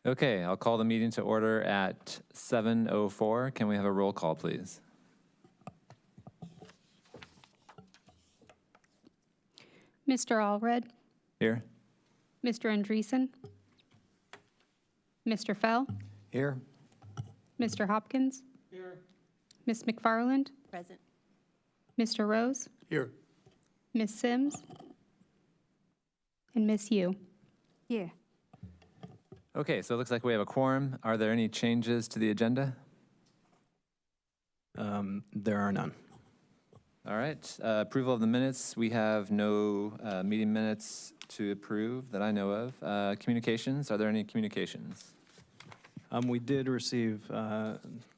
Okay, I'll call the meeting to order at 7:04. Can we have a roll call, please? Mr. Allred, Here? Mr. Andreessen, Mr. Fell, Here. Mr. Hopkins, Ms. McFarland, Present. Mr. Rose, Here. Ms. Sims, and Ms. Yu. Here. Okay, so it looks like we have a quorum. Are there any changes to the agenda? There are none. All right, approval of the minutes. We have no meeting minutes to approve that I know of. Communications, are there any communications? We did receive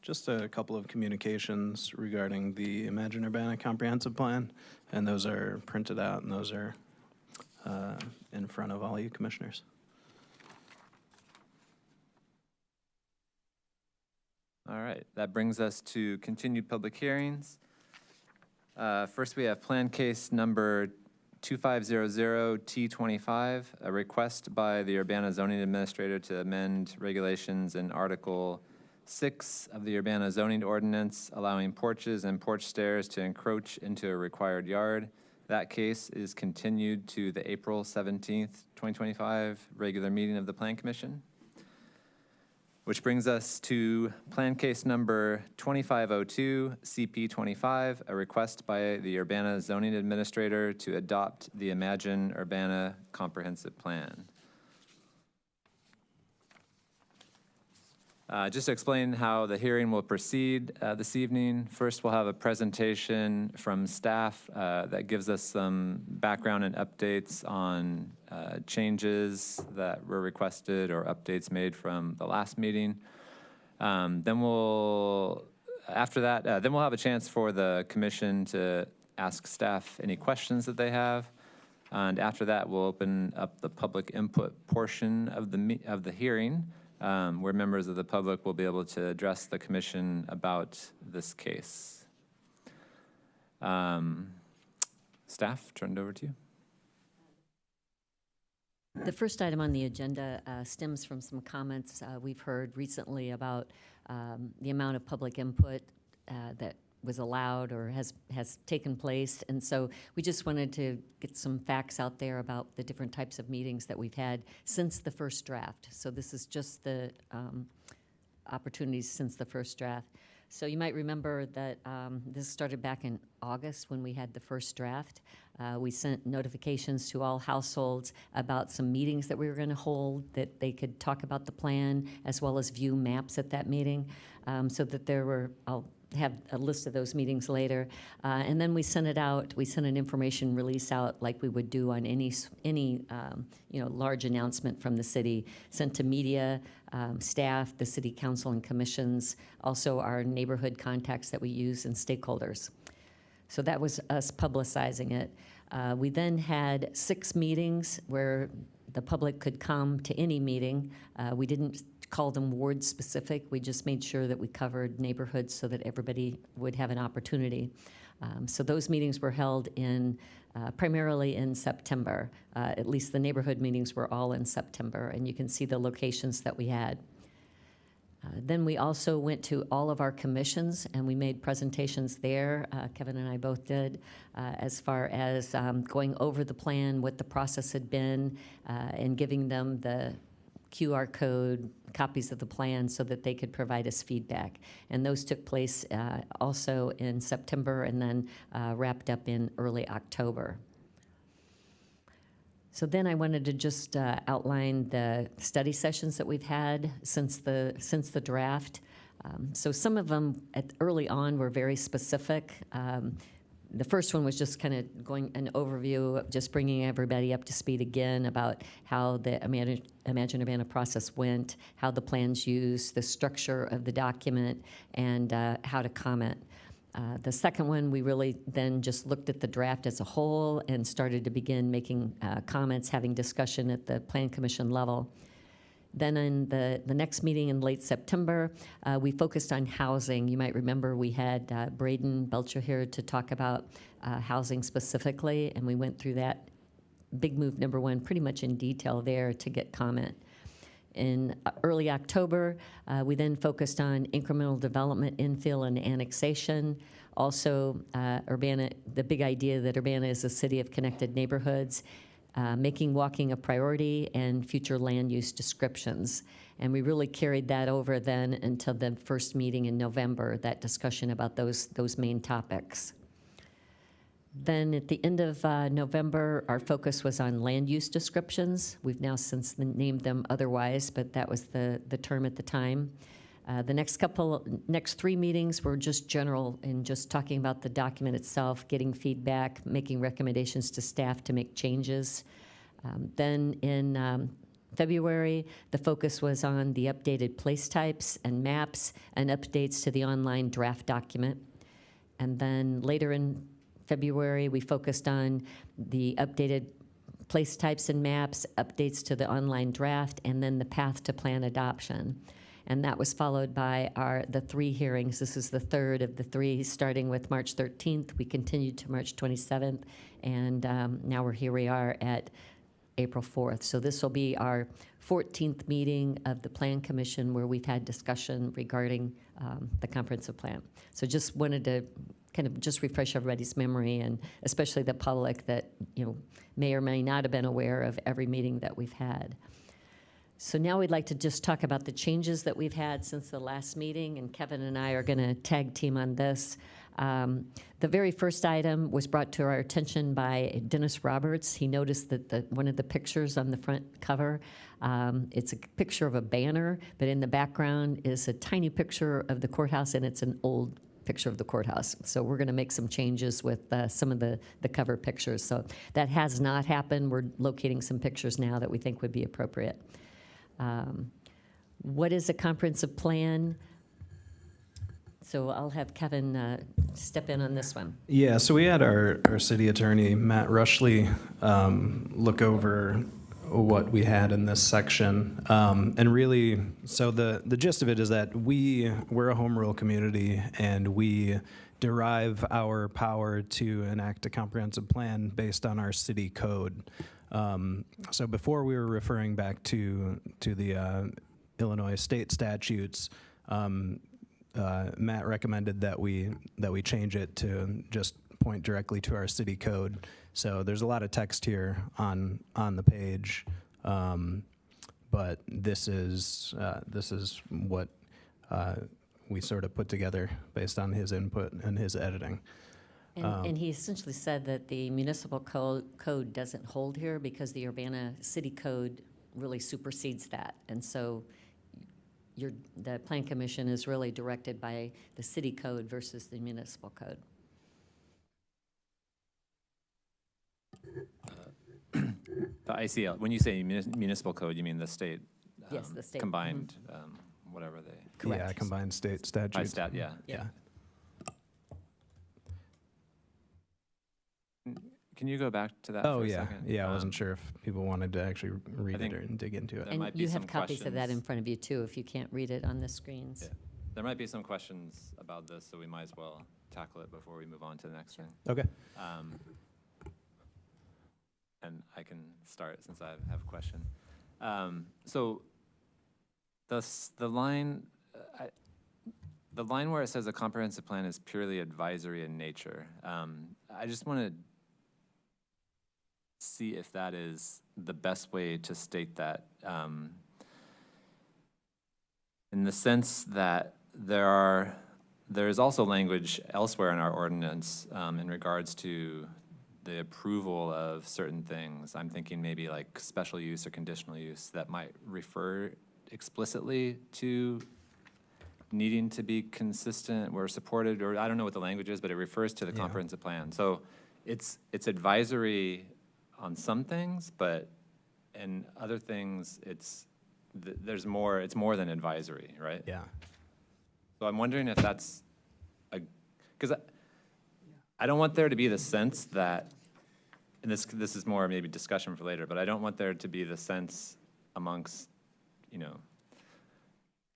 just a couple of communications regarding the Imagine Urbana Comprehensive Plan, and those are printed out, and those are in front of all you commissioners. All right, that brings us to continued public hearings. First, we have plan case number 2500T25, a request by the Urbana Zoning Administrator to amend regulations in Article 6 of the Urbana Zoning Ordinance, allowing porches and porch stairs to encroach into a required yard. That case is continued to the April 17th, 2025 regular meeting of the Plan Commission. Which brings us to plan case number 2502, CP25, a request by the Urbana Zoning Administrator to adopt the Imagine Urbana Comprehensive Plan. Just to explain how the hearing will proceed this evening, first we'll have a presentation from staff that gives us some background and updates on changes that were requested or updates made from the last meeting. Then we'll have a chance for the commission to ask staff any questions that they have. And after that, we'll open up the public input portion of the hearing, where members of the public will be able to address the commission about this case. Staff, turned over to you. The first item on the agenda stems from some comments we've heard recently about the amount of public input that was allowed or has taken place. And so we just wanted to get some facts out there about the different types of meetings that we've had since the first draft. So this is just the opportunities since the first draft. So you might remember that this started back in August when we had the first draft. We sent notifications to all households about some meetings that we were going to hold, that they could talk about the plan as well as view maps at that meeting, so that there were, I'll have a list of those meetings later. And then we sent it out, we sent an information release out like we would do on any large announcement from the city, sent to media, staff, the city council and commissions, also our neighborhood contacts that we use and stakeholders. So that was us publicizing it. We then had 6 meetings where the public could come to any meeting. We didn't call them ward specific. We just made sure that we covered neighborhoods so that everybody would have an opportunity. So those meetings were held in primarily in September. At least the neighborhood meetings were all in September, and you can see the locations that we had. Then we also went to all of our commissions and we made presentations there. Kevin and I both did, as far as going over the plan, what the process had been, and giving them the QR code, copies of the plan so that they could provide us feedback. And those took place also in September and then wrapped up in early October. So then I wanted to just outline the study sessions that we've had since the draft. So some of them early on were very specific. The first one was just kind of going an overview, just bringing everybody up to speed again about how the Imagine Urbana process went, how the plan's used, the structure of the document, and how to comment. The second one, we really then just looked at the draft as a whole and started to begin making comments, having discussion at the Plan Commission level. Then in the next meeting in late September, we focused on housing. You might remember we had Braden Belcher here to talk about housing specifically, and we went through that big move number 1 pretty much in detail there to get comment. In early October, we then focused on incremental development, infill, and annexation. Also, Urbana, the big idea that Urbana is a city of connected neighborhoods, making walking a priority, and future land use descriptions. And we really carried that over then until the first meeting in November, that discussion about those main topics. Then at the end of November, our focus was on land use descriptions. We've now since named them otherwise, but that was the term at the time. The next 3 meetings were just general and just talking about the document itself, getting feedback, making recommendations to staff to make changes. Then in February, the focus was on the updated place types and maps and updates to the online draft document. And then later in February, we focused on the updated place types and maps, updates to the online draft, and then the path to plan adoption. And that was followed by the 3 hearings. This is the third of the 3, starting with March 13th. We continued to March 27th, and now we are at April 4th. So this will be our 14th meeting of the Plan Commission where we've had discussion regarding the comprehensive plan. So just wanted to kind of just refresh everybody's memory, and especially the public that may or may not have been aware of every meeting that we've had. So now we'd like to just talk about the changes that we've had since the last meeting, and Kevin and I are going to tag team on this. The very first item was brought to our attention by Dennis Roberts. He noticed that one of the pictures on the front cover, it's a picture of a banner, but in the background is a tiny picture of the courthouse, and it's an old picture of the courthouse. So we're going to make some changes with some of the cover pictures. So that has not happened. We're locating some pictures now that we think would be appropriate. What is a comprehensive plan? So I'll have Kevin step in on this one. Yeah, so we had our city attorney, Matt Rushley, look over what we had in this section. And really, so the gist of it is that we're a home rule community, and we derive our power to enact a comprehensive plan based on our city code. So before we were referring back to the Illinois state statutes, Matt recommended that we change it to just point directly to our city code. So there's a lot of text here on the page, but this is what we sort of put together based on his input and his editing. And he essentially said that the municipal code doesn't hold here because the Urbana City Code really supersedes that. And so the Plan Commission is really directed by the city code versus the municipal code. The ICL, when you say municipal code, you mean the state? Yes, the state. Combined, whatever they. Correct. Yeah, combined state statutes. By stat, yeah. Yeah. Can you go back to that Oh, for a yeah. second? Yeah, I wasn't sure if people wanted to actually read think it or dig into it. there And might be you some have copies of that questions. in front of you, too, if you can't read it on the screens. Yeah. There might be some questions about this, so we might as well tackle it before we move on to the next thing. Okay. And I can start since I have a question. So the line where it says a comprehensive plan is purely advisory in nature, I just want to see if that is the best way to state that, in the sense that there is also language elsewhere in our ordinance in regards to the approval of certain things. I'm thinking maybe like special use or conditional use that might refer explicitly to needing to be consistent or supported, or I don't know what the language is, but it refers to the Yeah. comprehensive plan. So it's advisory on some things, but in other things, it's more than advisory, right? Yeah. So I'm wondering if that's because I don't want there to be the sense that, and this is more maybe discussion for later, but I don't want there to be the sense amongst,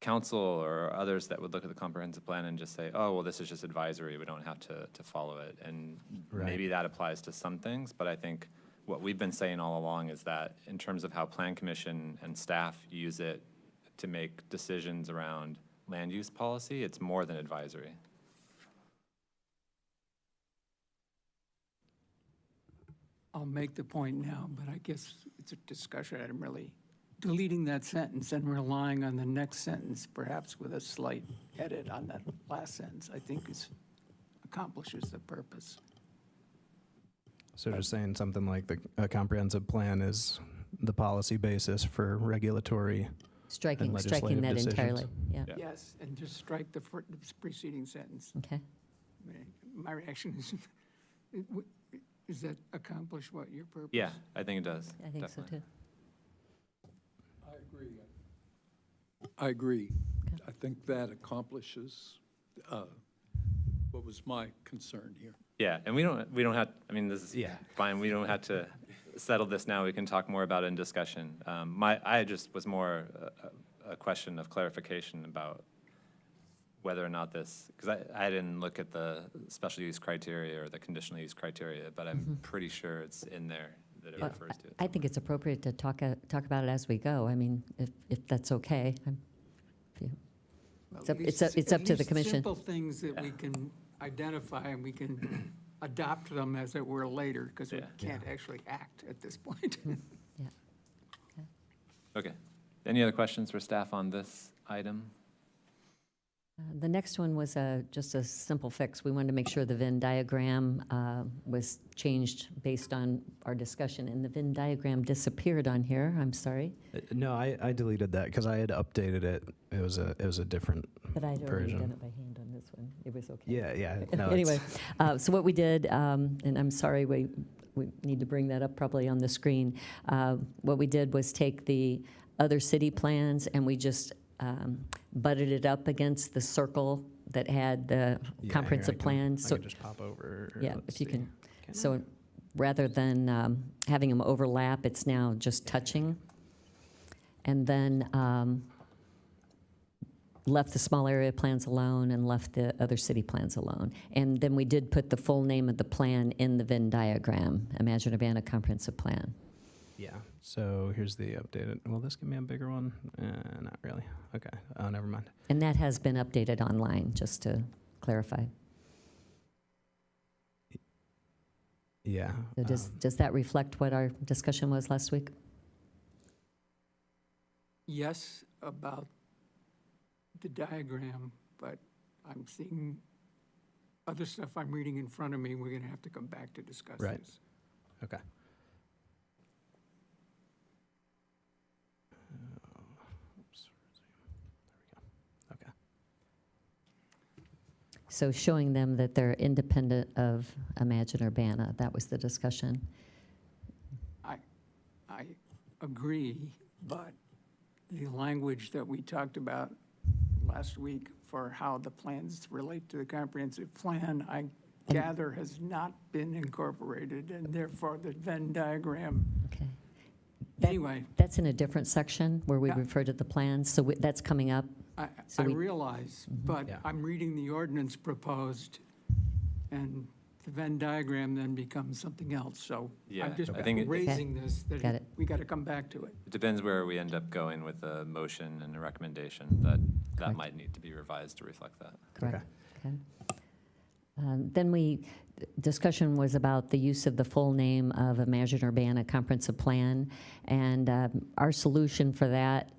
council or others that would look at the comprehensive plan and just say, oh, well, this is just advisory, we don't have to follow it. And Right. maybe that applies to some things, but I think what we've been saying all along is that in terms of how Plan Commission and staff use it to make decisions around land use policy, it's more than advisory. I'll make the point now, but I guess it's a discussion item, really. Deleting that sentence and relying on the next sentence, perhaps with a slight edit on that last sentence, I think accomplishes the purpose. So just saying something like a comprehensive plan is the policy basis for regulatory. Striking legislative that decisions. entirely, yeah, Yeah. Yes, and just strike the preceding sentence. okay. My reaction is, does that accomplish what your purpose? Yeah, I think it does. I think so definitely. too. I agree. Okay. I think that accomplishes what was my concern here. Yeah, and we don't have, I mean, this is fine, we don't have to settle this now, we can talk more about it in discussion. I just was more a question of clarification about whether or not this, because I didn't look at the special use criteria or the conditional use criteria, but I'm pretty sure it's in there that it Well, refers to it. I think it's appropriate to talk about it as we go. I mean, if that's okay. Well, It's up- at it's least- up- it's up at to the least commission. Simple things that we can identify and we can adopt them as it were later, because we Yeah. can't actually act at this point. Yeah. Okay. Any other questions for staff on this item? The next one was just a simple fix. We wanted to make sure the Venn diagram was changed based on our discussion, and the Venn diagram disappeared on here. I'm sorry, No, I deleted that because I had updated it. It was a different but I'd already version. done it by hand on this one. It was okay. Yeah. No, Anyway, so what we did, and I'm sorry, we need to bring that up probably on the screen. What we did was take the other city plans and we just butted it up against the circle that had the comprehensive plan. I So, can just pop over. yeah, let's if you see. can. So rather than having them overlap, it's now just touching. And then left the small area plans alone and left the other city plans alone. And then we did put the full name of the plan in the Venn diagram, Imagine-Urbana Comprehensive Plan. Yeah. So here's the updated. Will this give me a bigger one? Not really. Okay. Oh, never mind. And that has been updated online, just to clarify. Yeah. So does that reflect what our discussion was last week? Yes, about the diagram, but I'm seeing other stuff I'm reading in front of me. We're going to have to come back to discuss Right. this. Okay. Oops. There we go. Okay. So showing them that they're independent of Imagine-Urbana, that was the discussion. I agree, but the language that we talked about last week for how the plans relate to the comprehensive plan, I gather has not been incorporated, and therefore the Venn diagram, Okay. That- anyway, That's in a different section where we Yeah. refer to the plans, so that's coming up. I So we- realize, but Yeah. I'm reading the ordinance proposed, and the Venn diagram then becomes something else, so Yeah, I'm just I think raising this, Got that it. we got to come back to it. It depends where we end up going with a motion and a recommendation, that Correct. might need to be revised to reflect that. Correct. Okay. Then discussion was about the use of the full name of Imagine-Urbana Comprehensive Plan. And our solution for that,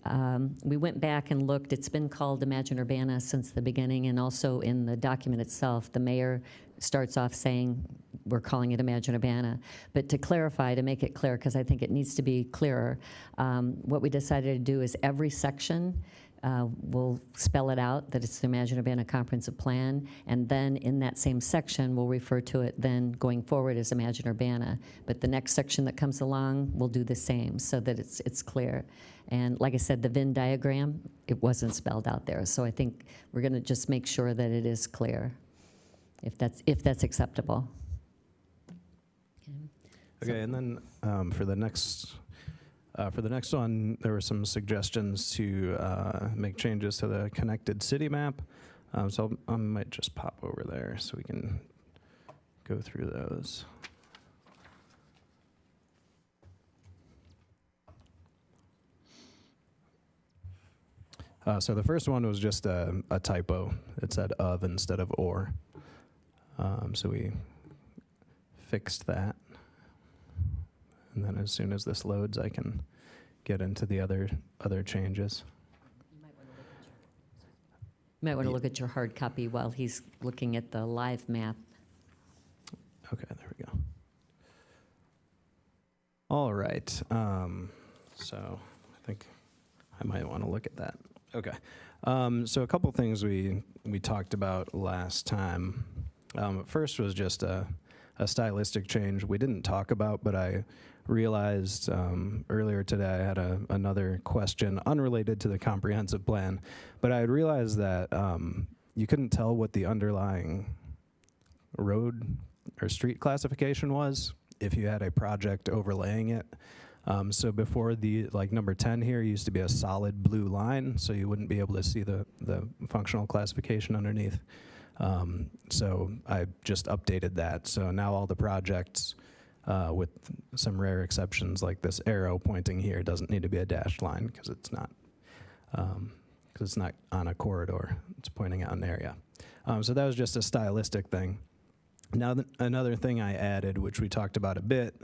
we went back and looked, it's been called Imagine-Urbana since the beginning, and also in the document itself, the mayor starts off saying, we're calling it Imagine-Urbana. But to clarify, to make it clear, because I think it needs to be clearer, what we decided to do is every section, we'll spell it out, that it's the Imagine-Urbana Comprehensive Plan, and then in that same section, we'll refer to it then going forward as Imagine-Urbana. But the next section that comes along, we'll do the same, so that it's clear. And like I said, the Venn diagram, it wasn't spelled out there, so I think we're gonna just make sure that it is clear, if that's acceptable. Okay, and then for the next one, there were some suggestions to make changes to the connected city map. So I might just pop over there so we can go through those. So the first one was just a typo. It said of instead of or. So we fixed that. And then as soon as this loads, I can get into the other changes. You might want to look at your hard copy while he's looking at the live map. Okay, there we go. All right. So I think I might want to look at that. Okay. So a couple things we talked about last time. First was just a stylistic change we didn't talk about, but I realized earlier today I had another question unrelated to the comprehensive plan, but I had realized that you couldn't tell what the underlying road or street classification was if you had a project overlaying it. So before number 10 here used to be a solid blue line, so you wouldn't be able to see the functional classification underneath. So I just updated that. So now all the projects, with some rare exceptions like this arrow pointing here, doesn't need to be a dashed line because it's not on a corridor. It's pointing out an area. So that was just a stylistic thing. Now, another thing I added, which we talked about a bit,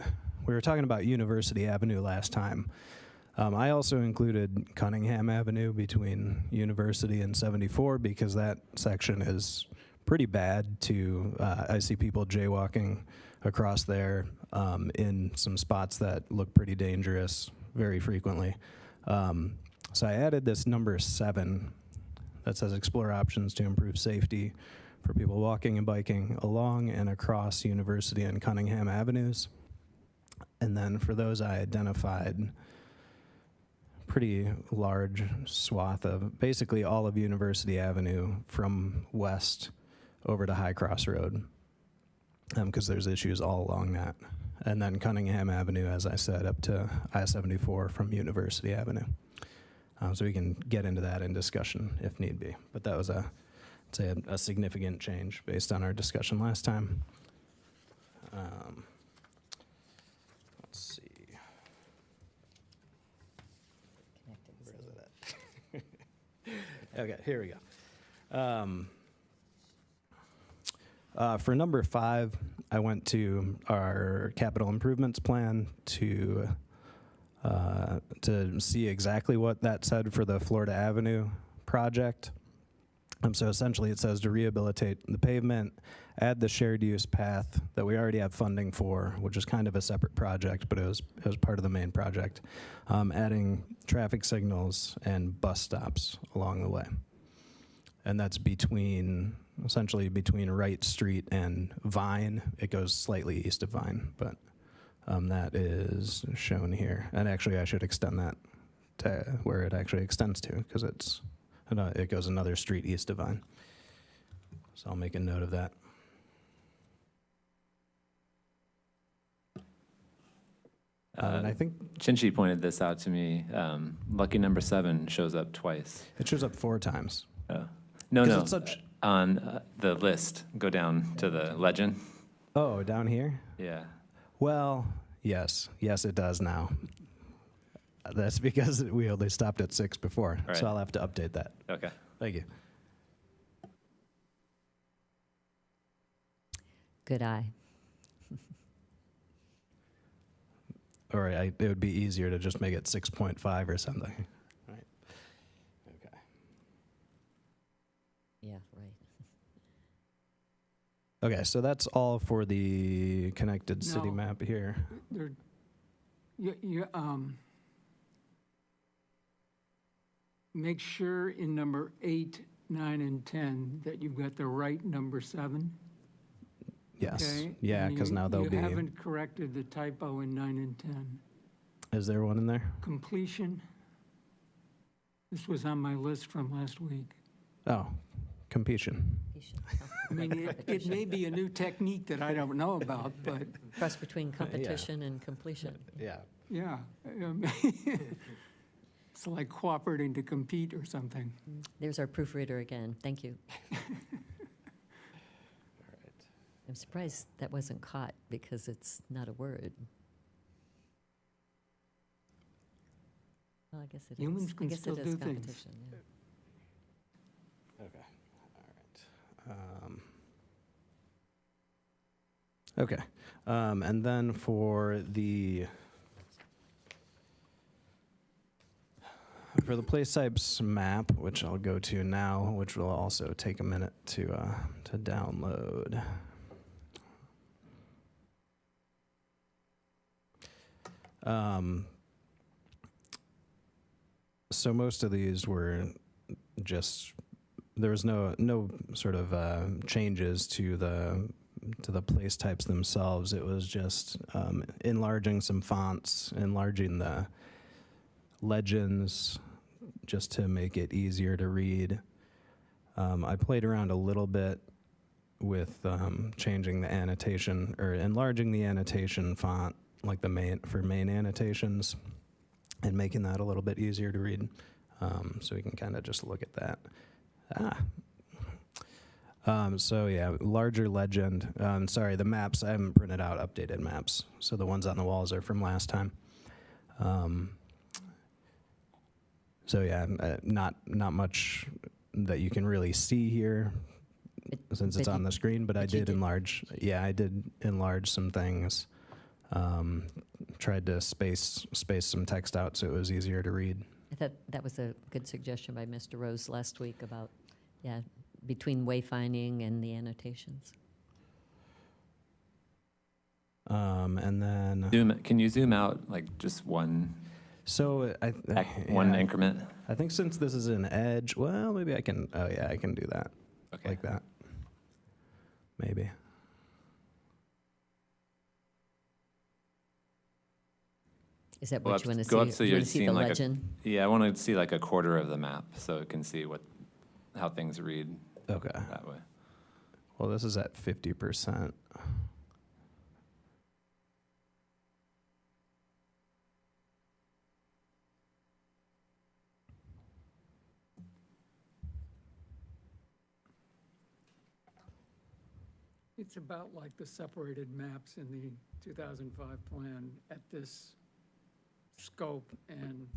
we were talking about University Avenue last time. I also included Cunningham Avenue between University and 74 because that section is pretty bad I see people jaywalking across there in some spots that look pretty dangerous very frequently. So I added this number 7 that says explore options to improve safety for people walking and biking along and across University and Cunningham Avenues. And then for those, I identified pretty large swath of basically all of University Avenue from west over to High Cross Road, because there's issues all along that. And then Cunningham Avenue, as I said, up to I-74 from University Avenue. So we can get into that in discussion if need be. But that was a significant change based on our discussion last time. Let's see. Where is it at? Okay, here we go. For number 5, I went to our capital improvements plan to see exactly what that said for the Florida Avenue project. So essentially it says to rehabilitate the pavement, add the shared use path that we already have funding for, which is kind of a separate project, but it was part of the main project, adding traffic signals and bus stops along the way. And that's essentially between Wright Street and Vine. It goes slightly east of Vine, but that is shown here. And actually I should extend that to where it actually extends to, because it goes another street east of Vine. So I'll make a note of that. And I think Chinchi pointed this out to me. Lucky number 7 shows up twice. it shows up 4 times. No, 'Cause no, it's such- on the list. Go down to the legend. Oh, down here? Yeah. Well, yes, it does now. That's because we only stopped at 6 before, Right. so I'll have to update that. Okay. Thank you. Good eye. Or it would be easier to just make it 6.5 or something. Right. Okay. Yeah, right. Okay, so that's all for the connected city No. map here. Make sure in number 8, 9, and 10 that you've got the right number 7. Yes. Okay? Yeah, And because now there'll be. You haven't corrected the typo in 9 and 10. Is there one in there? Completion. This was on my list from last week. Oh, completion. I mean, it may be a new technique that I don't know about, but Cross between competition and completion. Yeah. yeah. It's like cooperating to compete or something. There's our proofreader again. Thank you. I'm surprised that wasn't caught because it's not a word. Well, I guess it is. Humans I can guess still it is do things. competition, yeah. Okay. All right. Okay. And then for the place types map, which I'll go to now, which will also take a minute to download. So most of these were just, there was no sort of changes to the place types themselves. It was just enlarging some fonts, enlarging the legends just to make it easier to read. I played around a little bit with changing the annotation or enlarging the annotation font, like the main annotations, and making that a little bit easier to read. So we can kind of just look at that. So yeah, larger legend. Sorry, the maps, I haven't printed out updated maps. So the ones on the walls are from last time. So yeah, not much that you can really see here since it's but on you- the screen, but I but you did did- enlarge. Yeah, I did enlarge some things. Tried to space some text out so it was easier to read. I thought that was a good suggestion by Mr. Rose last week about, yeah, between wayfinding and the annotations. And then, Can you zoom out like just one so one yeah, increment? I think since this is an edge, well, maybe I can, oh yeah, I can do that. Okay. Like that. Maybe. Is that Go what up- you want to see? go up so You you're want to see the seeing like a- legend? Yeah, I want to see like a quarter of the map so it can see how things read Okay. that way. Well, this is at 50%. It's about like the separated maps in the 2005 plan at this scope and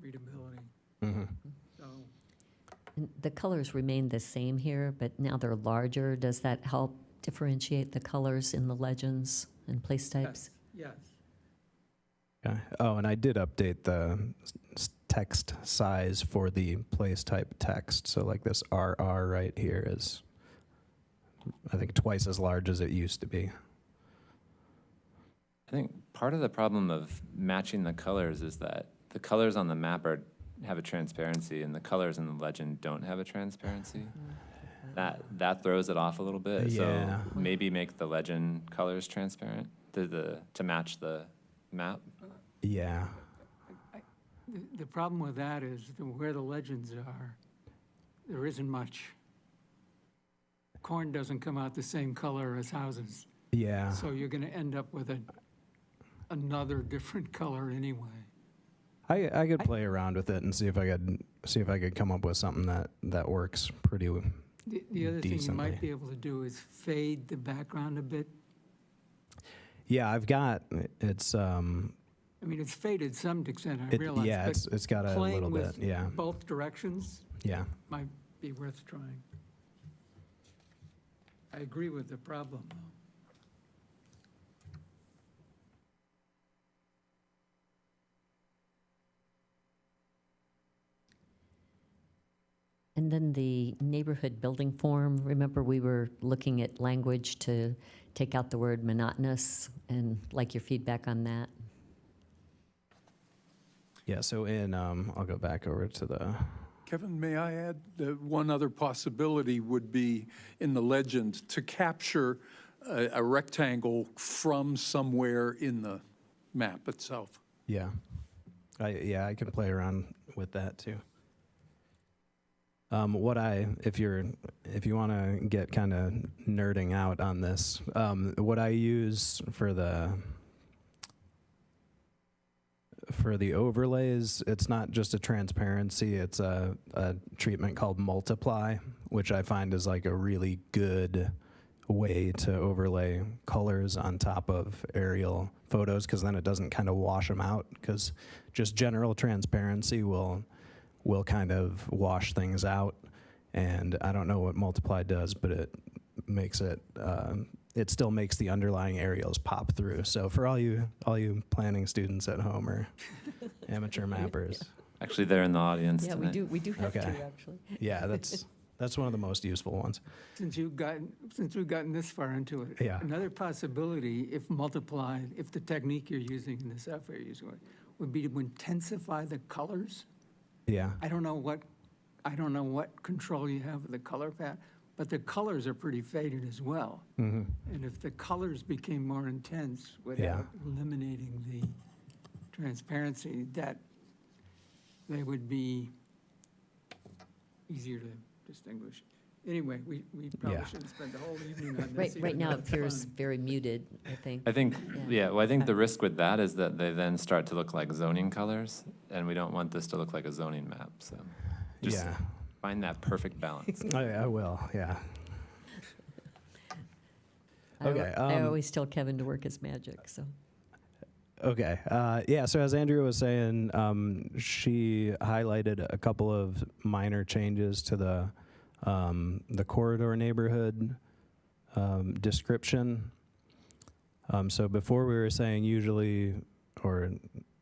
readability. Mm-hmm. So And the colors remain the same here, but now they're larger. Does that help differentiate the colors in the legends and place types? yes. Okay. Oh, and I did update the text size for the place type text. So like this RR right here is, I think, twice as large as it used to be. I think part of the problem of matching the colors is that the colors on the map have a transparency and the colors in the legend don't have a transparency. That throws it off a little bit. Yeah. So maybe make the legend colors transparent to match the map. Yeah. The problem with that is where the legends are, there isn't much. Corn doesn't come out the same color as houses. Yeah. So you're going to end up with another different color anyway. I could play around with it and see if I could come up with something that works pretty. The other thing you might Decently. be able to do is fade the background a bit. Yeah, I've got it's I mean, it's faded some extent, I realize. yeah, but it's got a playing little with bit. Yeah. both directions Yeah. might be worth trying. I agree with the problem, though. And then the neighborhood building form, remember we were looking at language to take out the word monotonous, and like your feedback on that? Yeah. So I'll go back over to the. Kevin, may I add that one other possibility would be in the legend to capture a rectangle from somewhere in the map itself. Yeah. I can play around with that too. If you want to get kind of nerding out on this, what I use for the overlays, it's not just a transparency, it's a treatment called multiply, which I find is like a really good way to overlay colors on top of aerial photos, because then it doesn't kind of wash them out, because just general transparency will kind of wash things out. And I don't know what multiply does, but it makes it, it still makes the underlying aerials pop through. So for all you planning students at home or amateur mappers, Actually, they're in the audience Yeah, tonight. we do have Okay. to, actually. yeah, that's one of the most useful ones. Since we've gotten this far into it. Yeah. Another possibility, if multiplied, if the technique you're using in the software you're using would be to intensify the colors. Yeah, I don't know what control you have with the color palette, but the colors are pretty faded as well. hmm And if the colors became more intense without eliminating the transparency, that they would be easier to distinguish. Anyway, we probably Yeah. shouldn't spend the whole evening on this. Right even now though it it's appears fun. very muted, I think. I think, Yeah. well, I think the risk with that is that they then start to look like zoning colors, and we don't want this to look like a zoning map, so just yeah. find that perfect balance. I will, yeah. I al- Okay, I always tell Kevin to work his magic, so. Okay. Yeah. So as Andrea was saying, she highlighted a couple of minor changes to the corridor neighborhood description. So before we were saying usually, or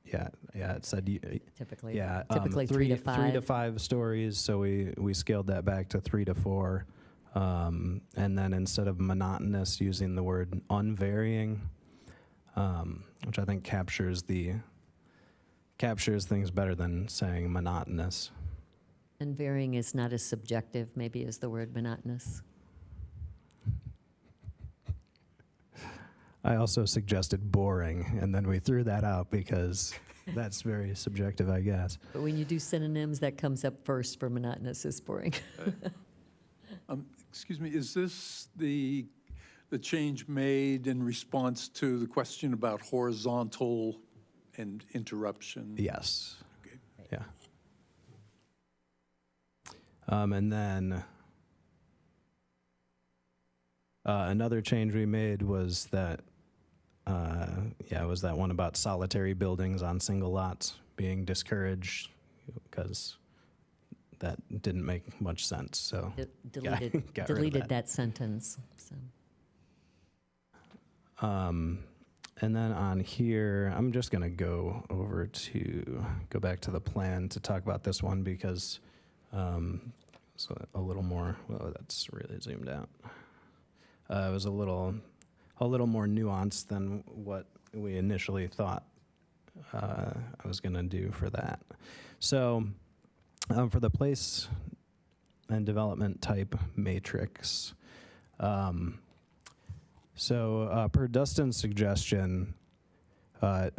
yeah, it said Typically, yeah, typically 3 to 5. 3 to 5 stories. So we scaled that back to 3 to 4, and then instead of monotonous, using the word unvarying. Which I think captures things better than saying monotonous. And varying is not as subjective, maybe, as the word monotonous. I also suggested boring, and then we threw that out because that's very subjective, I guess. But when you do synonyms, that comes up first for monotonous is boring. Excuse me, is this the change made in response to the question about horizontal and interruption? Yes. Okay. Yeah. And then another change we made was that, was that one about solitary buildings on single lots being discouraged because that didn't make much sense. So Deleted, got rid of deleted that. that sentence, so. And then on here, I'm just going to go back to the plan to talk about this one because it's a little more, well, that's really zoomed out. It was a little more nuanced than what we initially thought I was going to do for that. So for the place and development type matrix, per Dustin's suggestion, so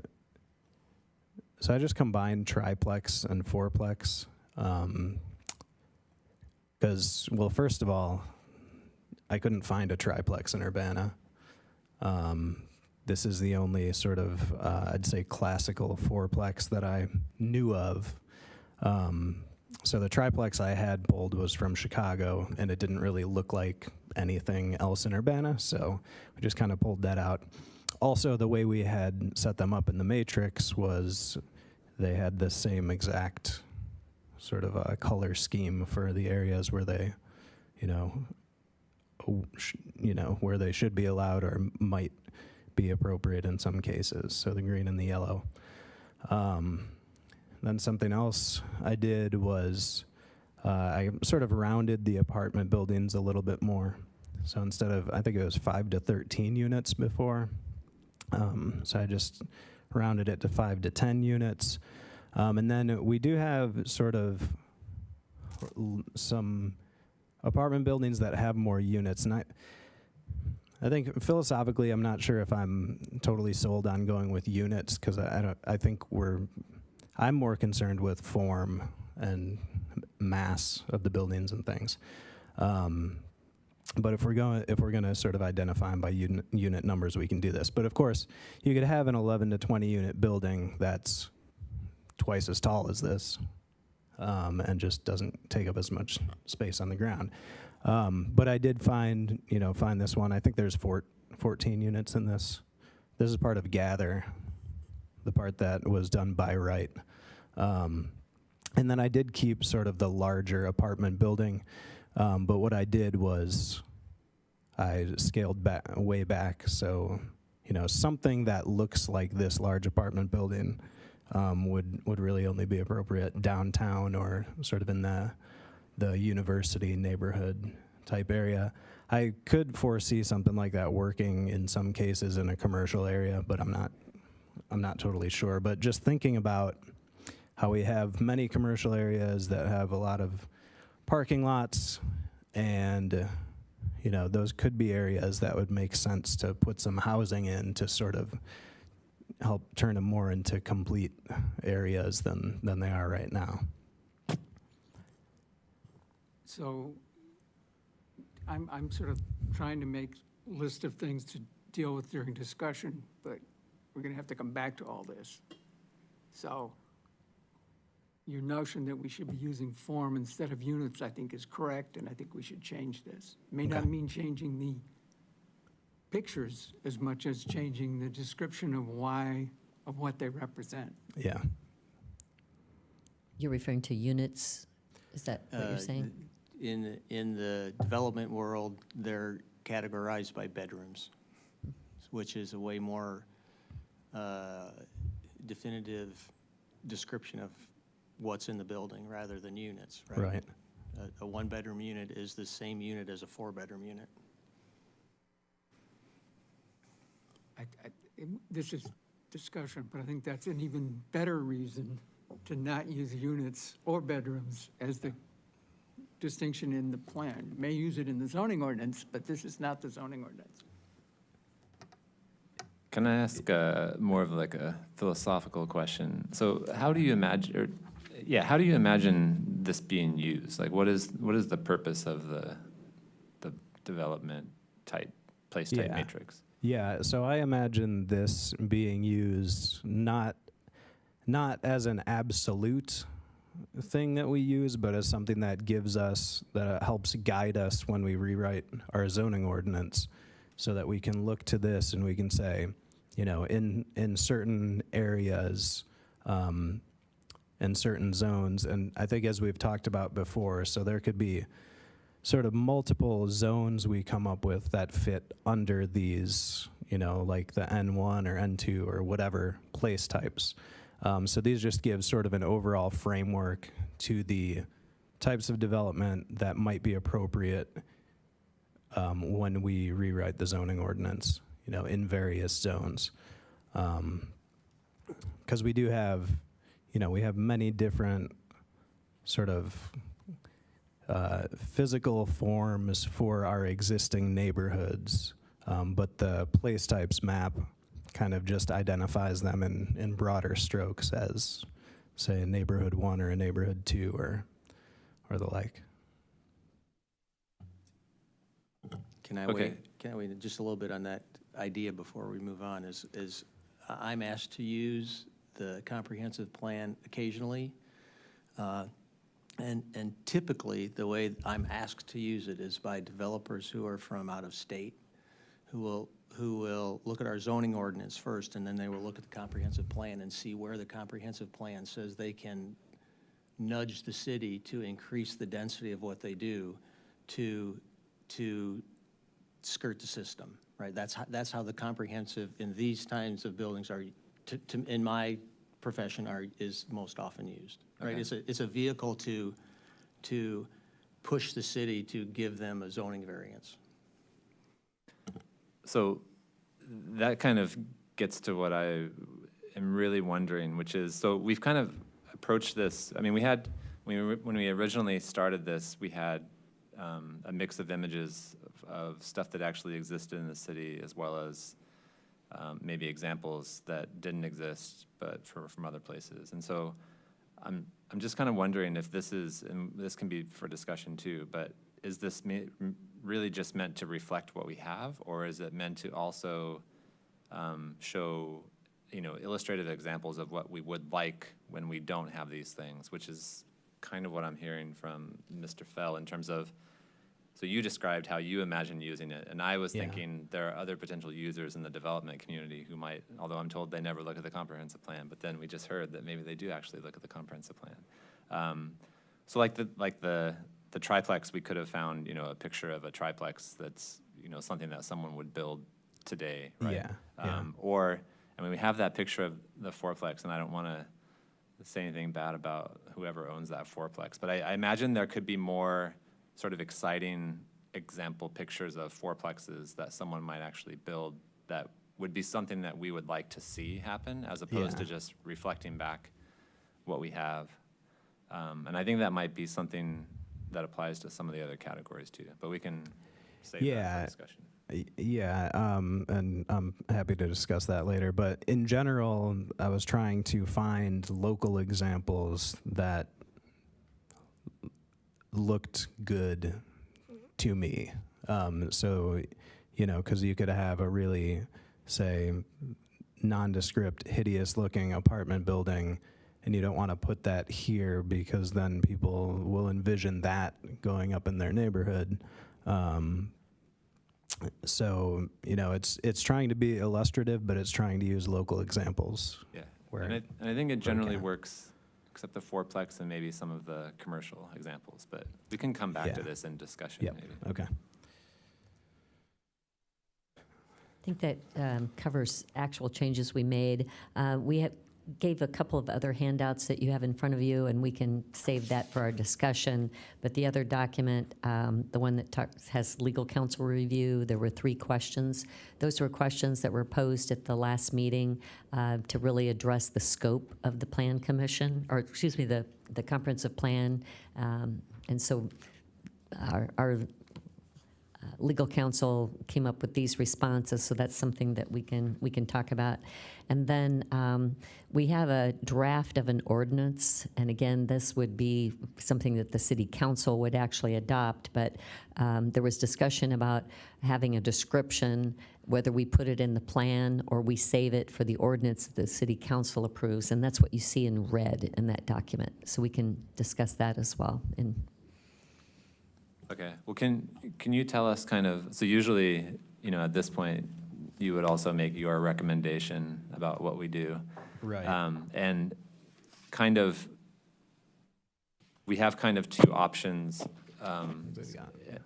I just combined triplex and fourplex because, well, first of all, I couldn't find a triplex in Urbana. This is the only sort of, I'd say, classical fourplex that I knew of. So the triplex I had pulled was from Chicago, and it didn't really look like anything else in Urbana, so we just kind of pulled that out. Also, the way we had set them up in the matrix was they had the same exact sort of color scheme for the areas where they, where they should be allowed or might be appropriate in some cases. So the green and the yellow. Then something else I did was I sort of rounded the apartment buildings a little bit more. So instead of, I think it was 5 to 13 units before, so I just rounded it to 5 to 10 units. And then we do have sort of some apartment buildings that have more units. And I think philosophically, I'm not sure if I'm totally sold on going with units because I think I'm more concerned with form and mass of the buildings and things. But if we're going to sort of identify them by unit numbers, we can do this. But of course, you could have an 11 to 20 unit building that's twice as tall as this, and just doesn't take up as much space on the ground. But I did find this one. I think there's 14 units in this. This is part of Gather, the part that was done by right. And then I did keep sort of the larger apartment building, But what I did was I scaled back, way back, so, you know, something that looks like this large apartment building would really only be appropriate downtown or sort of in the university neighborhood type area. I could foresee something like that working in some cases in a commercial area, but I'm not totally sure. But just thinking about how we have many commercial areas that have a lot of parking lots, and you know, those could be areas that would make sense to put some housing in to sort of help turn them more into complete areas than they are right now. So I'm sort of trying to make a list of things to deal with during discussion, but we're going to have to come back to all this. So your notion that we should be using form instead of units, I think, is correct, and I think we should change this. May not mean changing the pictures as much as changing the description of what they represent. Yeah. You're referring to units? Is that what you're saying? In the development world, they're categorized by bedrooms, which is a way more definitive description of what's in the building rather than units, right? Right. A one-bedroom unit is the same unit as a four-bedroom unit. This is discussion, but I think that's an even better reason to not use units or bedrooms as the distinction in the plan. May use it in the zoning ordinance, but this is not the zoning ordinance. Can I ask more of like a philosophical question? So how do you imagine, how do you imagine this being used? Like, what is the purpose of the development type, place type Yeah. matrix? Yeah, so I imagine this being used not as an absolute thing that we use, but as something that helps guide us when we rewrite our zoning ordinance, so that we can look to this and we can say, you know, in certain areas, in certain zones, and I think as we've talked about before, so there could be sort of multiple zones we come up with that fit under these, you know, like the N1 or N2 or whatever place types. So these just give sort of an overall framework to the types of development that might be appropriate when we rewrite the zoning ordinance, you know, in various zones. Because we do have, you know, we have many different sort of physical forms for our existing neighborhoods, but the place types map kind of just identifies them in broader strokes as, say, a neighborhood 1 or a neighborhood 2 or the like. Can I Okay. wait just a little bit on that idea before we move on? Is I'm asked to use the comprehensive plan occasionally, and typically the way I'm asked to use it is by developers who are from out of state, who will look at our zoning ordinance first, and then they will look at the comprehensive plan and see where the comprehensive plan says they can nudge the city to increase the density of what they do to skirt the system, right? That's how the comprehensive in these kinds of buildings are, in my profession, is most often used, right? Okay. It's a vehicle to push the city to give them a zoning variance. So that kind of gets to what I am really wondering, which is, so we've kind of approached this, I mean, when we originally started this, we had a mix of images of stuff that actually existed in the city, as well as maybe examples that didn't exist, but from other places. And so I'm just kind of wondering if this is, and this can be for discussion too, but is this really just meant to reflect what we have, or is it meant to also show, you know, illustrative examples of what we would like when we don't have these things, which is kind of what I'm hearing from Mr. Fell in terms of, so you described how you imagine using it, and I was Yeah. thinking there are other potential users in the development community who might, although I'm told they never look at the comprehensive plan, but then we just heard that maybe they do actually look at the comprehensive plan. So like the the triplex, we could have found, a picture of a triplex that's, something that someone would build today, right? Yeah. Or, we have that picture of the fourplex, and I don't want to say anything bad about whoever owns that fourplex, but I imagine there could be more sort of exciting example pictures of fourplexes that someone might actually build that would be something that we would like to see happen, as opposed to Yeah. just reflecting back what we have. And I think that might be something that applies to some of the other categories too, but we can save that Yeah. for discussion. Yeah, and I'm happy to discuss that later. But in general, I was trying to find local examples that looked good to me. So, because you could have a really, say, nondescript, hideous-looking apartment building, and you don't want to put that here because then people will envision that going up in their neighborhood. So, it's trying to be illustrative, but it's trying to use local examples. Yeah, Where- and I think it generally can. works, except the fourplex and maybe some of the commercial examples, but we can come back to Yeah. this in discussion Yep, maybe. okay. I think that covers actual changes we made. We gave a couple of other handouts that you have in front of you, and we can save that for our discussion. But the other document, the one that has legal counsel review, there were 3 questions. Those were questions that were posed at the last meeting to really address the scope of the plan commission, or excuse me, the comprehensive plan. And so our legal counsel came up with these responses, so that's something that we can talk about. And then we have a draft of an ordinance, and again, this would be something that the city council would actually adopt, but there was discussion about having a description, whether we put it in the plan or we save it for the ordinance that the city council approves, and that's what you see in red in that document. So we can discuss that as well. Okay, well, can you tell us kind of, so usually, at this point, you would also make your recommendation about what we do. Right. And kind of, we have kind of 2 options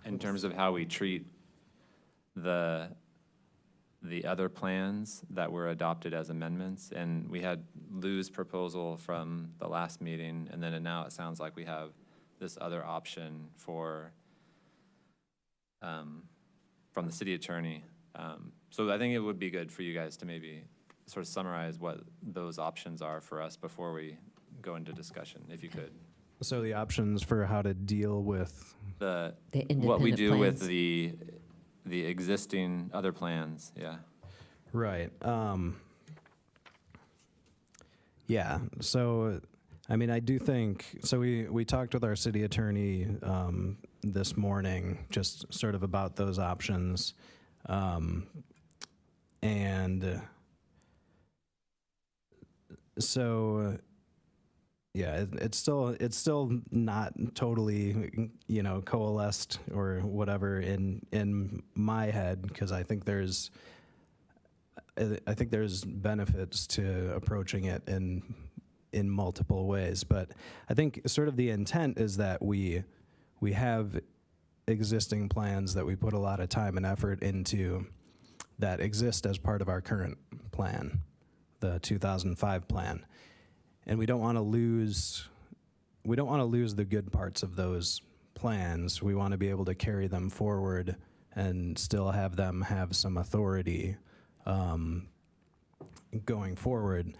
in terms of how we treat the other plans that were adopted as amendments. And we had Lou's proposal from the last meeting, and then now it sounds like we have this other option from the city attorney. So I think it would be good for you guys to maybe sort of summarize what those options are for us before we go into discussion, if you could. So the options for how to deal with, The independent what we do with plans. the existing other plans, yeah. right. Yeah, so, I do think, so we talked with our city attorney this morning, just sort of about those options. And so, yeah, it's still not totally, coalesced or whatever in my head, because I think there's benefits to approaching it in multiple ways. But I think sort of the intent is that we have existing plans that we put a lot of time and effort into that exist as part of our current plan, the 2005 plan. And we don't want to lose the good parts of those plans. We want to be able to carry them forward and still have them have some authority going forward.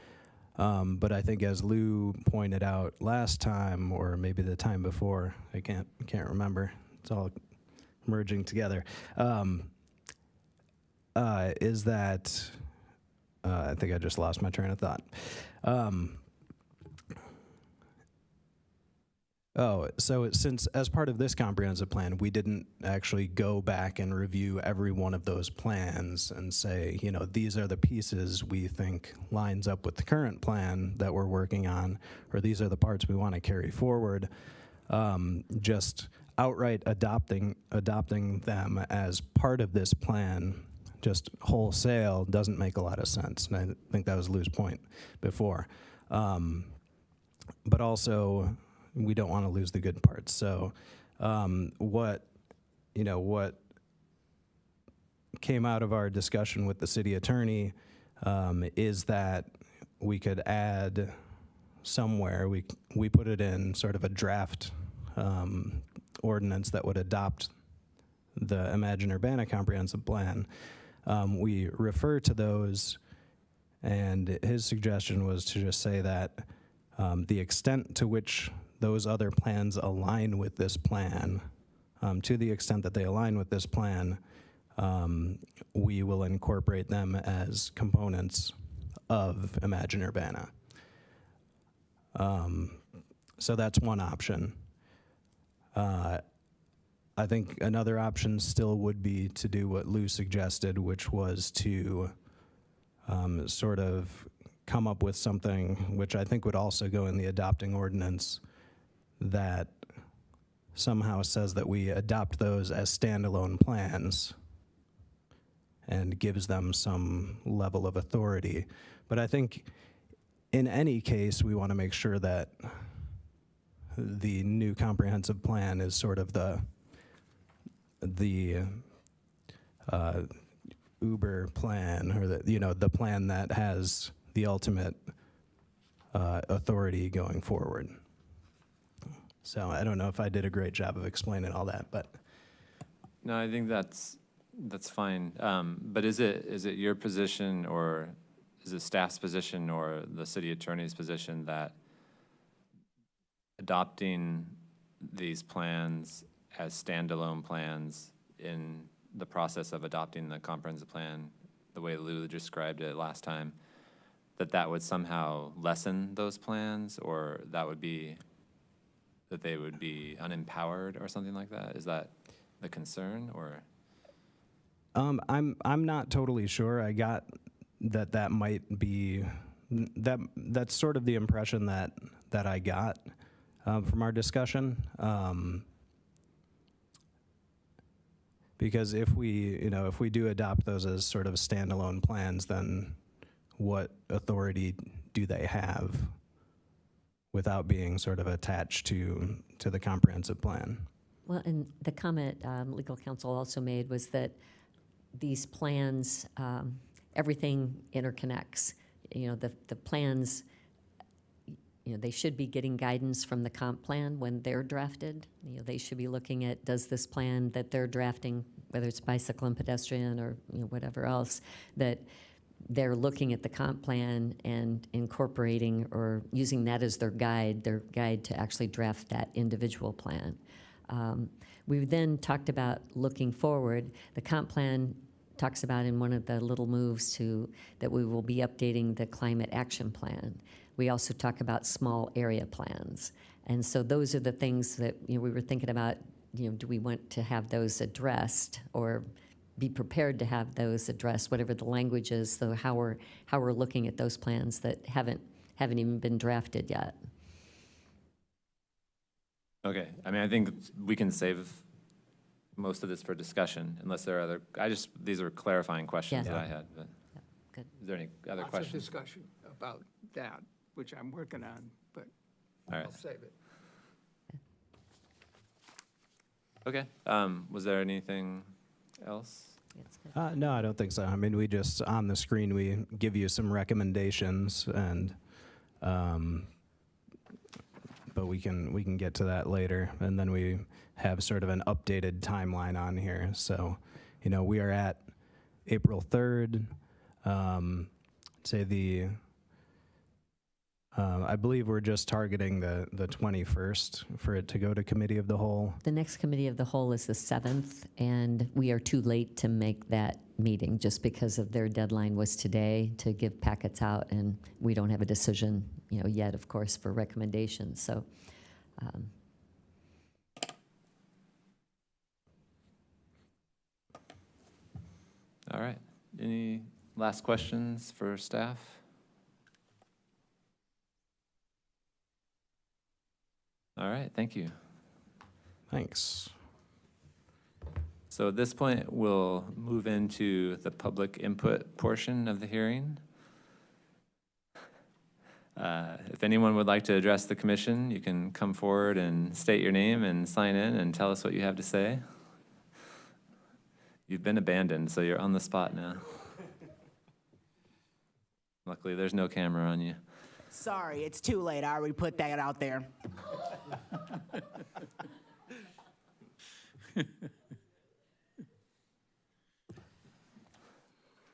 But I think, as Lou pointed out last time, or maybe the time before, I can't remember. It's all merging together. Is that I think I just lost my train of thought. So since, as part of this comprehensive plan, we didn't actually go back and review every one of those plans and say, these are the pieces we think lines up with the current plan that we're working on, or these are the parts we want to carry forward. Just outright adopting them as part of this plan, just wholesale, doesn't make a lot of sense. And I think that was Lou's point before. But also, we don't want to lose the good parts. So What came out of our discussion with the city attorney is that we could add somewhere, we put it in sort of a draft ordinance that would adopt the Imagine Urbana Comprehensive Plan. We refer to those, and his suggestion was to just say that the extent to which those other plans align with this plan, to the extent that they align with this plan, we will incorporate them as components of Imagine Urbana. So that's one option. I think another option still would be to do what Lou suggested, which was to sort of come up with something which I think would also go in the adopting ordinance that somehow says that we adopt those as standalone plans and gives them some level of authority. But I think in any case, we want to make sure that the new comprehensive plan is sort of the Uber plan, or the plan that has the ultimate authority going forward. So I don't know if I did a great job of explaining all that, but No, I think that's fine. But is it your position, or is it staff's position, or the city attorney's position that adopting these plans as standalone plans in the process of adopting the comprehensive plan, the way Lou described it last time, that would somehow lessen those plans, or that they would be unempowered or something like that? Is that the concern, or? I'm not totally sure. I got that might be that's sort of the impression that I got from our discussion. Because if we do adopt those as sort of standalone plans, then what authority do they have without being sort of attached to the comprehensive plan? Well, and the comment legal counsel also made was that these plans, everything interconnects. The plans, they should be getting guidance from the comp plan when they're drafted. They should be looking at, does this plan that they're drafting, whether it's bicycle and pedestrian or whatever else, that they're looking at the comp plan and incorporating or using that as their guide to actually draft that individual plan. We then talked about looking forward. The comp plan talks about in one of the little moves that we will be updating the climate action plan. We also talk about small area plans. And so those are the things that we were thinking about, do we want to have those addressed or be prepared to have those addressed, whatever the language is, so how we're looking at those plans that haven't even been drafted yet. Okay, I think we can save most of this for discussion, unless there are these are clarifying questions Yeah. that I had, but Good. is there any other Lots of questions? discussion about that, which I'm working on, but All right, I'll save it. okay. Was there anything else? That's good. No, I don't think so. We just, on the screen, we give you some recommendations, and but we can get to that later. And then we have sort of an updated timeline on here. So, we are at April 3rd. I believe we're just targeting the 21st for it to go to committee of the whole. The next committee of the whole is the 7th, and we are too late to make that meeting just because of their deadline was today to give packets out, and we don't have a decision, yet, of course, for recommendations. So, All right, any last questions for staff? All right, thank you. Thanks. So at this point, we'll move into the public input portion of the hearing. If anyone would like to address the commission, you can come forward and state your name and sign in and tell us what you have to say. You've been abandoned, so you're on the spot now. Luckily, there's no camera on you. Sorry, it's too late. I already put that out there.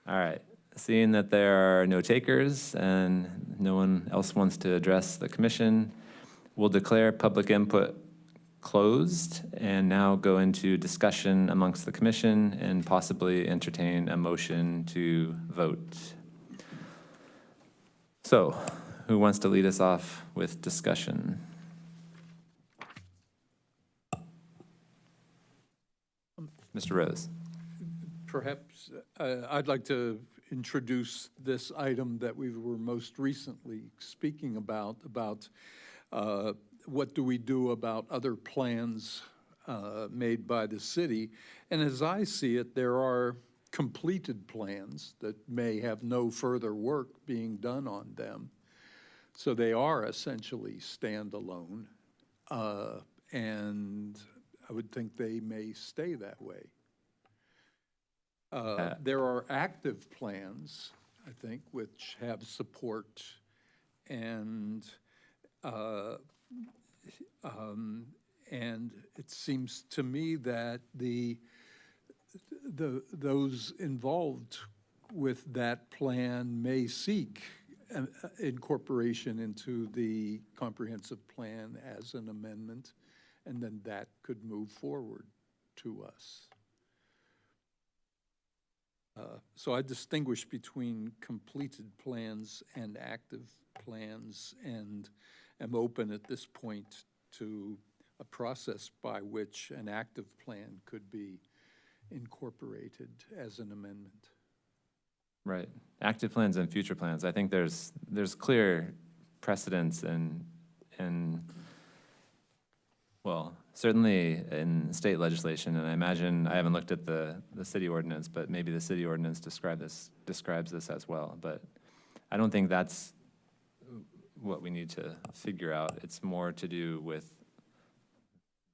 All right. Seeing that there are no takers and no one else wants to address the commission, we'll declare public input closed and now go into discussion amongst the commission and possibly entertain a motion to vote. So, who wants to lead us off with discussion? Mr. Rose. Perhaps I'd like to introduce this item that we were most recently speaking about what do we do about other plans made by the city. And as I see it, there are completed plans that may have no further work being done on them. So they are essentially standalone, and I would think they may stay that way. There are active plans, I think, which have support, and it seems to me that those involved with that plan may seek incorporation into the comprehensive plan as an amendment, and then that could move forward to us. So I distinguish between completed plans and active plans, and am open at this point to a process by which an active plan could be incorporated as an amendment. Right. Active plans and future plans. I think there's clear precedence and well, certainly in state legislation, and I imagine, I haven't looked at the city ordinance, but maybe the city ordinance describes this as well. But I don't think that's what we need to figure out. It's more to do with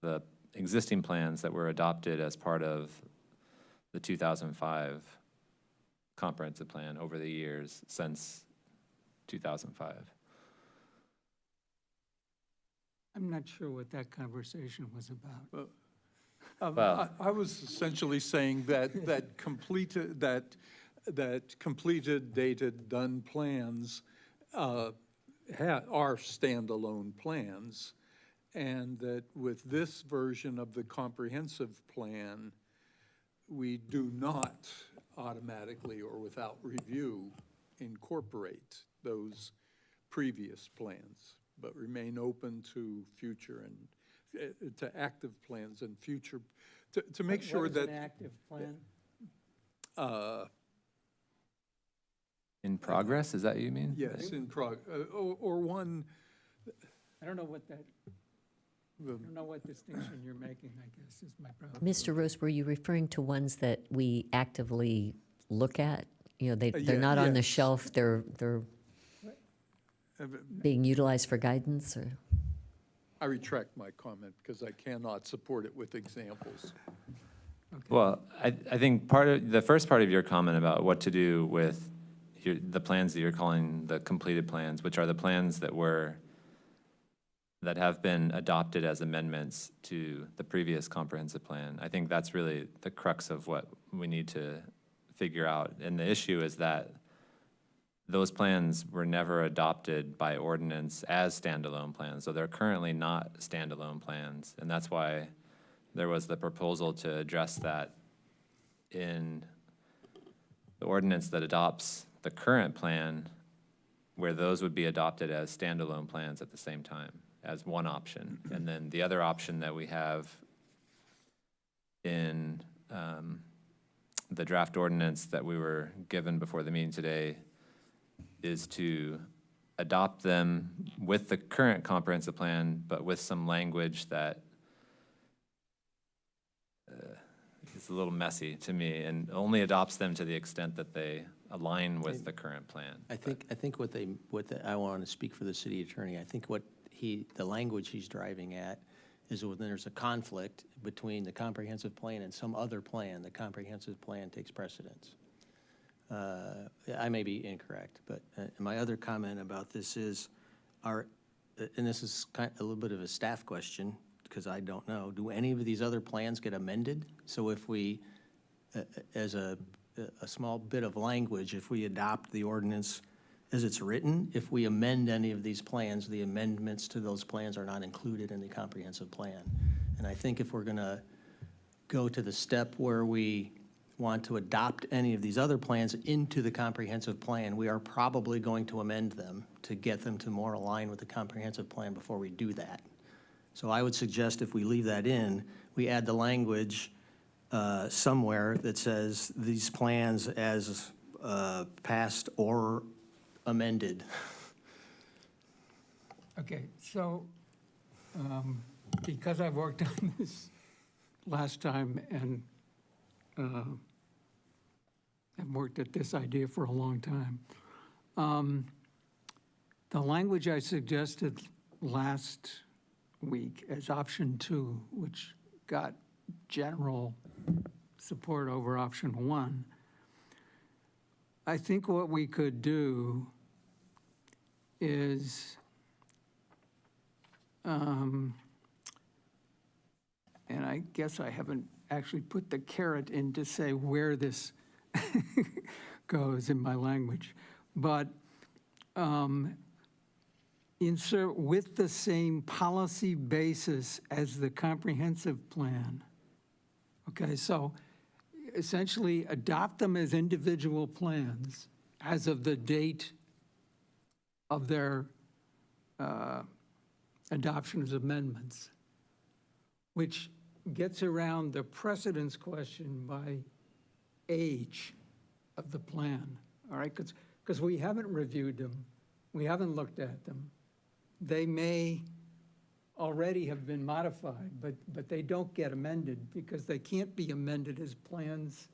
the existing plans that were adopted as part of the 2005 comprehensive plan over the years since 2005. I'm not sure what that conversation was about. Well- I was essentially saying that completed, dated, done plans are standalone plans, and that with this version of the comprehensive plan, we do not automatically or without review incorporate those previous plans, but remain open to future and to active plans and future, to make sure that. What is an active plan? In progress, is that what you mean? Yes, or one, I don't know what that, I don't know what distinction you're making, I guess, is my problem. Mr. Rose, were you referring to ones that we actively look at? You know, they're Yeah, not on the yes. shelf, they're being utilized for guidance, or? I retract my comment because I cannot support it with examples. Well, I think the first part of your comment about what to do with the plans that you're calling the completed plans, which are the plans that have been adopted as amendments to the previous comprehensive plan. I think that's really the crux of what we need to figure out. And the issue is that those plans were never adopted by ordinance as standalone plans, so they're currently not standalone plans. And that's why there was the proposal to address that in the ordinance that adopts the current plan, where those would be adopted as standalone plans at the same time, as one option. And then the other option that we have in the draft ordinance that we were given before the meeting today is to adopt them with the current comprehensive plan, but with some language that is a little messy to me, and only adopts them to the extent that they align with the current plan. I think I want to speak for the city attorney. I think the language he's driving at is when there's a conflict between the comprehensive plan and some other plan, the comprehensive plan takes precedence. I may be incorrect, but my other comment about this is, and this is kind of a little bit of a staff question, because I don't know, do any of these other plans get amended? So if we, as a small bit of language, if we adopt the ordinance as it's written, if we amend any of these plans, the amendments to those plans are not included in the comprehensive plan. And I think if we're going to go to the step where we want to adopt any of these other plans into the comprehensive plan, we are probably going to amend them to get them to more align with the comprehensive plan before we do that. So I would suggest if we leave that in, we add the language somewhere that says these plans as passed or amended. Okay, so because I've worked on this last time and I've worked at this idea for a long time, the language I suggested last week as option 2, which got general support over option 1, I think what we could do is, and I guess I haven't actually put the carrot in to say where this goes in my language, but insert with the same policy basis as the comprehensive plan. Okay, so essentially adopt them as individual plans as of the date of their adoption as amendments, which gets around the precedence question by age of the plan, all right? Because we haven't reviewed them, we haven't looked at them. They may already have been modified, but they don't get amended because they can't be amended as plans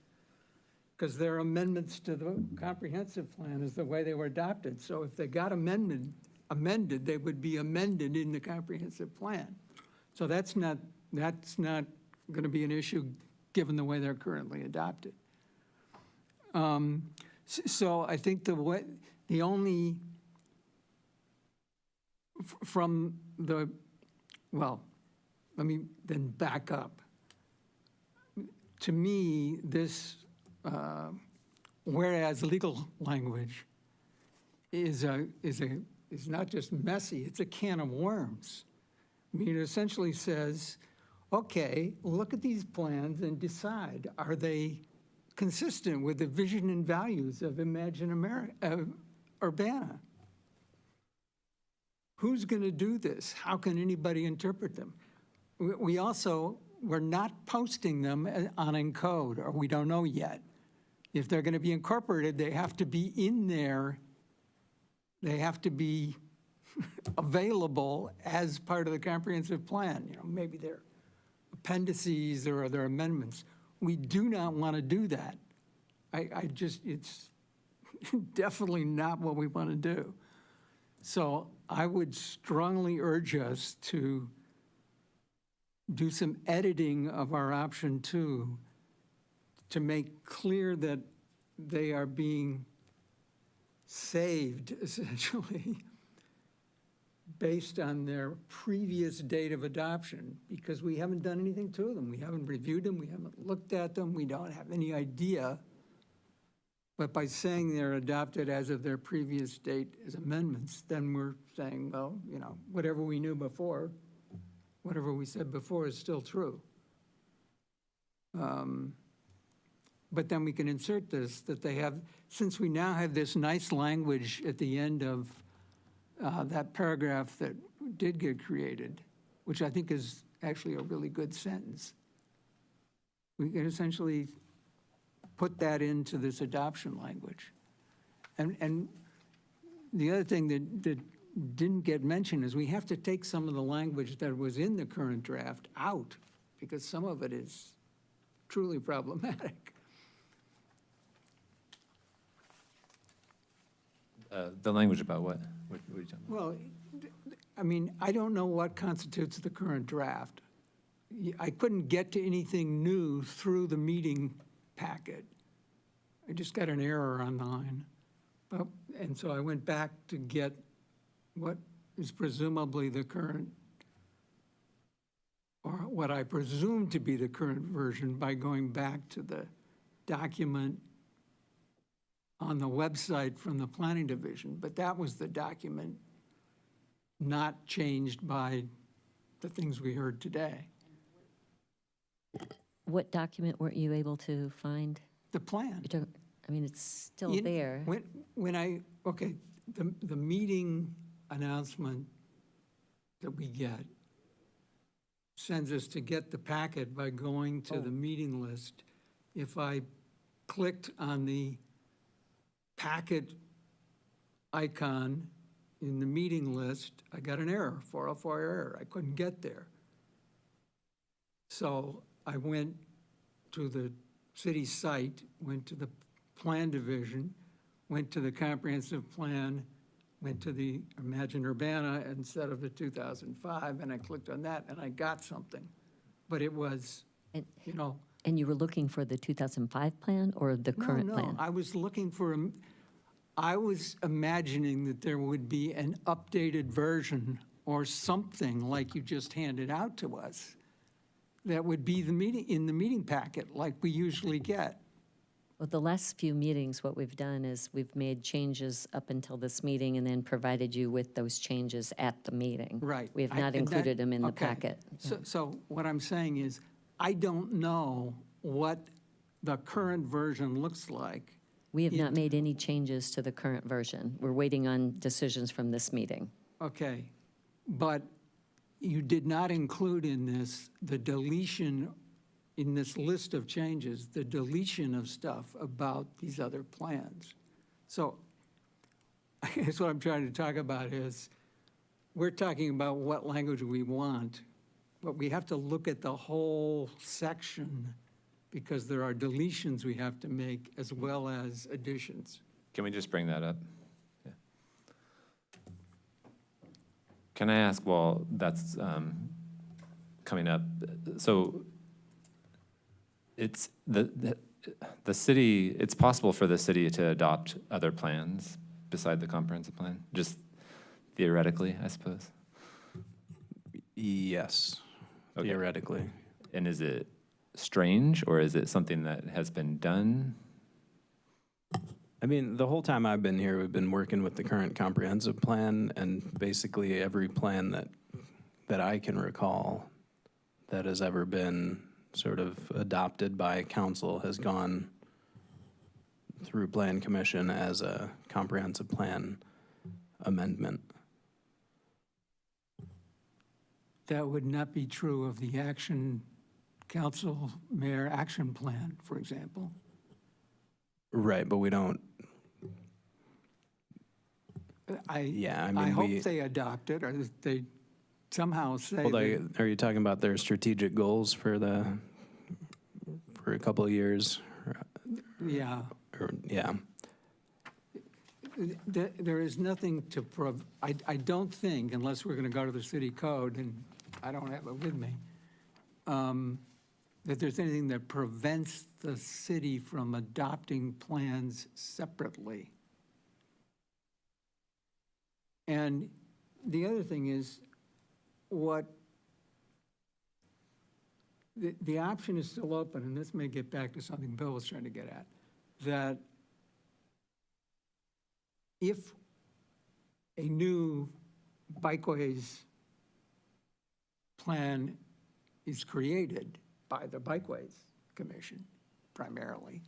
because they're amendments to the comprehensive plan is the way they were adopted. So if they got amended, they would be amended in the comprehensive plan. So that's not going to be an issue given the way they're currently adopted. So I think the only from the, well, let me then back up. To me, this whereas legal language is not just messy, it's a can of worms. I mean, it essentially says, okay, look at these plans and decide, are they consistent with the vision and values of Imagine America, Urbana? Who's going to do this? How can anybody interpret them? We're not posting them on Encode, or we don't know yet. If they're going to be incorporated, they have to be in there. They have to be available as part of the comprehensive plan. You know, maybe they're appendices or other amendments. We do not want to do that. It's definitely not what we want to do. So I would strongly urge us to do some editing of our option 2 to make clear that they are being saved, essentially, based on their previous date of adoption, because we haven't done anything to them. We haven't reviewed them, we haven't looked at them, we don't have any idea. But by saying they're adopted as of their previous date as amendments, then we're saying, well, you know, whatever we knew before, whatever we said before is still true. But then we can insert this, that they have, since we now have this nice language at the end of that paragraph that did get created, which I think is actually a really good sentence, we can essentially put that into this adoption language. And the other thing that didn't get mentioned is we have to take some of the language that was in the current draft out, because some of it is truly problematic. The language about what? What are you talking about? Well, I mean, I don't know what constitutes the current draft. I couldn't get to anything new through the meeting packet. I just got an error online. And so I went back to get what is presumably the current, or what I presume to be the current version by going back to the document on the website from the planning division. But that was the document not changed by the things we heard today. What document weren't you able to find? The plan. I mean, it's still You- there. Okay, the meeting announcement that we get sends us to get the packet by going to the meeting list. If I clicked on the packet icon in the meeting list, I got an error, 404 error. I couldn't get there. So I went to the city site, went to the plan division, went to the comprehensive plan, went to the Imagine Urbana instead of the 2005, and I clicked on that, and I got something. But it was, And- you know. And you were looking for the 2005 plan or the current plan? No, I was looking for, I was imagining that there would be an updated version or something like you just handed out to us that would be in the meeting packet like we usually get. Well, the last few meetings, what we've done is we've made changes up until this meeting and then provided you with those changes at the meeting. Right. We have I- not and that- included them in the okay. packet. So what I'm saying is, I don't know what the current version looks like. We have not made any changes to the current version. We're waiting on decisions from this meeting. Okay, but you did not include in this the deletion, in this list of changes, the deletion of stuff about these other plans. So I guess what I'm trying to talk about is, we're talking about what language we want, but we have to look at the whole section because there are deletions we have to make as well as additions. Can we just bring that up? Yeah. Can I ask, while that's coming up, so it's the city, it's possible for the city to adopt other plans beside the comprehensive plan, just theoretically, I suppose? Yes, Okay. theoretically. And is it strange, or is it something that has been done? I mean, the whole time I've been here, we've been working with the current comprehensive plan, and basically every plan that I can recall that has ever been sort of adopted by council has gone through Plan Commission as a comprehensive plan amendment. That would not be true of the council mayor action plan, for example. Right, but we don't, I we. hope they adopt it, or they somehow say Well, that, are you talking about their strategic goals for a couple of years? yeah. Or, yeah. There is nothing to, I don't think, unless we're going to go to the city code, and I don't have it with me, that there's anything that prevents the city from adopting plans separately. And the other thing is, the option is still open, and this may get back to something Bill was trying to get at, that if a new bikeways plan is created by the Bikeways Commission primarily,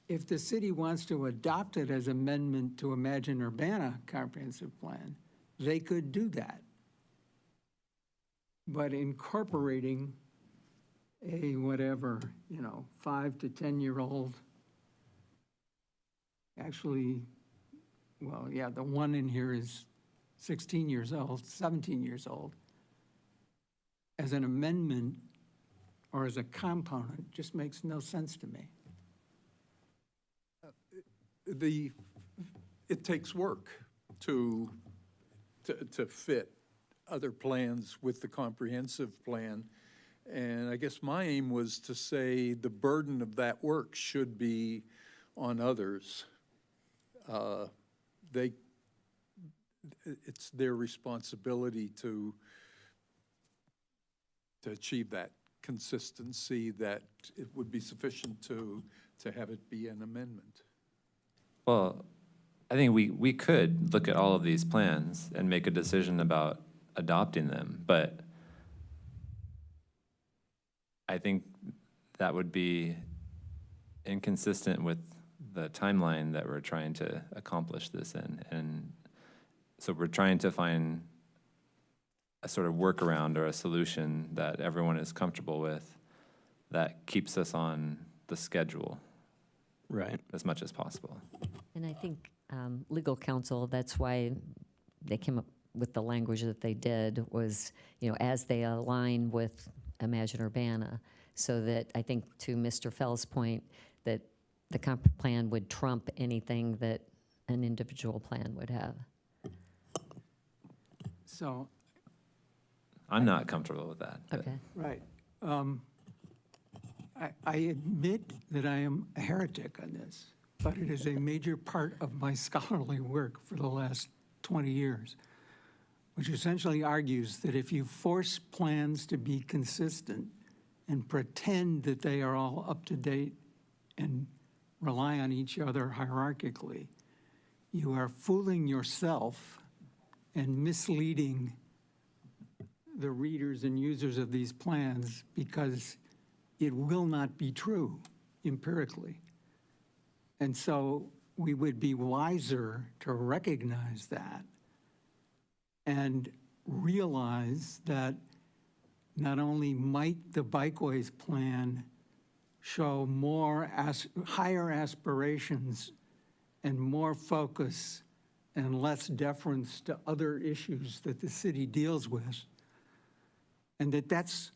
if the city wants to adopt it as amendment to Imagine Urbana comprehensive plan, they could do that. But incorporating a whatever, 5 to 10-year-old, actually, well, yeah, the one in here is 16 years old, 17 years old, as an amendment or as a component just makes no sense to me. The it takes work to fit other plans with the comprehensive plan. And I guess my aim was to say the burden of that work should be on others. It's their responsibility to achieve that consistency, that it would be sufficient to have it be an amendment. Well, I think we could look at all of these plans and make a decision about adopting them, but I think that would be inconsistent with the timeline that we're trying to accomplish this in. And so we're trying to find a sort of workaround or a solution that everyone is comfortable with that keeps us on the schedule Right. as much as possible. And I think legal counsel, that's why they came up with the language that they did, was, as they align with Imagine Urbana, so that I think, to Mr. Fell's point, that the comp plan would trump anything that an individual plan would have. So, I'm not comfortable with that. but- Okay. right. I admit that I am a heretic on this, but it is a major part of my scholarly work for the last 20 years, which essentially argues that if you force plans to be consistent and pretend that they are all up to date and rely on each other hierarchically, you are fooling yourself and misleading the readers and users of these plans, because it will not be true empirically. And so we would be wiser to recognize that and realize that not only might the Bikeways plan show higher aspirations and more focus and less deference to other issues that the city deals with, and that's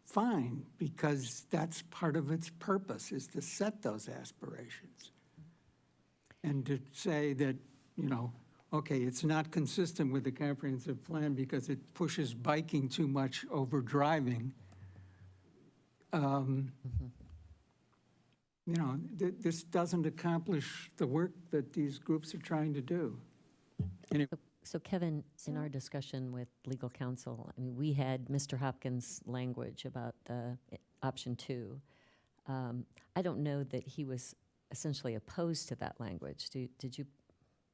fine, because that's part of its purpose, is to set those aspirations. And to say that, okay, it's not consistent with the comprehensive plan because it pushes biking too much over driving. This doesn't accomplish the work that these groups are trying to do. So Kevin, in our discussion with legal counsel, we had Mr. Hopkins' language about the option 2. I don't know that he was essentially opposed to that language. Did you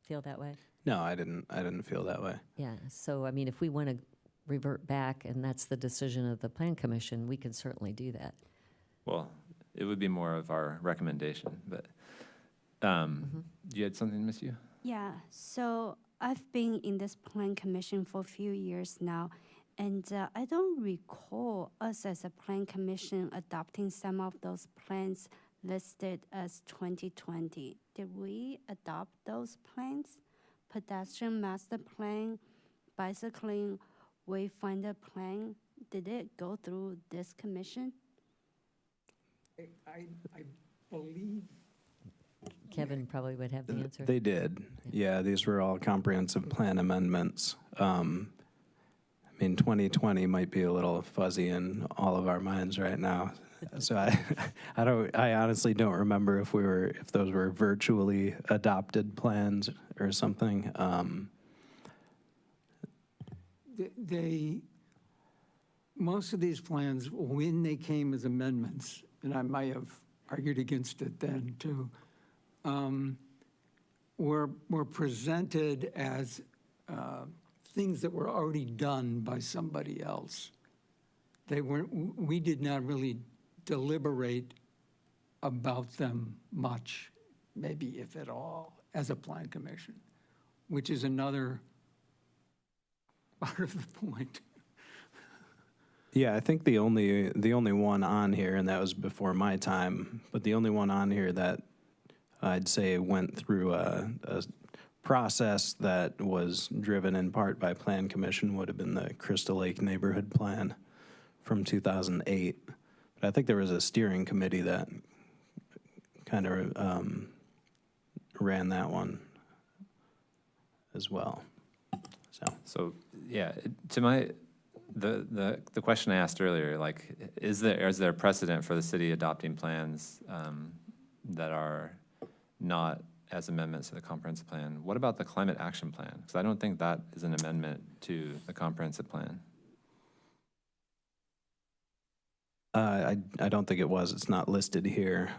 feel that way? No, I didn't feel that way. Yeah, so if we want to revert back, and that's the decision of the Plan Commission, we can certainly do that. Well, it would be more of our recommendation, but you had something, Miss Yu? Yeah, so I've been in this plan commission for a few years now, and I don't recall us as a plan commission adopting some of those plans listed as 2020. Did we adopt those plans? Pedestrian master plan, bicycling wayfinder plan, did it go through this commission? I believe Kevin probably would have the answer. They did. Yeah, these were all comprehensive plan amendments. 2020 might be a little fuzzy in all of our minds right now. So I honestly don't remember if those were virtually adopted plans or something. Most of these plans, when they came as amendments, and I might have argued against it then too, were presented as things that were already done by somebody else. We did not really deliberate about them much, maybe if at all, as a plan commission, which is another part of the point. Yeah, I think the only one on here, and that was before my time, but the only one on here that I'd say went through a process that was driven in part by Plan Commission would have been the Crystal Lake Neighborhood Plan from 2008. But I think there was a steering committee that kind of ran that one. as well. So, So, yeah, to my, the question I asked earlier, like, is there precedent for the city adopting plans that are not as amendments to the comprehensive plan? What about the climate action plan? Because I don't think that is an amendment to the comprehensive plan. I don't think it was. It's not listed here.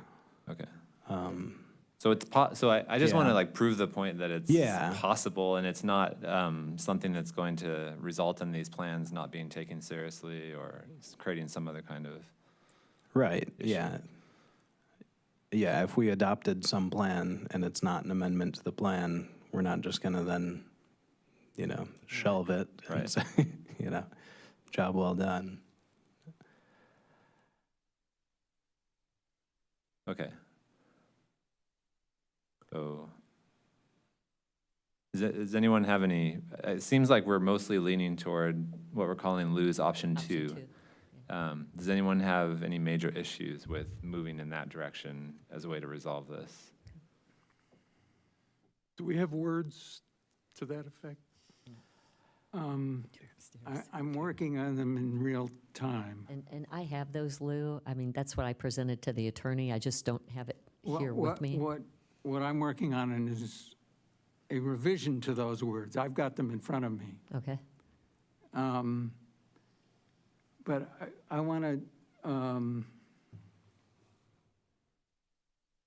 Okay. Um, So it's, so I just want to Yeah. like prove the point that it's Yeah. possible and it's not something that's going to result in these plans not being taken seriously or creating some other kind of, Right, issue. yeah. Yeah, if we adopted some plan and it's not an amendment to the plan, we're not just gonna then, shelve it and Right. say, job well done. okay. So, does anyone have any, it seems like we're mostly leaning toward what we're calling lose option Option 2. two. Does anyone have any major issues with moving in that direction as a way to resolve this? Do we have words to that effect? I'm working on them in real time. And I have those, Lou. I mean, that's what I presented to the attorney. I just don't have it here with me. What I'm working on is a revision to those words. I've got them in front of me. Okay. But I want to,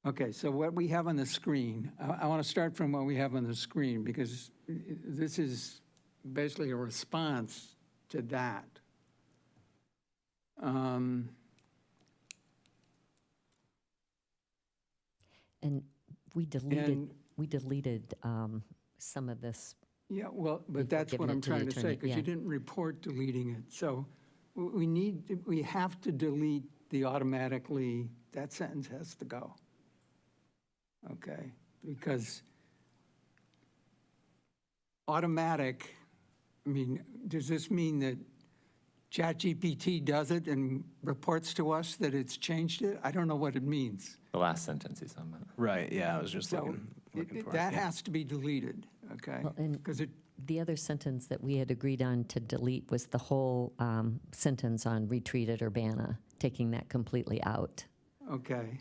okay, so what we have on the screen, I want to start from what we have on the screen because this is basically a response to that. And we deleted, And- some of this. Yeah, well, Before but that's giving what it I'm to the trying to say, attorney, because yeah. you didn't report deleting it. So we have to delete the automatically, that sentence has to go. Okay, because automatic, I mean, does this mean that ChatGPT does it and reports to us that it's changed it? I don't know what it means. The last sentence he's talking about. Right, yeah, I was just So looking for it. that yeah. has to be deleted, okay? Well, and- Because it, The other sentence that we had agreed on to delete was the whole sentence on retreat at Urbana, taking that completely out. okay.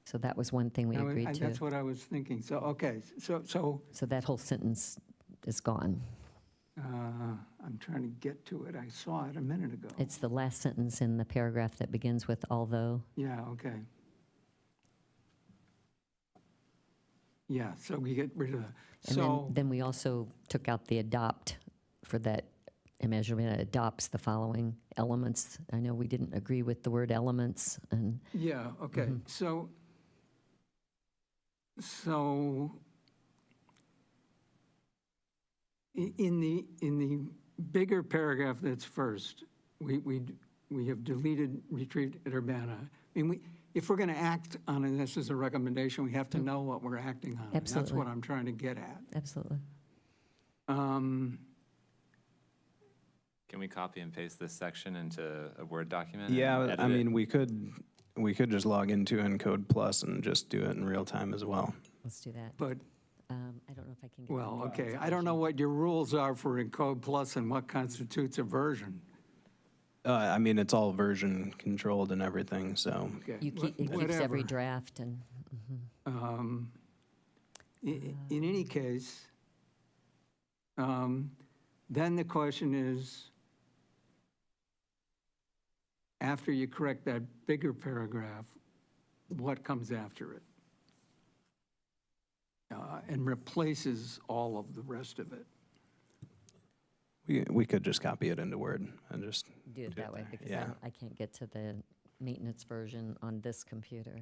So that was one thing we agreed That's to. what I was thinking. So, okay, so So that whole sentence is gone. I'm trying to get to it. I saw it a minute ago. It's the last sentence in the paragraph that begins with although. Yeah, okay. Yeah, so we get rid of that. And So, then we also took out the adopt for that measurement adopts the following elements. I know we didn't agree with the word elements and yeah, okay. Mhm. So in the bigger paragraph that's first, we have deleted retreat at Urbana. I mean, if we're going to act on it, this is a recommendation, we have to know what we're acting on. That's Absolutely. what I'm trying to get at. absolutely. Can we copy and paste this section into a Word document? Yeah, and I edit it? mean, we could just log into Encode Plus and just do it in real time as well. Let's do that. But, I don't know if I can get. the well, Word okay, I don't know version. what your rules are for Encode Plus and what constitutes a version. I mean, it's all version controlled and everything, so. Okay, You keep, it keeps every whatever. draft and, In any case, then the question is, after you correct that bigger paragraph, what comes after it? And replaces all of the rest of it. We could just copy it into Word and just, do it that way because Yeah. I can't get to the maintenance version on this computer.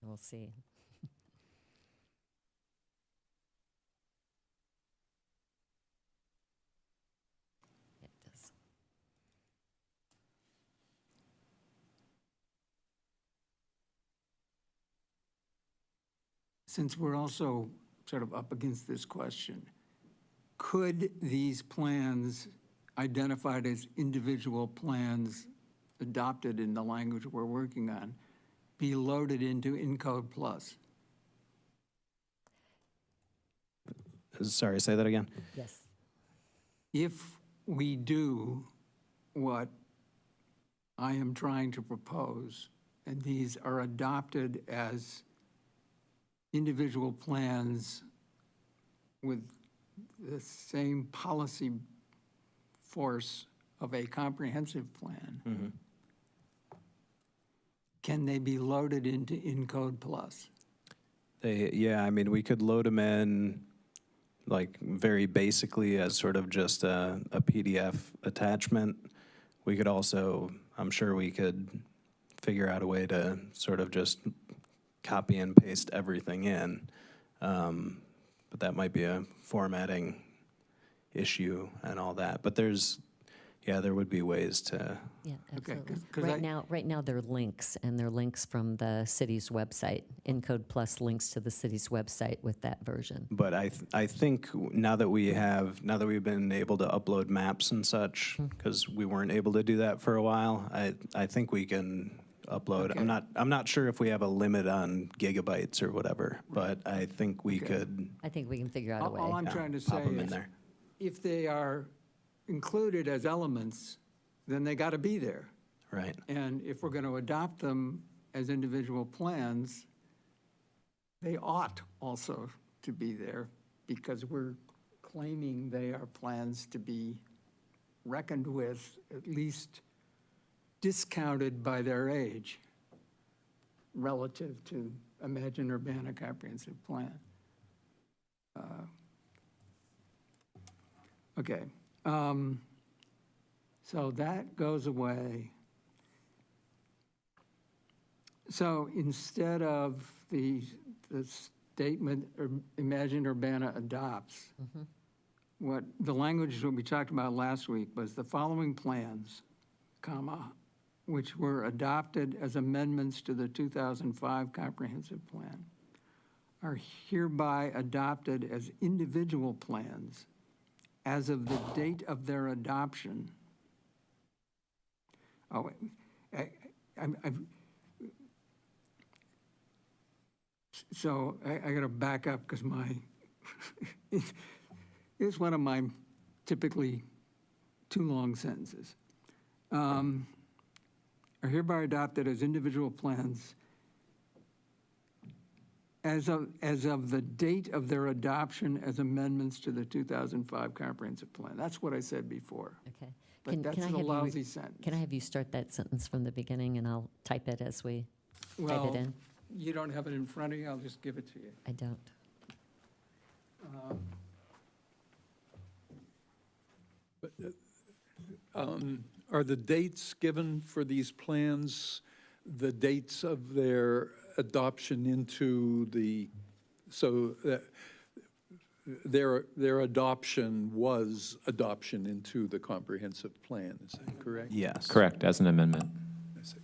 We'll see. It does. Since we're also sort of up against this question, could these plans identified as individual plans adopted in the language we're working on be loaded into Encode Plus? Sorry, say that again? Yes. If we do what I am trying to propose, and these are adopted as individual plans with the same policy force of a comprehensive plan, can they be loaded into Encode Plus? Yeah, I mean, we could load them in like very basically as sort of just a PDF attachment. We could also, I'm sure we could figure out a way to sort of just copy and paste everything in. But that might be a formatting issue and all that. But there would be ways to, Yeah, Okay, absolutely. 'cause Right now, they're links, and they're links from the city's website. Encode Plus links to the city's website with that version. but I think now that we've been able to upload maps and such, because we weren't able to do that for a while, I think we can upload. Okay. I'm not sure if we have a limit on gigabytes or whatever, but I think we Okay. could I think we can figure out a All way. I'm trying to pop say them in is, there. if they are included as elements, then they got to be there. Right. And if we're going to adopt them as individual plans, they ought also to be there because we're claiming they are plans to be reckoned with, at least discounted by their age relative to Imagine Urbana Comprehensive Plan. Okay. So that goes away. So instead of the statement, Imagine Urbana adopts, what the language that we talked about last week was the following plans, comma, which were adopted as amendments to the 2005 Comprehensive Plan, are hereby adopted as individual plans as of the date of their adoption. Oh, so I got to back up because it's one of my typically too long sentences. Are hereby adopted as individual plans as of the date of their adoption as amendments to the 2005 Comprehensive Plan. That's what I said before. Okay. But that's a lousy sentence. Can I have you start that sentence from the beginning, and I'll type it as we type it Well, in? you don't have it in front of you, I'll just give it to you. I don't. Are the dates given for these plans, the dates of their adoption into the, so that their adoption was adoption into the comprehensive plan, is that correct? Yes. Correct, as an amendment. I see.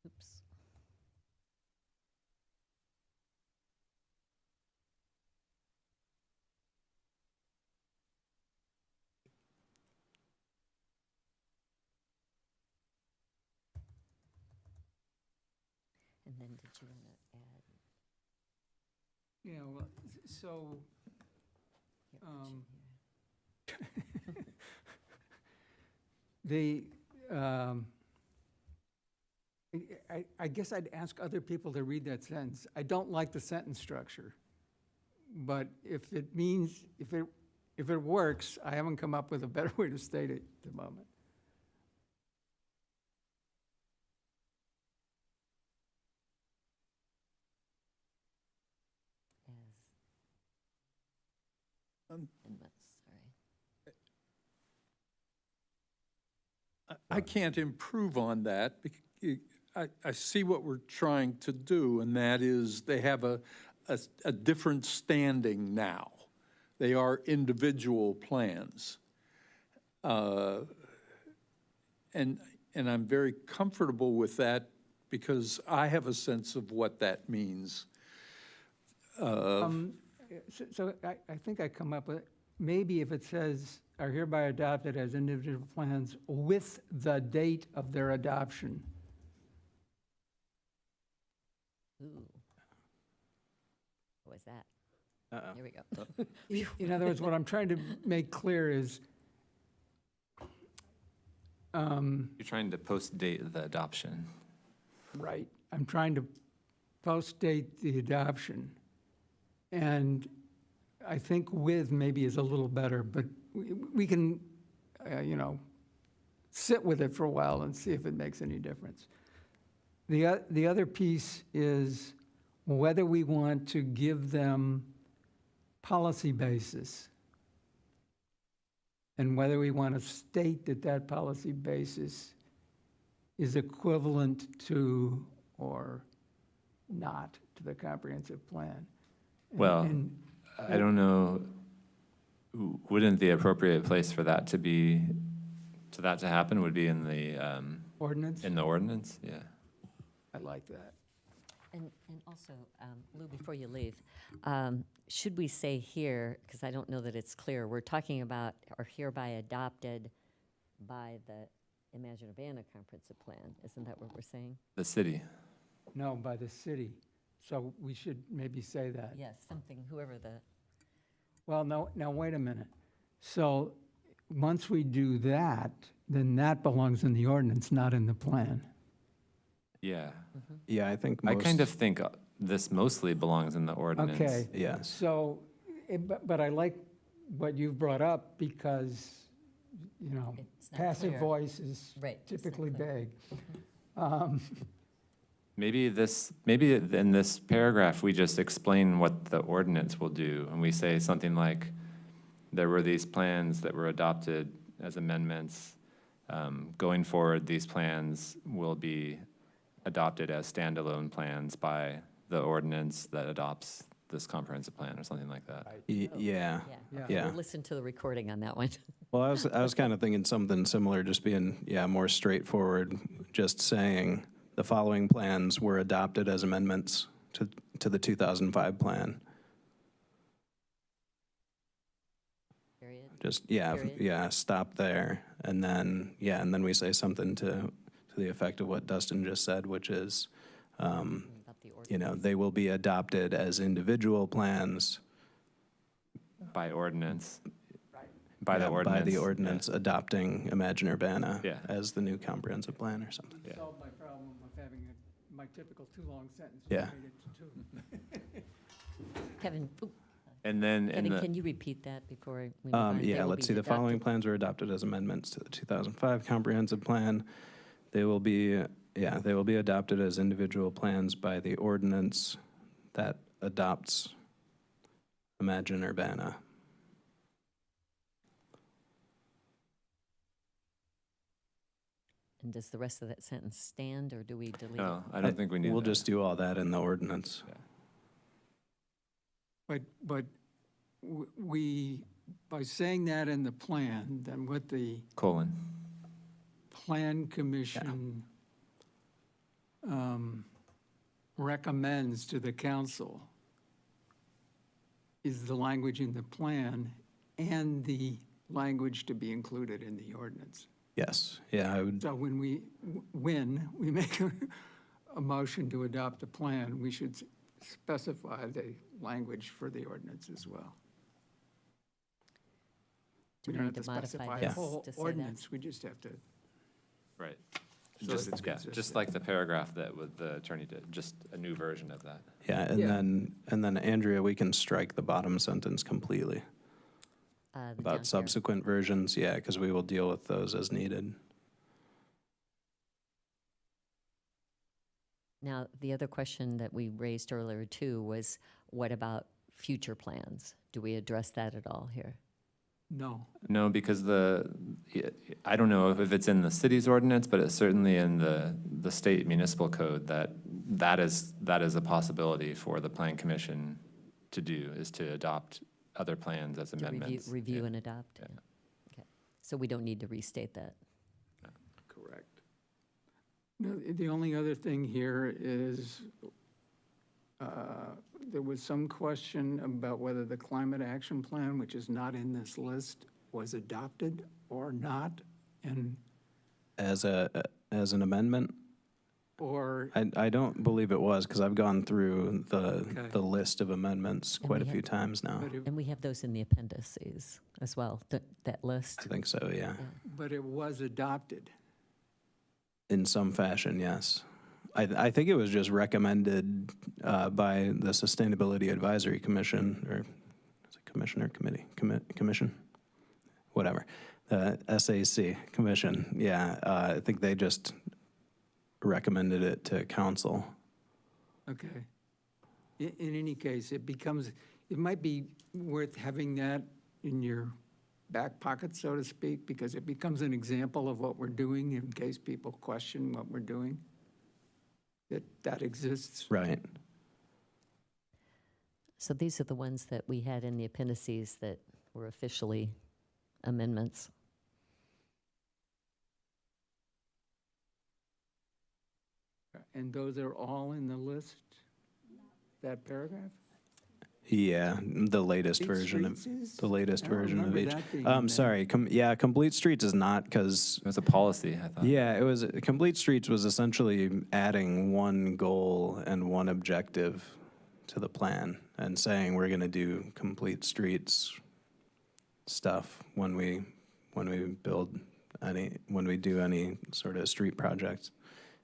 Oops. And then did you want to add? Yeah, well, so, Here, put you here. the, I guess I'd ask other people to read that sentence. I don't like the sentence structure, but if it means, if it works, I haven't come up with a better way to state it at the moment. I can't improve on that. I see what we're trying to do, and that is they have a different standing now. They are individual plans. And I'm very comfortable with that because I have a sense of what that means. So I think I come up with, maybe if it says, are hereby adopted as individual plans with the date of their adoption. Ooh. What was that? Uh-oh. Here we go. In other words, what I'm trying to make clear is, You're trying to post-date the adoption. right, I'm trying to post-date the adoption. And I think with maybe is a little better, but we can, sit with it for a while and see if it makes any difference. The other piece is whether we want to give them policy basis and whether we want to state that that policy basis is equivalent to or not to the comprehensive plan. Well, And- I don't know, wouldn't the appropriate place for that to happen would be in the Ordinance? ordinance? Yeah. I like that. And also, Lou, before you leave, should we say here, because I don't know that it's clear, we're talking about are hereby adopted by the Imagine Urbana comprehensive plan. Isn't that what we're saying? The city. No, by the city. So we should maybe say that. Yes, something, whoever the, Well, no, now, wait a minute. So once we do that, then that belongs in the ordinance, not in the plan. Yeah. Yeah, I think I most. kind of think this mostly belongs in the ordinance. Okay. Yes. So, but I like what you've brought up because, It's not passive clear. voice is Right, it's not typically clear. vague. Maybe in this paragraph, we just explain what the ordinance will do, and we say something like, there were these plans that were adopted as amendments. Going forward, these plans will be adopted as standalone plans by the ordinance that adopts this comprehensive plan, or something like that. Yeah. yeah. Yeah. We'll listen to the recording on that one. Well, I was kind of thinking something similar, just being, more straightforward, just saying the following plans were adopted as amendments to the 2005 plan. Period. Just, Period. stop there. And then we say something to the effect of what Dustin just said, which is, About the ordinance. they will be adopted as individual plans. By ordinance. By the Yeah, ordinance. By the ordinance adopting Imagine Urbana Yeah. as the new comprehensive plan or something. Yeah. Solved my problem of having my typical too-long sentence. Yeah. Made it to two. Kevin, ooh, And then in Kevin, the, can you repeat that before we move on? They Yeah, will let's be see, the following adopted. plans were adopted as amendments to the 2005 comprehensive plan. They will be adopted as individual plans by the ordinance that adopts Imagine Urbana. And does the rest of that sentence stand, or do we delete it? no, I don't think we need We'll that. just do all that in the ordinance. But we, by saying that in the plan, then what the Colon. Plan Commission recommends to the council is the language in the plan and the language to be included in the ordinance. Yes, yeah, I would, So when we make a motion to adopt a plan, we should specify the language for the ordinance as well. Do We we don't need have to to modify specify this the whole to say that? ordinance, we just have to, Right. So Just, it's yeah, just consistent. like the paragraph that the attorney did, just a new version of that. yeah, Yeah. and then Andrea, we can strike the bottom sentence completely. The down About here. subsequent versions, yeah, because we will deal with those as needed. Now, the other question that we raised earlier too was, what about future plans. Do we address that at all here? No. No, because I don't know if it's in the city's ordinance, but it's certainly in the state municipal code that is a possibility for the plan commission to do, is to adopt other plans as To amendments. Review Yeah. and adopt? Yeah. Okay. So we don't need to restate that? Correct. No, the only other thing here is, there was some question about whether the climate action plan, which is not in this list, was adopted or not, and, As an amendment, or, I don't believe it was, because I've gone through Okay. the list of amendments And quite a we few have- times now. And we have those in the appendices as well, that list. I think so, yeah. but it was adopted. In some fashion, yes. I think it was just recommended by the Sustainability Advisory Commission, or is it commission or committee? Commission? Whatever. The SAC Commission, yeah. I think they just recommended it to council. Okay. In any case, it might be worth having that in your back pocket, so to speak, because it becomes an example of what we're doing in case people question what we're doing, that exists. Right. So these are the ones that we had in the appendices that were officially amendments. And those are all in the list, that paragraph? Yeah, the latest Complete version of, Streets is? the latest I don't version of remember each. that being in there. Sorry, yeah, Complete Streets is not, because It was a policy, I thought. yeah, it was, Complete Streets was essentially adding one goal and one objective to the plan and saying we're going to do complete streets stuff when we do any sort of street projects.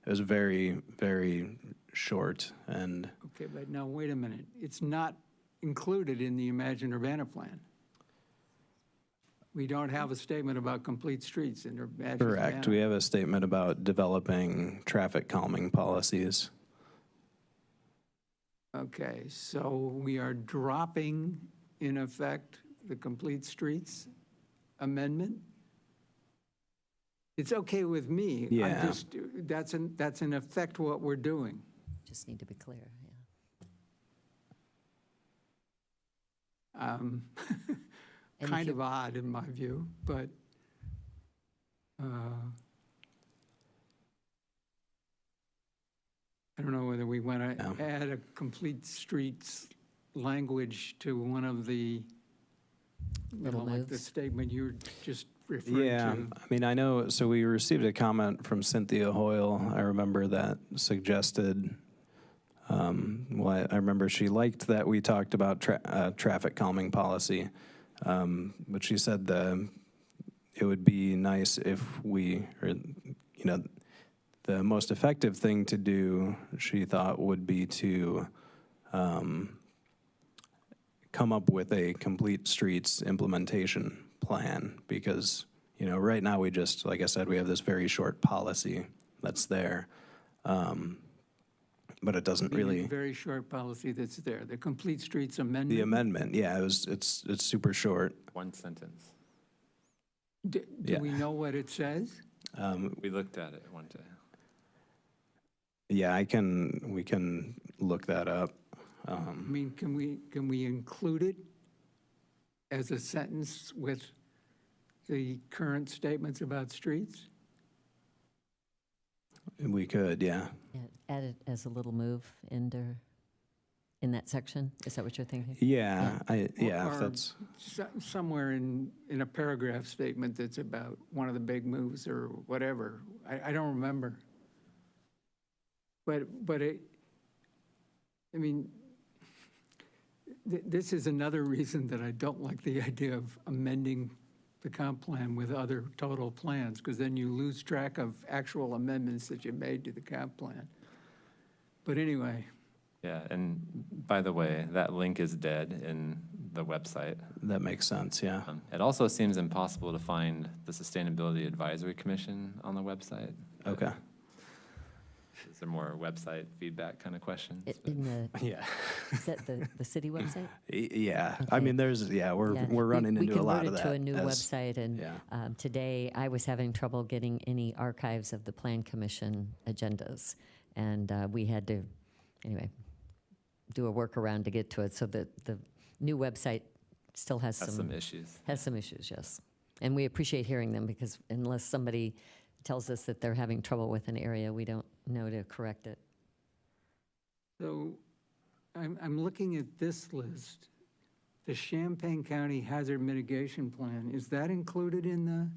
It was very, very short, and Okay, but now, wait a minute. It's not included in the Imagine Urbana plan. We don't have a statement about complete streets in Imagine Urbana. correct. We have a statement about developing traffic calming policies. Okay, so we are dropping, in effect, the complete streets amendment? It's okay with me. Yeah. That's in effect what we're doing. Just need to be clear, yeah. And if Kind you- of odd in my view, but I don't know whether we want to Yeah. add a complete streets language to one of the, Little like the moves. statement you were just referring Yeah, to. I mean, I know, so we received a comment from Cynthia Hoyle, I remember, that suggested, well, I remember she liked that we talked about traffic calming policy, but she said it would be nice if the most effective thing to do, she thought, would be to come up with a complete streets implementation plan, because, right now we just, like I said, we have this very short policy that's there. But it doesn't Being a really, Very short policy that's there. The complete streets amendment. the amendment, yeah, it's super short. One sentence. Do Yeah. we know what it says? We looked at it one day. Yeah, we can look that up. I mean, can we include it as a sentence with the current statements about streets? We could, yeah. Yeah, add it as a little move in that section? Is that what you're thinking? Yeah, if Or that's, somewhere in a paragraph statement that's about one of the big moves or whatever. I don't remember. But this is another reason that I don't like the idea of amending the comp plan with other total plans, because then you lose track of actual amendments that you made to the comp plan. But anyway, Yeah, and by the way, that link is dead in the website. that makes sense, yeah. It also seems impossible to find the Sustainability Advisory Commission on the website. Okay. Is there more website feedback kind of questions? In the, Yeah. is that the city website? Yeah, I Okay. mean, there's, yeah, we're Yeah. running We into a lot of converted that. to a new as- website, and Yeah. today I was having trouble getting any archives of the Plan Commission agendas. And we had to, anyway, do a workaround to get to it. So the new website still has Has some issues. Has some issues, yes. And we appreciate hearing them, because unless somebody tells us that they're having trouble with an area, we don't know to correct it. So I'm looking at this list, the Champaign County Hazard Mitigation Plan. Is that included in the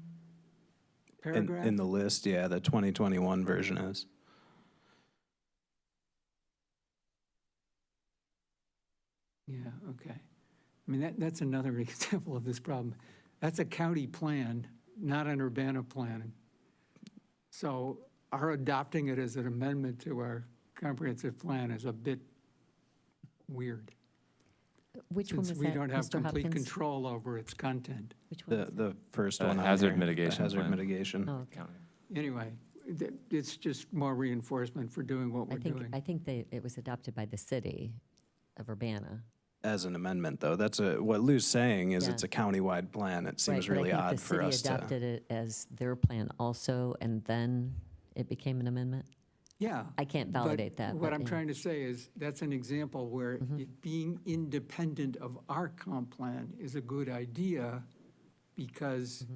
paragraph? In the list, yeah, the 2021 version is. Yeah, okay. I mean, that's another example of this problem. That's a county plan, not an Urbana plan. So our adopting it as an amendment to our comprehensive plan is a bit weird. Which one was Since that, we don't have Mr. complete Hopkins? control over its content. Which one? The first The one on hazard here, mitigation the hazard plan. mitigation. Oh, okay. Anyway, it's just more reinforcement for doing what we're doing. I think it was adopted by the city of Urbana. As an amendment, though, that's what Lou's saying is Yeah. it's a countywide plan. It seems Right, really but I odd think for the us city to. adopted it as their plan also, and then it became an amendment. Yeah. I can't but validate that. What but, I'm yeah. trying to say is, that's an example where it being independent of our comp plan is a good idea because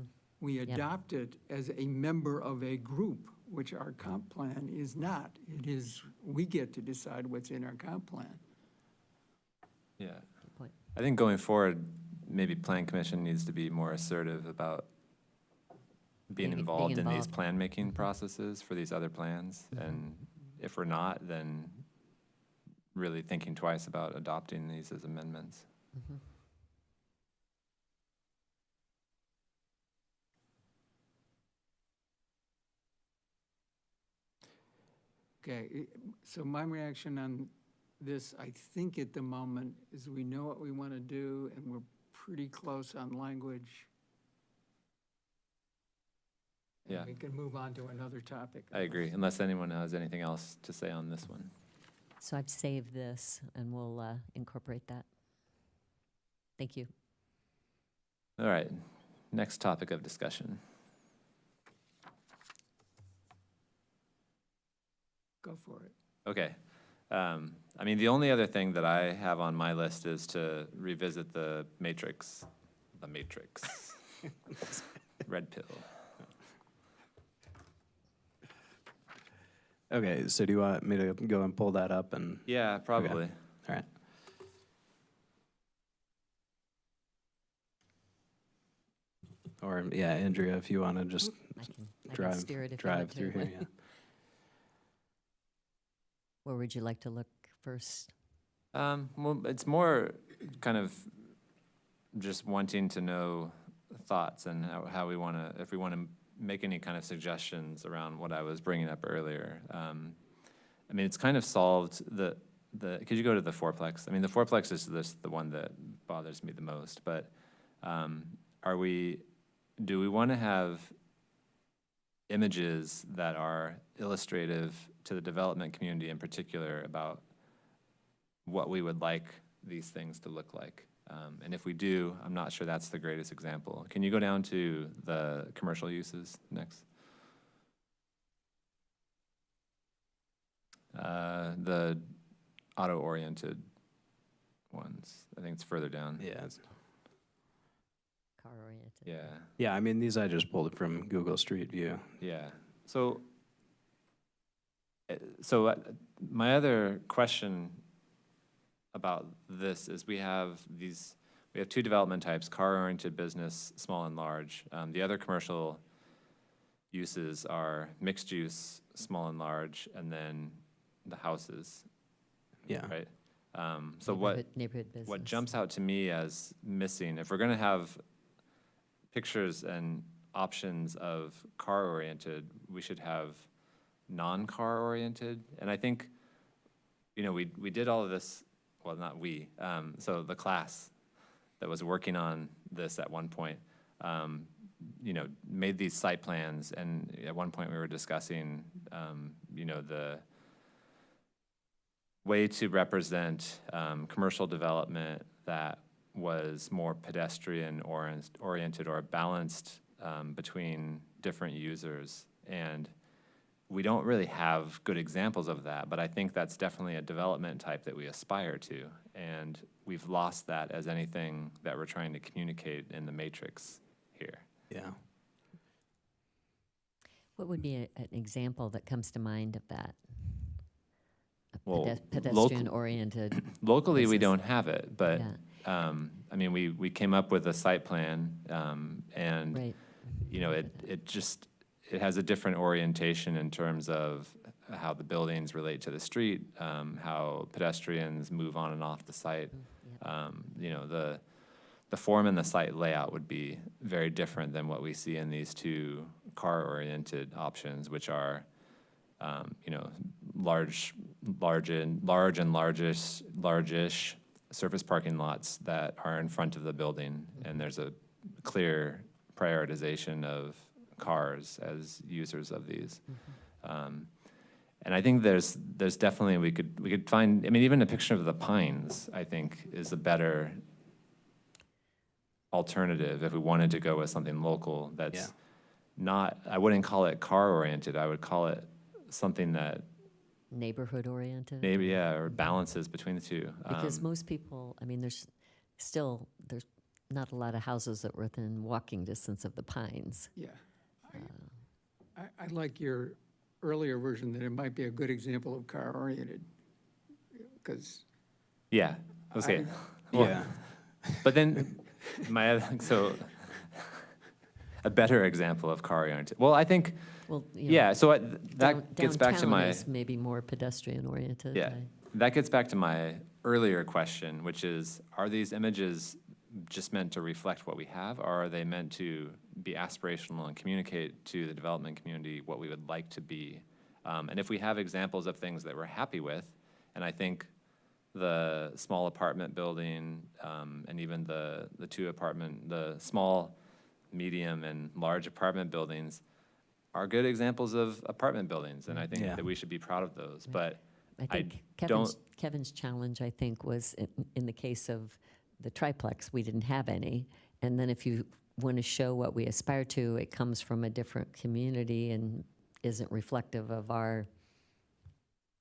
we adopt it as a member of a group, which our comp plan is not. It is, we get to decide what's in our comp plan. Yeah. Good point. I think going forward, maybe Plan Commission needs to be more assertive about being Being involved in these involved. plan-making processes for these other plans. And if we're not, then really thinking twice about adopting these as amendments. Okay, so my reaction on this, I think at the moment, is we know what we want to do, and we're pretty close on language. And Yeah. we can move on to another topic. I agree, unless anyone has anything else to say on this one. So I've saved this, and we'll incorporate that. Thank you. All right, next topic of discussion. Go for it. Okay. I mean, the only other thing that I have on my list is to revisit the matrix, red pill. Okay, so do you want me to go and pull that up and, Yeah, probably. all right. Or, yeah, Andrea, if you want to just I can drive, steer it if you want drive to. through here, yeah. Where would you like to look first? Well, it's more kind of just wanting to know thoughts and how we want to, if we want to make any kind of suggestions around what I was bringing up earlier. I mean, it's kind of solved could you go to the fourplex? I mean, the fourplex is the one that bothers me the most, but do we want to have images that are illustrative to the development community in particular about what we would like these things to look like? And if we do, I'm not sure that's the greatest example. Can you go down to the commercial uses next? The auto-oriented ones. I think it's further down. Yeah, it's- Car-oriented. Yeah. yeah, I mean, these I just pulled from Google Street View. Yeah. So my other question about this is we have two development types: car-oriented business, small and large. The other commercial uses are mixed use, small and large, and then the houses, Yeah. right? So Neighborhood business. what jumps out to me as missing, if we're going to have pictures and options of car-oriented, we should have non-car-oriented. And I think, we did all of this, well, not we, so the class that was working on this at one point, made these site plans, and at one point we were discussing, way to represent commercial development that was more pedestrian oriented or balanced between different users. And we don't really have good examples of that, but I think that's definitely a development type that we aspire to. And we've lost that as anything that we're trying to communicate in the matrix here. Yeah. What would be an example that comes to mind of that? A Well, pedestrian-oriented, Locally, we places. don't have it, but, Yeah. I mean, we came up with a site plan, and, right? you know, it has a different orientation in terms of how the buildings relate to the street, how pedestrians move on and off the site. You know, the form and the site layout would be very different than what we see in these two car-oriented options, which are, you know, large and largish surface parking lots that are in front of the building, and there's a clear prioritization of cars as users of these. And I think there's definitely, we could find, I mean, even a picture of the Pines, I think, is a better alternative if we wanted to go with something local that's Yeah. not, I wouldn't call it car-oriented, I would call it something that Neighborhood-oriented? maybe, yeah, or balances between the two. Because most people, I mean, there's not a lot of houses that were within walking distance of the Pines. Yeah. I like your earlier version, that it might be a good example of car-oriented, because Yeah, okay. Well, Yeah. But then, so, a better example of car-oriented, well, I think, Well, you know, yeah, so down- that gets back to downtown my, is maybe more pedestrian-oriented. yeah, that gets back to my earlier question, which is, are these images just meant to reflect what we have, or are they meant to be aspirational and communicate to the development community what we would like to be? And if we have examples of things that we're happy with, and I think the small apartment building, and even the small, medium, and large apartment buildings are good examples of apartment buildings, and I think Yeah. that we should be proud of those. But I think don't- Kevin's challenge, I think, was in the case of the triplex, we didn't have any. And then if you want to show what we aspire to, it comes from a different community and isn't reflective of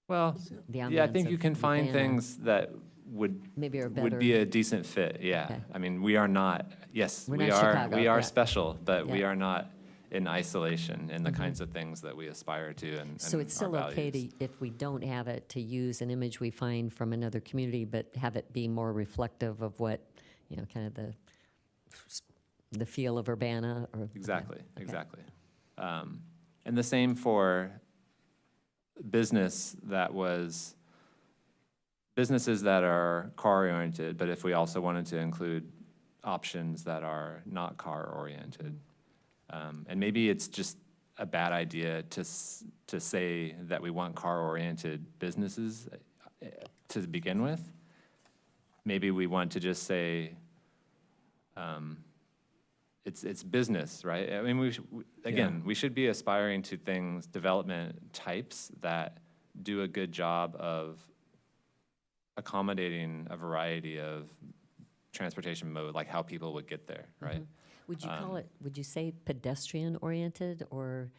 well, the ambiance yeah, I think you of can find Urbana. things that would Maybe are would be better. a decent fit, yeah. Okay. I mean, we are not, yes, We're we not are, Chicago, we are yeah. special, but we Yeah. are not in isolation in the kinds of things that we aspire to and So it's our still okay values. to, if we don't have it, to use an image we find from another community, but have it be more reflective of what, you know, kind of the feel of Urbana or. Exactly, Okay. exactly. And the same for businesses that are car-oriented, but if we also wanted to include options that are not car-oriented. And maybe it's just a bad idea to say that we want car-oriented businesses to begin with. Maybe we want to just say, it's business, right? I mean, we should be aspiring to things, development types that do a good job of accommodating a variety of transportation mode, like how people would get there, right? Would you call it, would you say pedestrian-oriented, or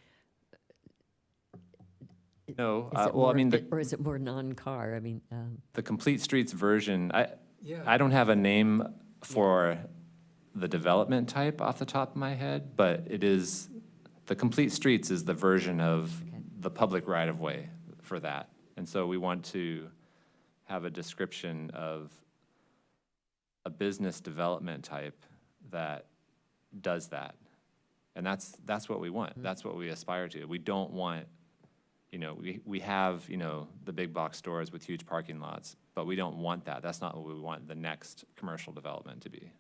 No, is it well, I more, mean, or is it more non-car? I mean, the Complete Streets version, Yeah. I don't have a name for the development type off the top of my head, but it is, the Complete Streets is the version of Okay. the public right-of-way for that. And so we want to have a description of a business development type that does that. And that's what we want. That's what we aspire to. We don't want, you know, we have, you know, the big box stores with huge parking lots, but we don't want that. That's not what we want the next commercial development to be.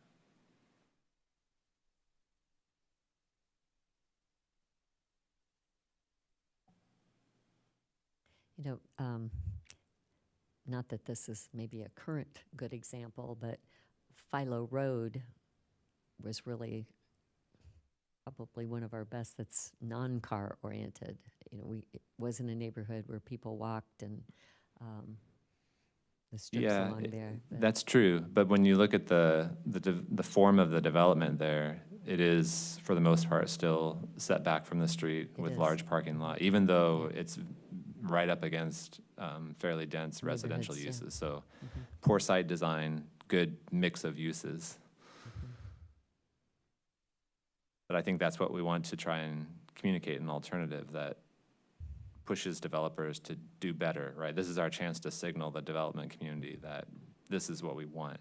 you know, not that this is maybe a current good example, but Philo Road was really probably one of our best that's non-car oriented. You know, it was in a neighborhood where people walked, and the strips Yeah, along there. but- that's true. But when you look at the form of the development there, it is, for the most part, still set back from the street It with is. large parking lot, even though it's right up against fairly dense residential Neighborhoods, yeah. uses. So poor site design, good mix of uses. But I think that's what we want to try and communicate, an alternative that pushes developers to do better, right? This is our chance to signal the development community that this is what we want.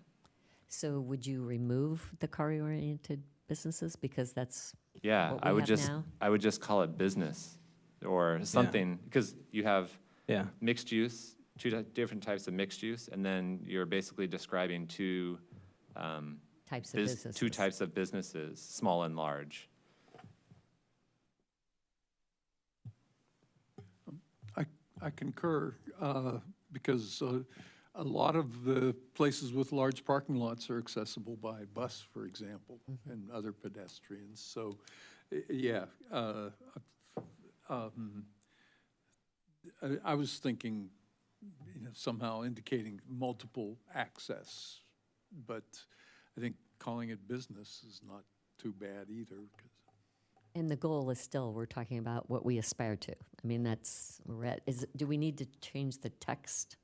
So would you remove the car-oriented businesses? Because that's Yeah, what I we would have just, now? I would just call it business or something, because you have Yeah, mixed use, different types of mixed use, and then you're basically describing two types of businesses. two types of businesses, small and large. I concur, because a lot of the places with large parking lots are accessible by bus, for example, and other pedestrians. So, yeah. I was thinking, somehow indicating multiple access, but I think calling it business is not too bad either. 'Cause And the goal is still, we're talking about what we aspire to. I mean, do we need to change the text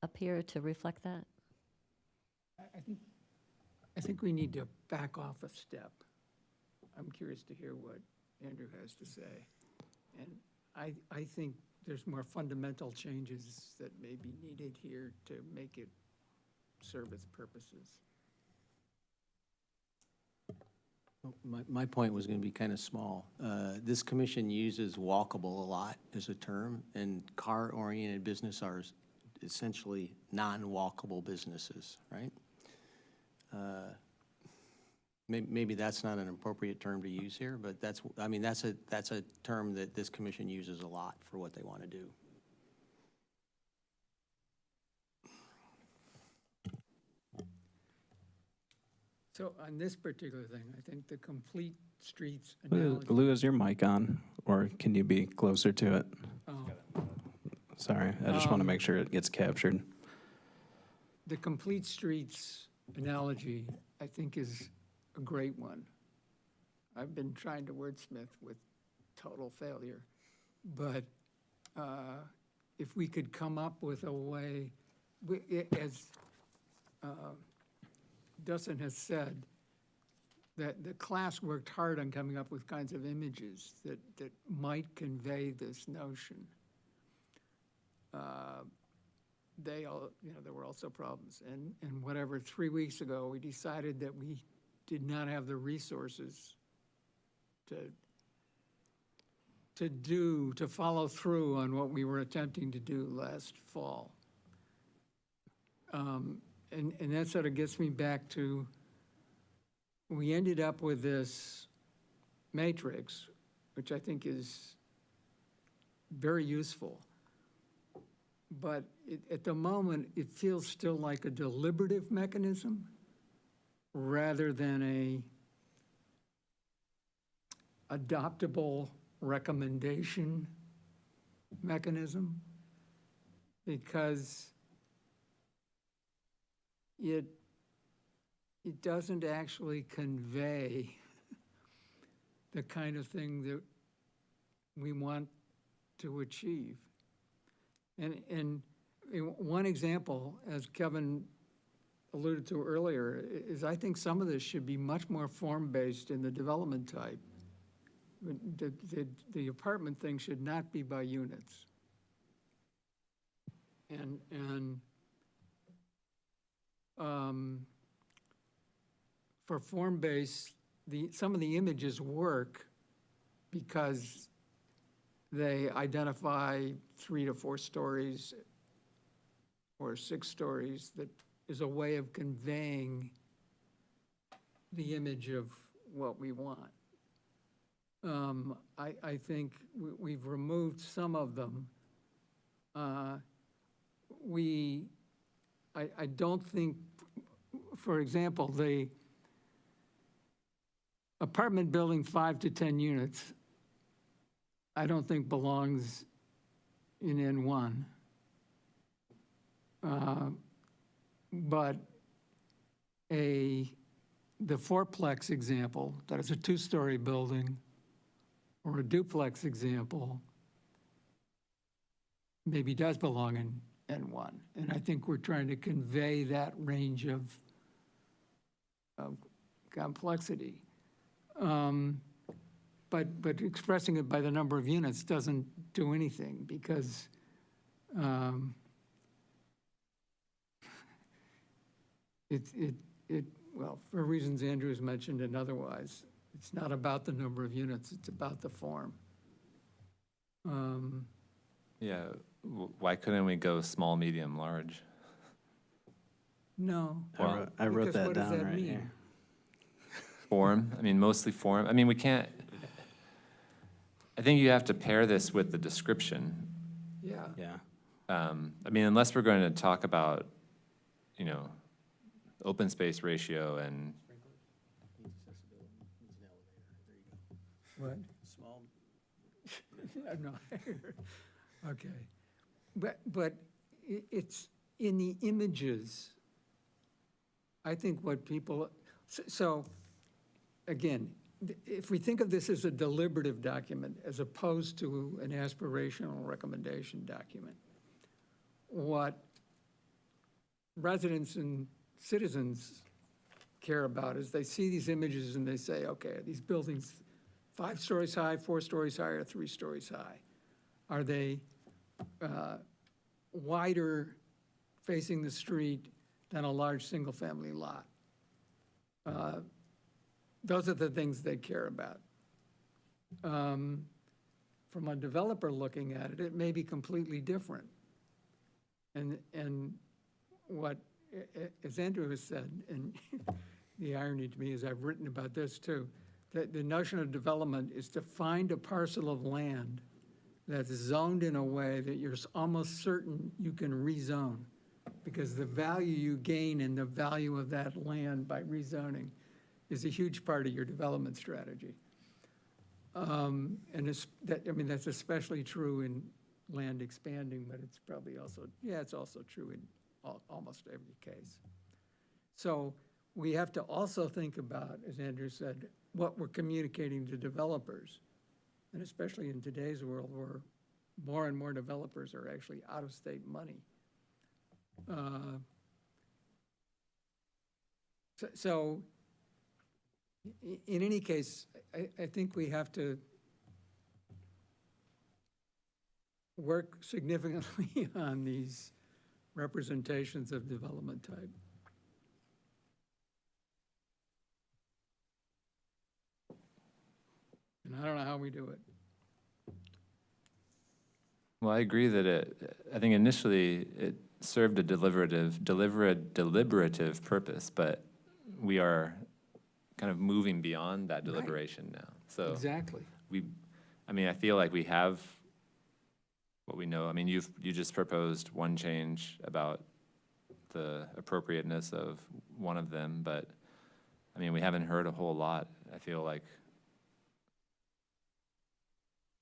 up here to reflect that? I think we need to back off a step. I'm curious to hear what Andrew has to say. And I think there's more fundamental changes that may be needed here to make it serve its purposes. My point was going to be kind of small. This commission uses walkable a lot as a term, and car-oriented business are essentially non-walkable businesses, right? Maybe that's not an appropriate term to use here, but that's a term that this commission uses a lot for what they want to do. So on this particular thing, I think the complete streets Lou, analogy. Lou, is your mic on, or can you be closer to it? Oh, Sorry, I just want to make sure it gets captured. the complete streets analogy, I think, is a great one. I've been trying to wordsmith with total failure. But if we could come up with a way, as Dustin has said, that the class worked hard on coming up with kinds of images that might convey this notion. There were also problems. And whatever, 3 weeks ago, we decided that we did not have the resources to follow through on what we were attempting to do last fall. And that sort of gets me back to, we ended up with this matrix, which I think is very useful. But at the moment, it feels still like a deliberative mechanism rather than a adoptable recommendation mechanism, because it doesn't actually convey the kind of thing that we want to achieve. And one example, as Kevin alluded to earlier, is I think some of this should be much more form-based in the development type. The apartment thing should not be by units. And for form-based, some of the images work because they identify 3 to 4 stories or 6 stories that is a way of conveying the image of what we want. I think we've removed some of them. I don't think, for example, the apartment building 5 to 10 units, I don't think belongs in N1. But the fourplex example, that is a two-story building, or a duplex example, maybe does belong in N1. And I think we're trying to convey that range of complexity. But expressing it by the number of units doesn't do anything, because well, for reasons Andrew's mentioned and otherwise, it's not about the number of units, it's about the form. Yeah, why couldn't we go small, medium, large? No. I wrote because that what does down that right mean? here. Form, I mean, mostly form. I mean, we can't, I think you have to pair this with the description. Yeah. Yeah. I mean, unless we're going to talk about, you know, open space ratio and, What? Small. No. Okay. But it's in the images, I think what people, so, again, if we think of this as a deliberative document as opposed to an aspirational recommendation document, what residents and citizens care about is they see these images and they say, okay, are these buildings 5 stories high, 4 stories high, or 3 stories high? Are they wider facing the street than a large single-family lot? Those are the things they care about. From a developer looking at it, it may be completely different. And what, as Andrew has said, and the irony to me is I've written about this too, that the notion of development is to find a parcel of land that's zoned in a way that you're almost certain you can rezone, because the value you gain in the value of that land by rezoning is a huge part of your development strategy. And that's especially true in land expanding, but it's probably also, it's also true in almost every case. So we have to also think about, as Andrew said, what we're communicating to developers, and especially in today's world where more and more developers are actually out-of-state money. So in any case, I think we have to work significantly on these representations of development type. And I don't know how we do it. well, I agree that I think initially it served a deliberative purpose, but we are kind of moving beyond that deliberation now. So Exactly. I mean, I feel like we have what we know. I mean, you just proposed one change about the appropriateness of one of them, but I mean, we haven't heard a whole lot, I feel like,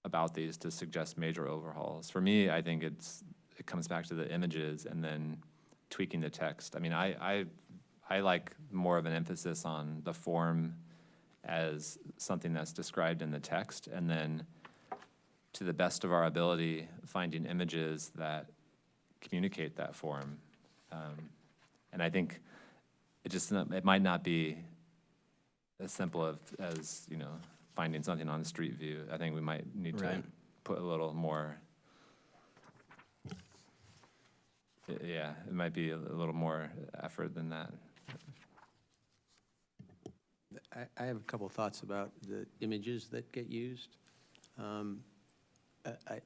about these to suggest major overhauls. For me, I think it comes back to the images and then tweaking the text. I mean, I like more of an emphasis on the form as something that's described in the text, and then to the best of our ability, finding images that communicate that form. And I think it might not be as simple as, you know, finding something on Street View. I think we might need to Right. put a little more, yeah, it might be a little more effort than that. I have a couple thoughts about the images that get used.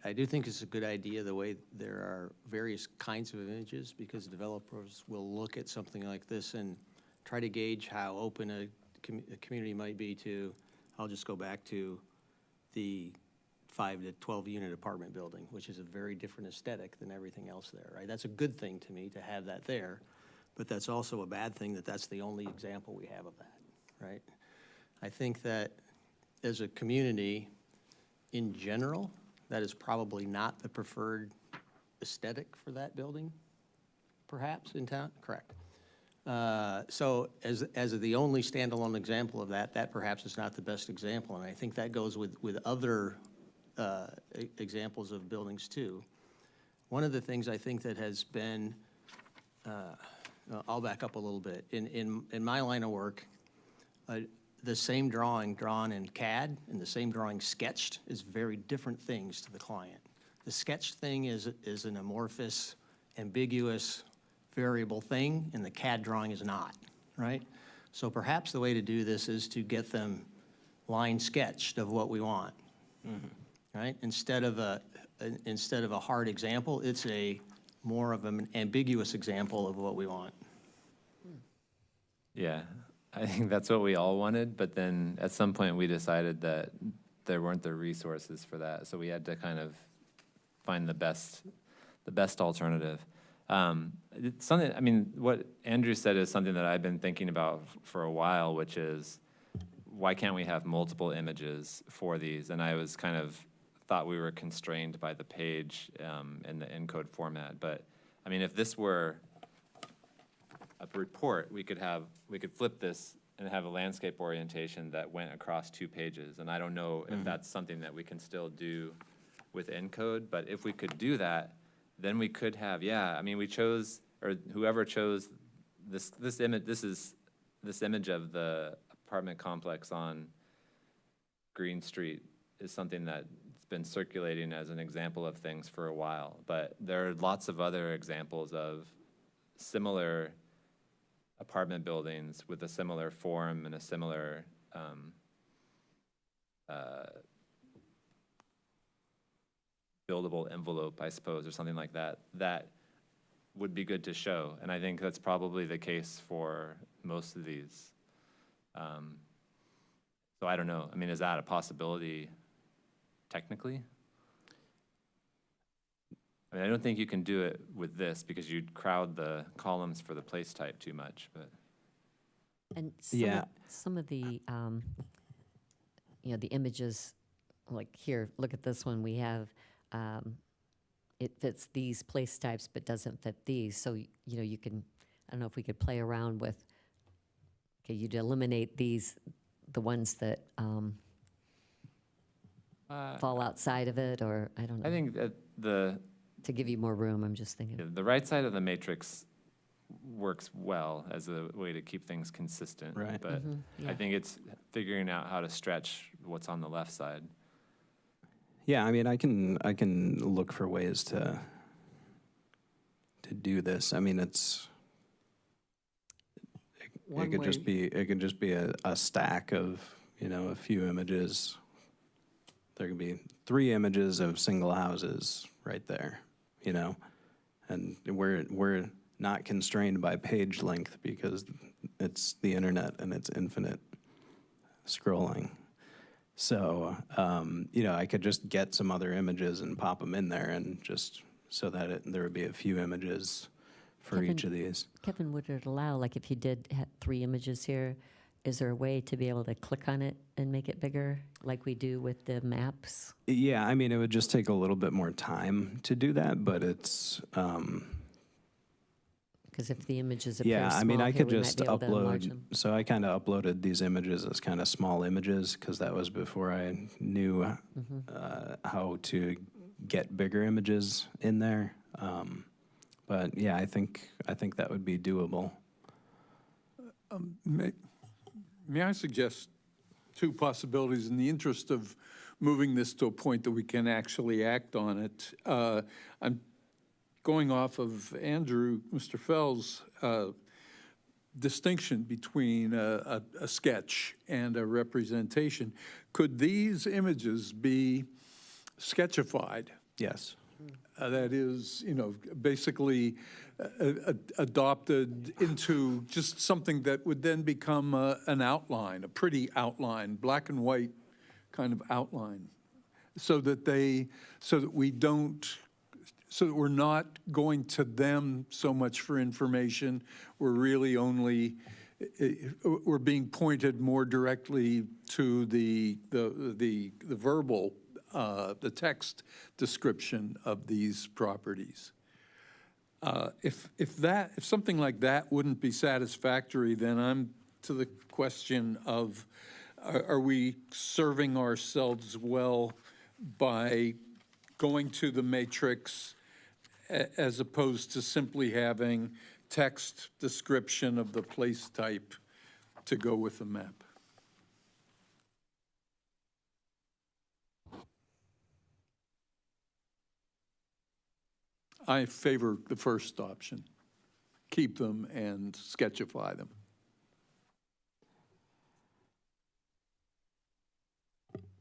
I do think it's a good idea the way there are various kinds of images, because developers will look at something like this and try to gauge how open a community might be to, I'll just go back to the 5 to 12 unit apartment building, which is a very different aesthetic than everything else there, right? That's a good thing to me to have that there, but that's also a bad thing that that's the only example we have of that, right? I think that as a community, in general, that is probably not the preferred aesthetic for that building, perhaps, in town? Correct. So as the only standalone example of that, that perhaps is not the best example, and I think that goes with other examples of buildings too. One of the things I think that has been, I'll back up a little bit. In my line of work, the same drawing drawn in CAD and the same drawing sketched is very different things to the client. The sketched thing is an amorphous, ambiguous, variable thing, and the CAD drawing is not, right? So perhaps the way to do this is to get them line sketched of what we want, right? Instead of a hard example, it's more of an ambiguous example of what we want. Yeah, I think that's what we all wanted, but then at some point we decided that there weren't the resources for that, so we had to kind of find the best alternative. It's something, I mean, what Andrew said is something that I've been thinking about for a while, which is, why can't we have multiple images for these? And I was kind of thought we were constrained by the page in the ENCODE format. But, I mean, if this were a report, we could flip this and have a landscape orientation that went across 2 pages. And I don't know if that's something that we can still do with ENCODE, but if we could do that, then we could have, yeah, I mean, we chose, or whoever chose this image, this image of the apartment complex on Green Street is something that's been circulating as an example of things for a while. But there are lots of other examples of similar apartment buildings with a similar form and a similar buildable envelope, I suppose, or something like that, that would be good to show. And I think that's probably the case for most of these. So I don't know. I mean, is that a possibility technically? I mean, I don't think you can do it with this because you'd crowd the columns for the place type too much, but. And Yeah. some of the, you know, the images, like here, look at this one, we have, it fits these place types but doesn't fit these. So, you know, you can, I don't know if we could play around with, okay, you'd eliminate these, the ones that fall outside of it, or I don't know. I think that To give you more room, I'm just thinking. the right side of the matrix works well as a way to keep things consistent. Right. But yeah. I think it's figuring out how to stretch what's on the left side. Yeah, I mean, I can look for ways to do this. I mean, it could just be a stack of, you know, a few images. There could be 3 images of single houses right there, you know, and we're not constrained by page length because it's the internet and it's infinite scrolling. So, you know, I could just get some other images and pop them in there, and just so that there would be a few images for each of these. Kevin, would it allow, like if you did have 3 images here, is there a way to be able to click on it and make it bigger like we do with the maps? Yeah, I mean, it would just take a little bit more time to do that, but it's, Because if the images appear yeah, small I mean, I here, could we might just be able to enlarge upload, them. so I kind of uploaded these images as kind of small images, because that was before I knew how to get bigger images in there. But yeah, I think that would be doable. May I suggest 2 possibilities in the interest of moving this to a point that we can actually act on it? I'm going off of Mr. Fell's distinction between a sketch and a representation. Could these images be sketchified? Yes. That is, you know, basically adopted into just something that would then become an outline, a pretty outline, black and white kind of outline, so that we're not going to them so much for information. We're really only, we're being pointed more directly to the verbal, the text description of these properties. If something like that wouldn't be satisfactory, then I'm to the question of, are we serving ourselves well by going to the matrix as opposed to simply having text description of the place type to go with the map? I favor the first option. Keep them and sketchify them.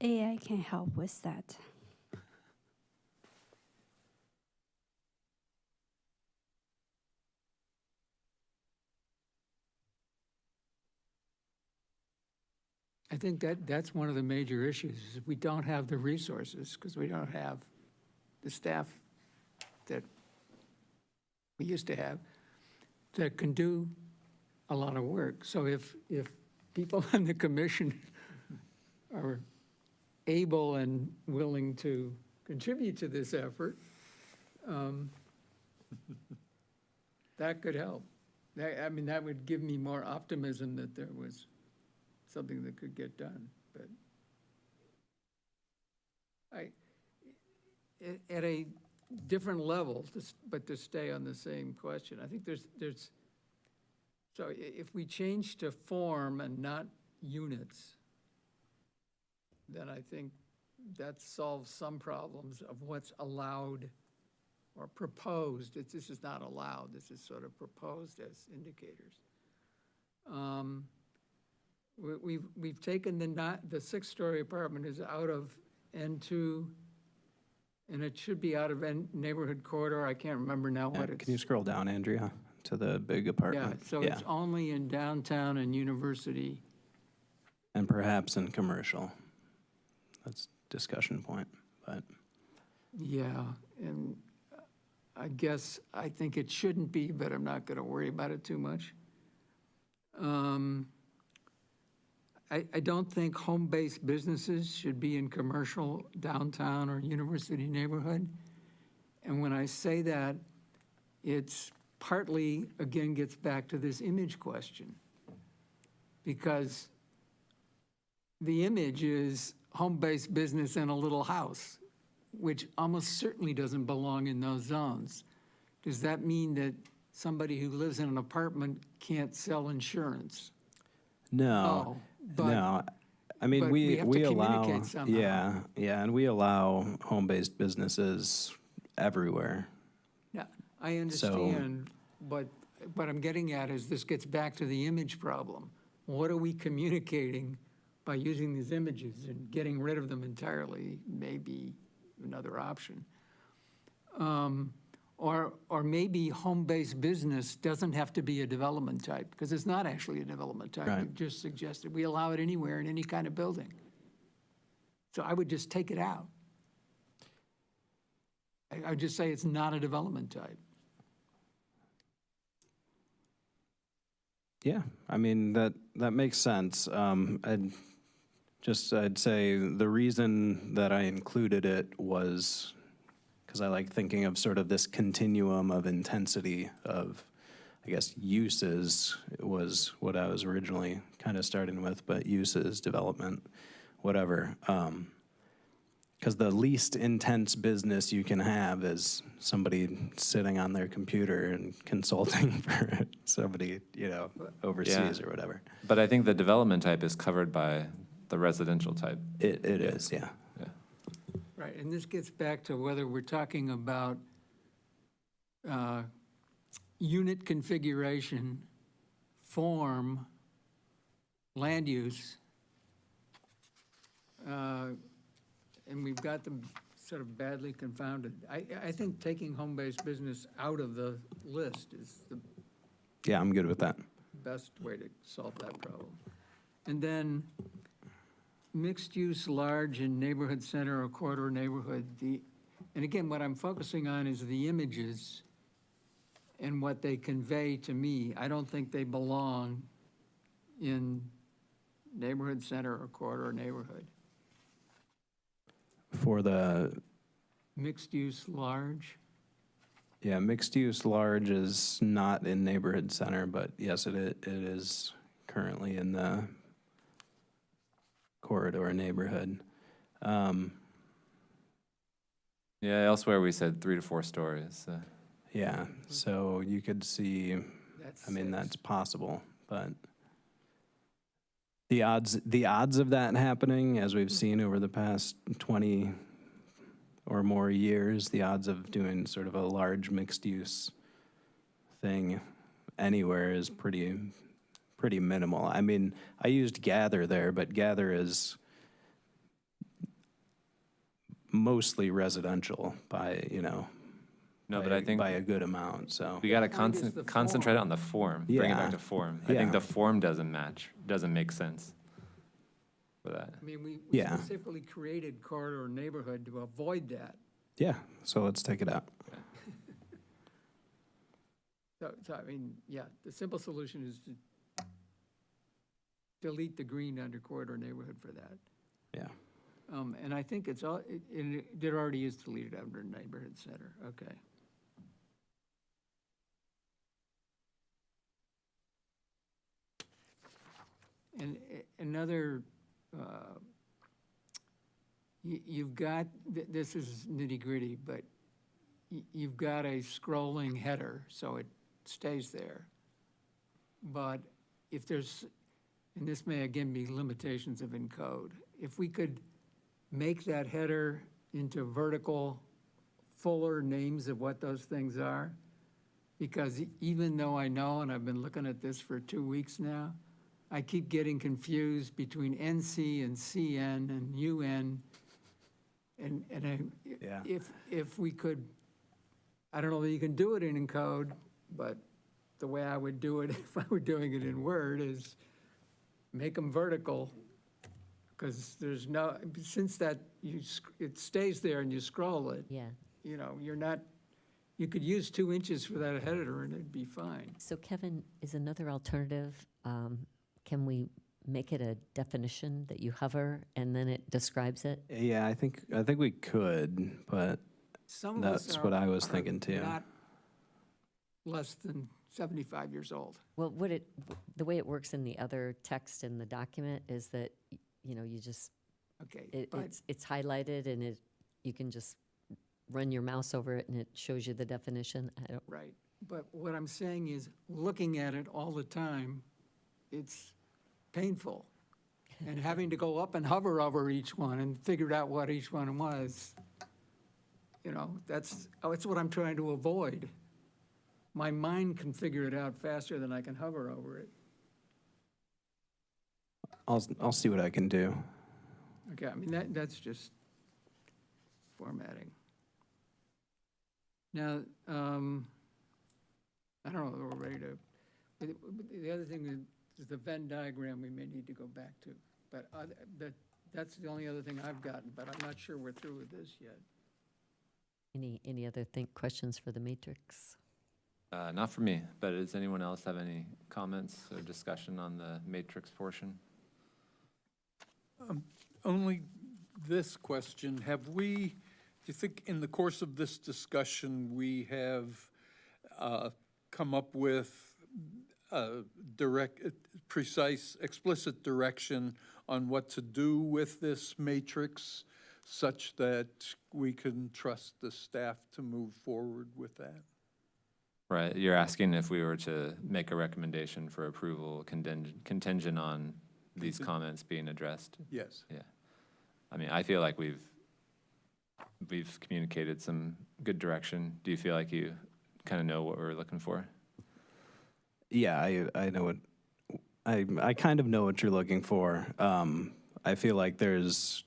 AI can help with that. I think that's one of the major issues, is if we don't have the resources, because we don't have the staff that we used to have, that can do a lot of work. So if people on the commission are able and willing to contribute to this effort, that could help. That would give me more optimism that there was something that could get done, but at a different level, but to stay on the same question, I think so if we change to form and not units, then I think that solves some problems of what's allowed or proposed. This is not allowed, this is sort of proposed as indicators. We've taken the six-story apartment is out of N2, and it should be out of neighborhood corridor. I can't remember now what it's. Can you scroll down, Andrea, to the big Yeah, apartment? so it's only in downtown and University. And perhaps in commercial. That's discussion point, but. Yeah, and I guess I think it shouldn't be, but I'm not going to worry about it too much. I don't think home-based businesses should be in commercial downtown or university neighborhood. And when I say that, it's partly, again, gets back to this image question. Because the image is home-based business in a little house, which almost certainly doesn't belong in those zones. Does that mean that somebody who lives in an apartment can't sell insurance? No, but- no. I mean, but we have to allow, communicate somehow. yeah, and we allow home-based businesses everywhere. Yeah, I understand, but what I'm getting at is this gets back to the image problem. What are we communicating by using these images, and getting rid of them entirely may be another option. Or maybe home-based business doesn't have to be a development type, because it's not actually a development type. Right. We've just suggested we allow it anywhere in any kind of building. So I would just take it out. I would just say it's not a development type. Yeah, I mean, that makes sense. I'd say the reason that I included it was because I like thinking of sort of this continuum of intensity of, I guess, uses was what I was originally kind of starting with, but uses, development, whatever. Because the least intense business you can have is somebody sitting on their computer and consulting for somebody, overseas or whatever. But I think the development type is covered by the residential type. It is, yeah. Right, and this gets back to whether we're talking about unit configuration, form, land use, and we've got them sort of badly confounded. I think taking home-based business out of the list is the Yeah, I'm good with that. best way to solve that problem. And then mixed-use large in neighborhood center or corridor neighborhood. And again, what I'm focusing on is the images and what they convey to me. I don't think they belong in neighborhood center or corridor neighborhood. For the, Mixed-use large, Yeah, mixed use large is not in neighborhood center, but yes, it is currently in the corridor neighborhood. Yeah, elsewhere we said 3 to 4 stories. Yeah, so you could see, That's I mean, six. that's possible, but the odds of that happening, as we've seen over the past 20 or more years, the odds of doing sort of a large mixed-use thing anywhere is pretty minimal. I mean, I used Gather there, but Gather is mostly residential by, No, but I think by a good amount, so. we got to point is the concentrate form. on the form, bring it back Yeah. to form. I Yeah. think the form doesn't match, doesn't make sense for that. I mean, we Yeah. specifically created corridor neighborhood to avoid that. Yeah, so let's take it out. So I mean, yeah, the simple solution is to delete the green under corridor neighborhood for that. Yeah. And I think it's all, it already is deleted under neighborhood center, okay. And another, you've got, this is nitty gritty, but you've got a scrolling header, so it stays there. But if there's, and this may again be limitations of encode, if we could make that header into vertical, fuller names of what those things are, because even though I know, and I've been looking at this for 2 weeks now, I keep getting confused between NC and CN and UN. Yeah. If we could, I don't know that you can do it in encode, but the way I would do it if I were doing it in Word is make them vertical, because there's no, since that, it stays there and you scroll it, Yeah. you're not, you could use 2 inches for that header and it'd be fine. So Kevin, is another alternative, can we make it a definition that you hover and then it describes it? Yeah, I think we could, but Some of us that's what I was are thinking too. not less than 75 years old. Well, the way it works in the other text in the document is that, you just, Okay, but it's highlighted and you can just run your mouse over it and it shows you the definition. right. But what I'm saying is, looking at it all the time, it's painful. And having to go up and hover over each one and figure out what each one was, that's what I'm trying to avoid. My mind can figure it out faster than I can hover over it. I'll see what I can do. Okay, I mean, that's just formatting. Now, I don't know if we're ready to, but the other thing is the Venn diagram we may need to go back to. But that's the only other thing I've gotten, but I'm not sure we're through with this yet. Any other questions for the matrix? Not for me, but does anyone else have any comments or discussion on the matrix portion? Only this question, do you think in the course of this discussion, we have come up with precise, explicit direction on what to do with this matrix such that we can trust the staff to move forward with that? Right, you're asking if we were to make a recommendation for approval contingent on these comments being addressed? Yes. Yeah. I mean, I feel like we've communicated some good direction. Do you feel like you kind of know what we're looking for? Yeah, I know what, I kind of know what you're looking for. I feel like there's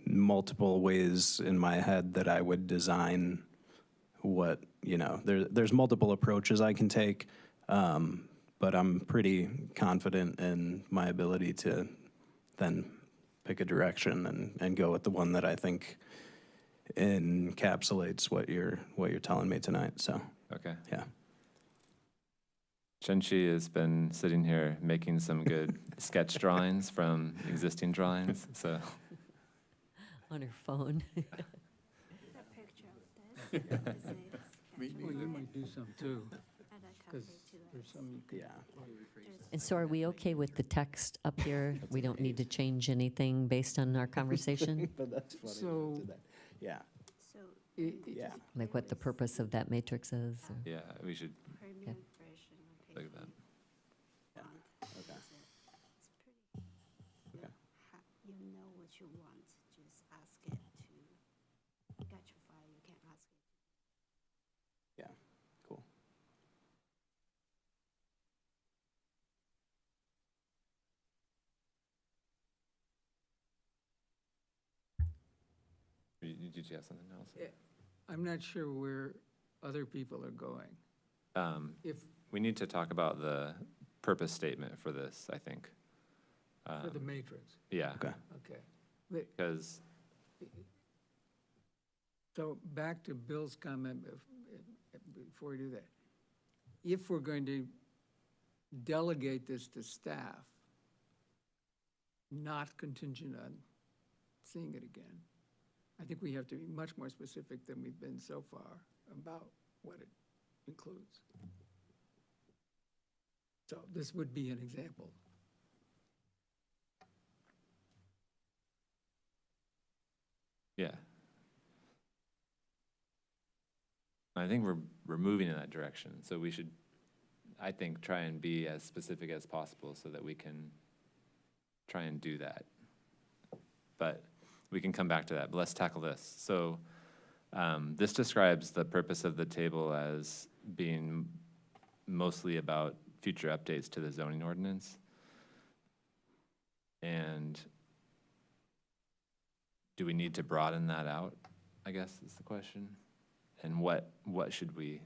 multiple ways in my head that I would design what, there's multiple approaches I can take, but I'm pretty confident in my ability to then pick a direction and go with the one that I think encapsulates what you're telling me tonight, so, Okay. yeah. Shenchi has been sitting here making some good sketch drawings from existing drawings, so. On her phone. Well, you might do some too, because there's some you could. Yeah. And so are we okay with the text up here? We don't need to change anything based on our conversation? But that's funny. So- Yeah, So yeah. Like what the purpose of that matrix is? or- Yeah, we should premium version of look at that. Okay. It's pretty, Okay. you know what you want, just ask it to get your file, you can ask it. Yeah, cool. Did you have something else? I'm not sure where other people are going. If, We need to talk about the purpose statement for this, I think. for the matrix, Yeah, Okay. okay. But- because, So back to Bill's comment before we do that. If we're going to delegate this to staff, not contingent on seeing it again, I think we have to be much more specific than we've been so far about what it includes. So this would be an example. yeah. I think we're moving in that direction, so we should, I think, try and be as specific as possible so that we can try and do that. But we can come back to that, but let's tackle this. So this describes the purpose of the table as being mostly about future updates to the zoning ordinance. And do we need to broaden that out, I guess is the question? And what should we?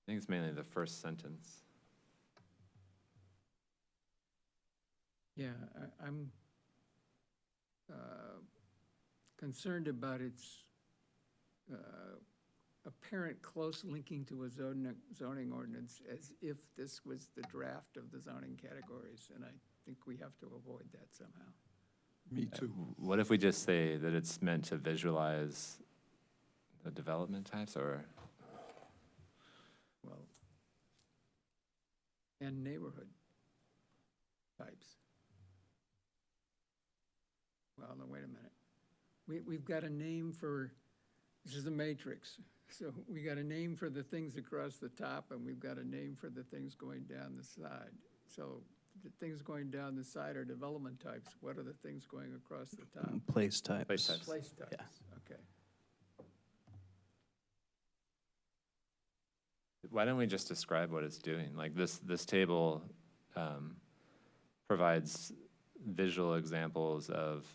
I think it's mainly the first sentence. Yeah, I'm concerned about its apparent close linking to a zoning ordinance as if this was the draft of the zoning categories, and I think we have to avoid that somehow. Me too. What if we just say that it's meant to visualize the development types, or? Well, and neighborhood types. Well, no, wait a minute. We've got a name for, this is a matrix. So we got a name for the things across the top, and we've got a name for the things going down the side. So the things going down the side are development types. What are the things going across the top? Place types. Place types. Place types, Yeah. okay. Why don't we just describe what it's doing? Like this table provides visual examples of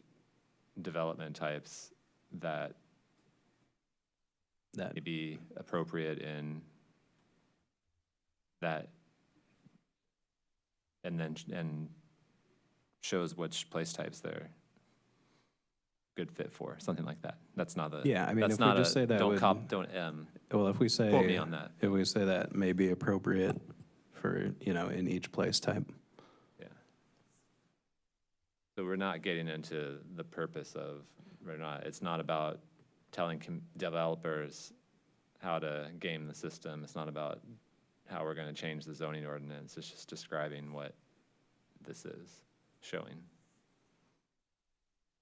development types that That, may be appropriate in that, and shows which place types they're good fit for, something like that. That's not the. Yeah, I mean, that's if we not just a- say that Don't would- cop, don't, well, if we say. quote me on that. If we say that may be appropriate for, in each place type. Yeah. So we're not getting into the purpose of, it's not about telling developers how to game the system. It's not about how we're gonna change the zoning ordinance. It's just describing what this is showing.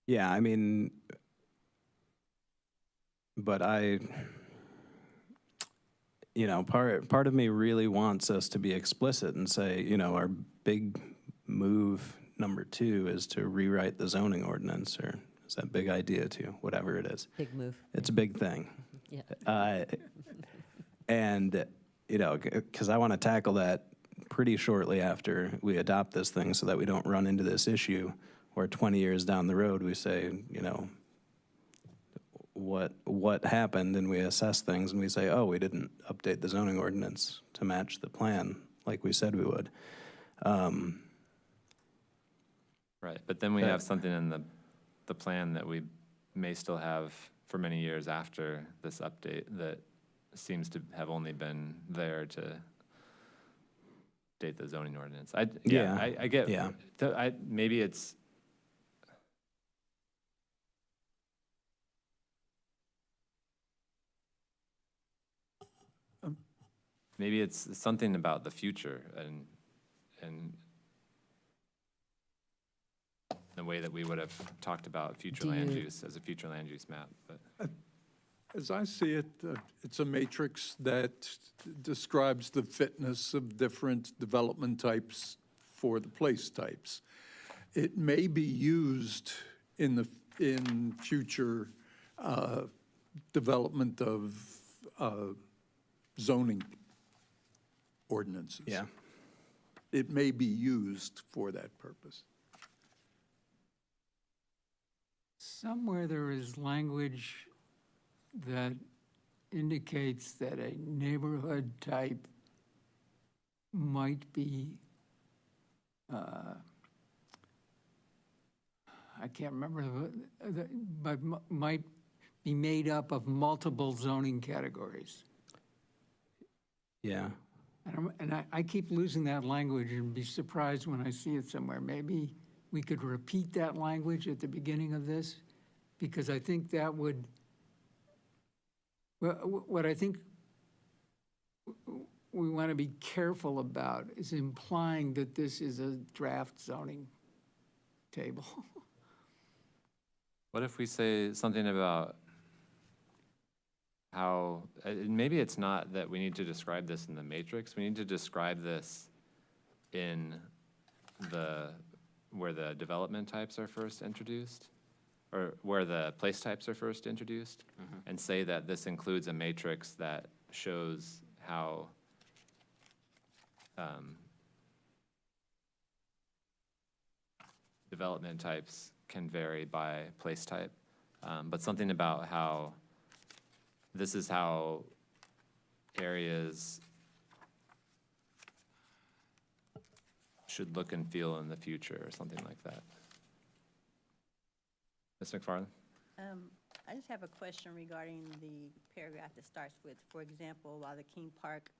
Yeah, I mean, but part of me really wants us to be explicit and say, our big move number 2 is to rewrite the zoning ordinance, or is that big idea too, whatever it is. Big move. It's a big thing. Yeah. And, because I want to tackle that pretty shortly after we adopt this thing so that we don't run into this issue where 20 years down the road we say, what happened, and we assess things and we say, oh, we didn't update the zoning ordinance to match the plan like we said we would. Right, but then we That- have something in the plan that we may still have for many years after this update that seems to have only been there to update the zoning ordinance. I Yeah, get, yeah. maybe it's, maybe it's something about the future and the way that we would have talked about future Do land you- use as a future land use map, but. As I see it, it's a matrix that describes the fitness of different development types for the place types. It may be used in future development of zoning ordinances. Yeah. It may be used for that purpose. Somewhere there is language that indicates that a neighborhood type might be, I can't remember, but might be made up of multiple zoning categories. Yeah. And I keep losing that language and be surprised when I see it somewhere. Maybe we could repeat that language at the beginning of this, because I think that would, what I think we want to be careful about is implying that this is a draft zoning table. What if we say something about how, maybe it's not that we need to describe this in the matrix, we need to describe this in where the development types are first introduced, or where the place types are first introduced, and say that this includes a matrix that shows how development types can vary by place type, but something about how this is how areas should look and feel in the future, or something like that. Ms. McFarland? I just have a question regarding the paragraph that starts with, for example, while the King Park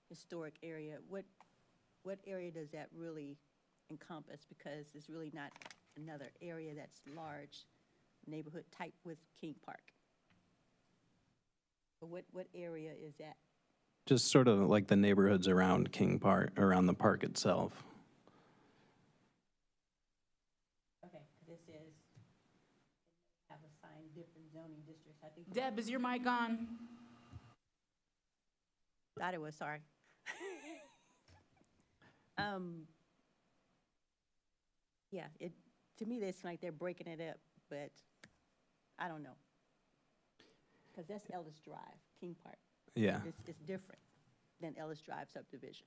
historic area, what area does that really encompass? Because it's really not another area that's large neighborhood type with King Park. But what area is that? Just sort of like the neighborhoods around King Park, around the park itself. Okay, this is, have assigned different zoning districts, I think. Deb, is your mic on? Thought it was, sorry. Yeah, to me, it's like they're breaking it up, but I don't know. Because that's Ellis Drive, King Park. Yeah. It's different than Ellis Drive subdivision.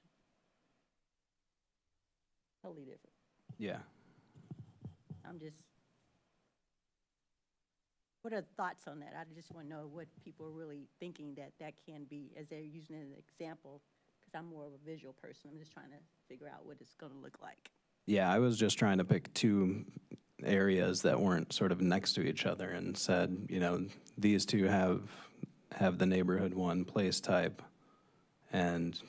Totally different. Yeah. What are the thoughts on that? I just want to know what people are really thinking that can be, as they're using it as an example, because I'm more of a visual person. I'm just trying to figure out what it's going to look like. Yeah, I was just trying to pick two areas that weren't sort of next to each other and said, you know, these two have the neighborhood one place type, and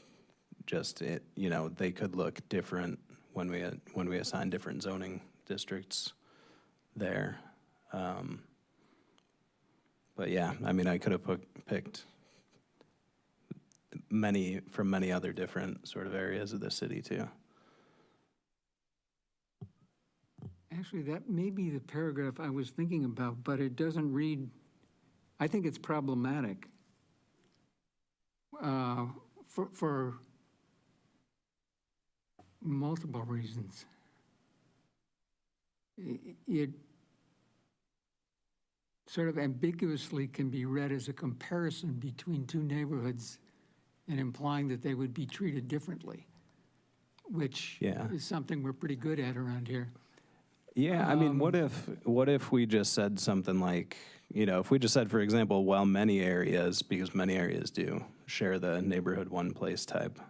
just it, you know, they could look different when we assign different zoning districts there. But yeah, I mean, I could have picked from many other different sort of areas of the city too. Actually, that may be the paragraph I was thinking about, but it doesn't read, I think it's problematic for multiple reasons. It sort of ambiguously can be read as a comparison between two neighborhoods and implying that they would be treated differently, which is something we're pretty good at around here. Yeah, I mean, what if we just said something like, you know, if we just said, for example, while many areas, because many areas do share the neighborhood one place type.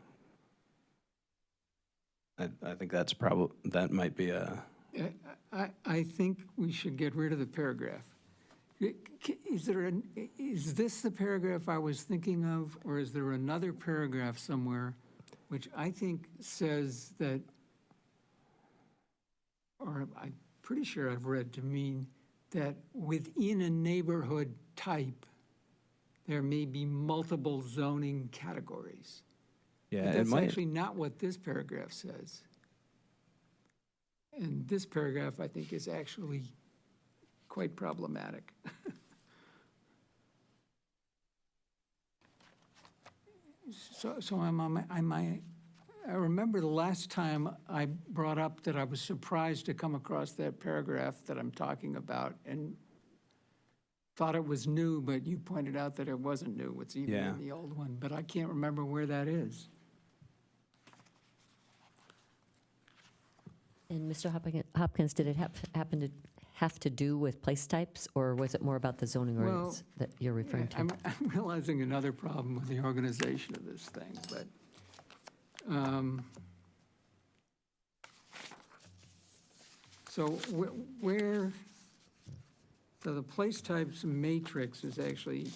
I think that might be a. I think we should get rid of the paragraph. Is this the paragraph I was thinking of, or is there another paragraph somewhere which I think says that, or I'm pretty sure I've read to mean that within a neighborhood type, there may be multiple zoning categories. Yeah, But it that's might, actually not what this paragraph says. And this paragraph, I think, is actually quite problematic. So I remember the last time I brought up that I was surprised to come across that paragraph that I'm talking about and thought it was new, but you pointed out that it wasn't new. It's even Yeah. in the old one, but I can't remember where that is. And Mr. Hopkins, did it happen to have to do with place types, or was it more about the zoning Well, ordinance that you're referring to? I'm realizing another problem with the organization of this thing, but, so so the place types matrix is actually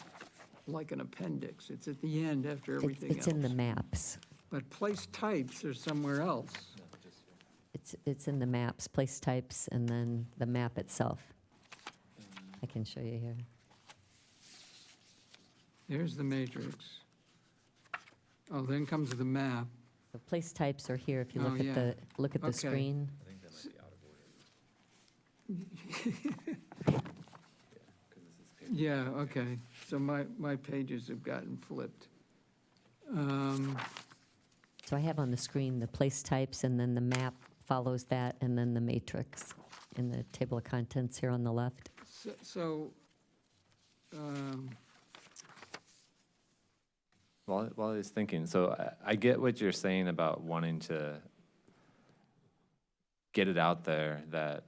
like an appendix. It's at the end after everything else. It's in the maps. But place types are somewhere else. It's in the maps, place types, and then the map itself. I can show you here. There's the matrix. Oh, then comes the map. The place types are here, if you Oh, look yeah. at the Okay. screen. Yeah, okay. So my pages have gotten flipped. So I have on the screen the place types, and then the map follows that, and then the matrix in the table of contents here on the left. So, While I was thinking, so I get what you're saying about wanting to get it out there that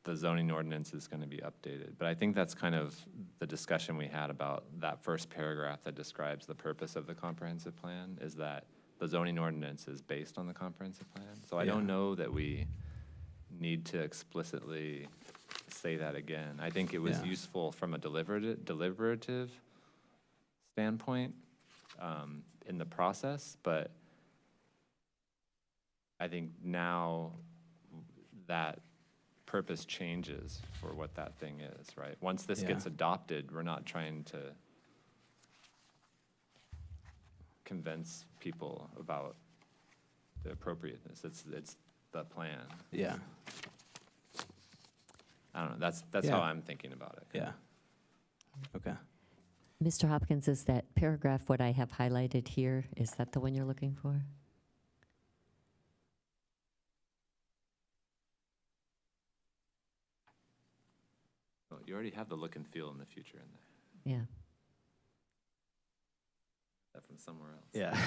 the zoning ordinance is going to be updated. But I think that's kind of the discussion we had about that first paragraph that describes the purpose of the comprehensive plan, is that the zoning ordinance is based on the comprehensive plan. So I don't Yeah. know that we need to explicitly say that again. I think it was Yeah. useful from a deliberative standpoint in the process, but I think now that purpose changes for what that thing is, right? Once this gets Yeah. adopted, we're not trying to convince people about the appropriateness. It's the plan. yeah, I don't know, that's how Yeah. I'm thinking about it. yeah. Okay. Mr. Hopkins, is that paragraph what I have highlighted here, is that the one you're looking for? Well, you already have the look and feel in the future in there. Yeah. That from somewhere else. Yeah.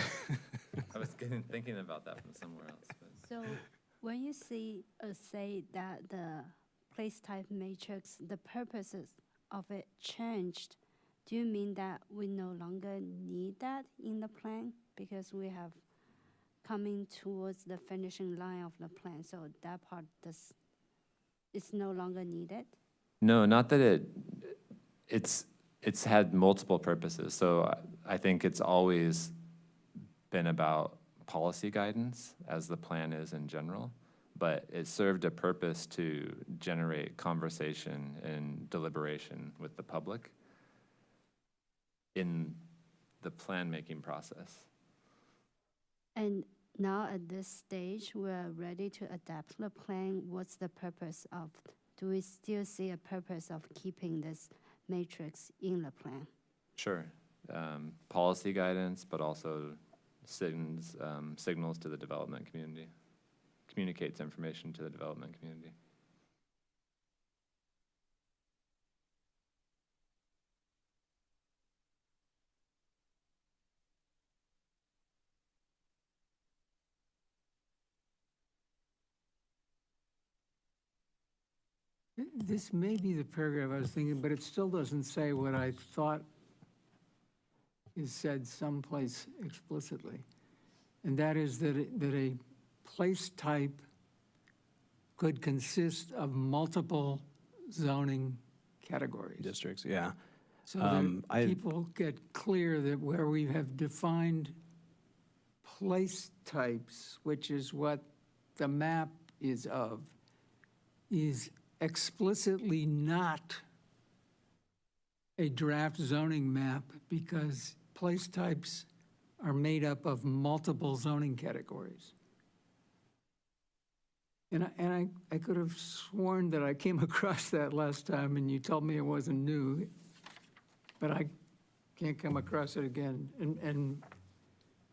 I was thinking about that from somewhere else, but. So when you say that the place type matrix, the purposes of it changed, do you mean that we no longer need that in the plan because we have coming towards the finishing line of the plan, so that part is no longer needed? No, not that it's had multiple purposes. So I think it's always been about policy guidance, as the plan is in general, but it served a purpose to generate conversation and deliberation with the public in the plan-making process. And now at this stage, we're ready to adapt the plan. What's the purpose of, do we still see a purpose of keeping this matrix in the plan? Sure. Policy guidance, but also signals to the development community, communicates information to the development community. this may be the paragraph I was thinking, but it still doesn't say what I thought is said someplace explicitly. And that is that a place type could consist of multiple zoning categories. Districts, yeah. So that I- people get clear that where we have defined place types, which is what the map is of, is explicitly not a draft zoning map because place types are made up of multiple zoning categories. And I could have sworn that I came across that last time and you told me it wasn't new, but I can't come across it again. And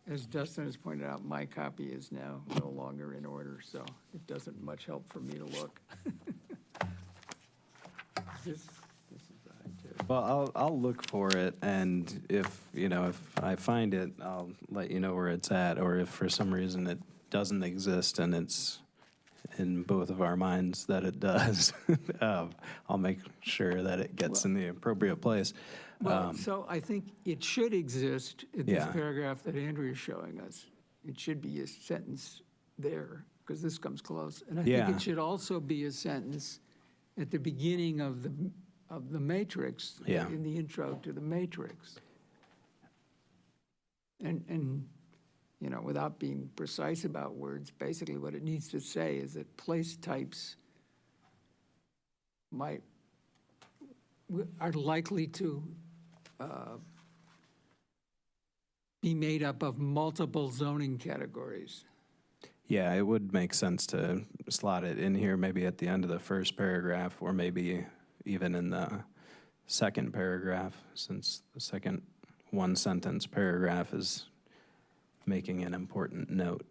as Dustin has pointed out, my copy is now no longer in order, so it doesn't much help for me to look. This is Well, I'll look for it, and if I find it, I'll let you know where it's at, or if for some reason it doesn't exist and it's in both of our minds that it does, I'll make sure that it gets in the appropriate place. Well, so I think it should exist in this Yeah. paragraph that Andrea is showing us. It should be a sentence there, because this comes close. And I think Yeah. it should also be a sentence at the beginning of the matrix, Yeah. in the intro to the matrix. And without being precise about words, basically what it needs to say is that place types are likely to be made up of multiple zoning categories. Yeah, it would make sense to slot it in here, maybe at the end of the first paragraph, or maybe even in the second paragraph, since the second one-sentence paragraph is making an important note.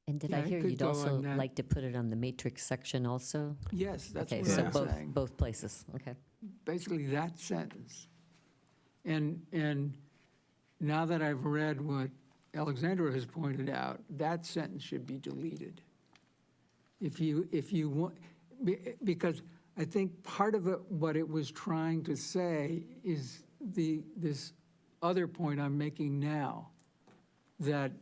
And did Yeah, I it hear could you'd go also on that. like to put it on the matrix section also? Yes, that's Okay, what so I'm saying. both places, okay. Basically, that sentence. And now that I've read what Alexandra has pointed out, that sentence should be deleted. If you want, because I think part of it, what it was trying to say is this other point I'm making now, that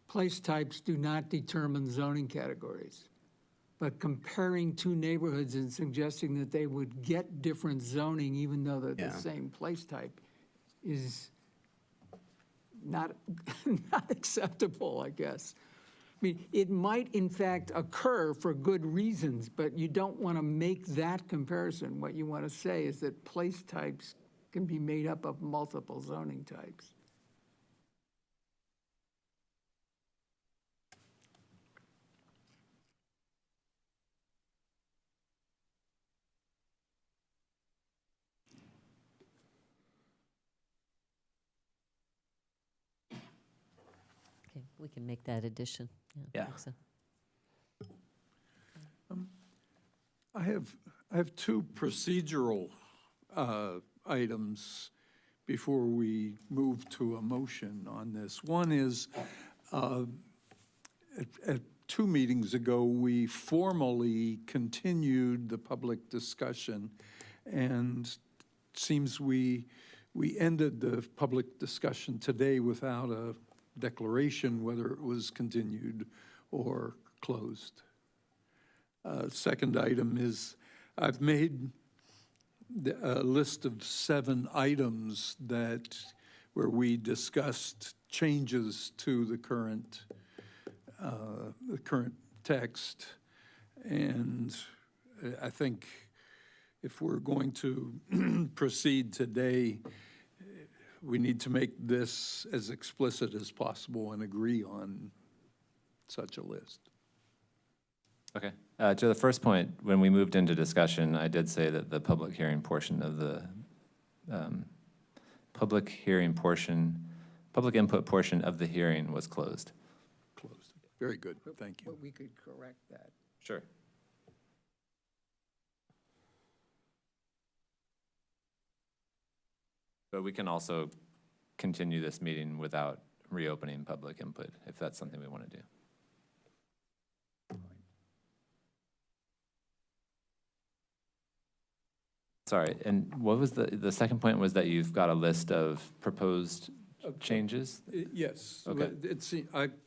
place types do not determine zoning categories. But comparing two neighborhoods and suggesting that they would get different zoning even though they're the Yeah. same place type is not acceptable, I guess. I mean, it might in fact occur for good reasons, but you don't want to make that comparison. What you want to say is that place types can be made up of multiple zoning types. Okay, we can make that addition. I Yeah. think so. I have two procedural items before we move to a motion on this. One is, at 2 meetings ago, we formally continued the public discussion, and it seems we ended the public discussion today without a declaration whether it was continued or closed. Second item is, I've made a list of 7 items where we discussed changes to the current text. And I think if we're going to proceed today, we need to make this as explicit as possible and agree on such a list. Okay. To the first point, when we moved into discussion, I did say that the public hearing portion of the, public input portion of the hearing was closed. Closed. Very good, thank you. But we could correct that. Sure. But we can also continue this meeting without reopening public input, if that's something we want to do. Sorry, and what was the second point was that you've got a list of proposed changes? Yes. Okay.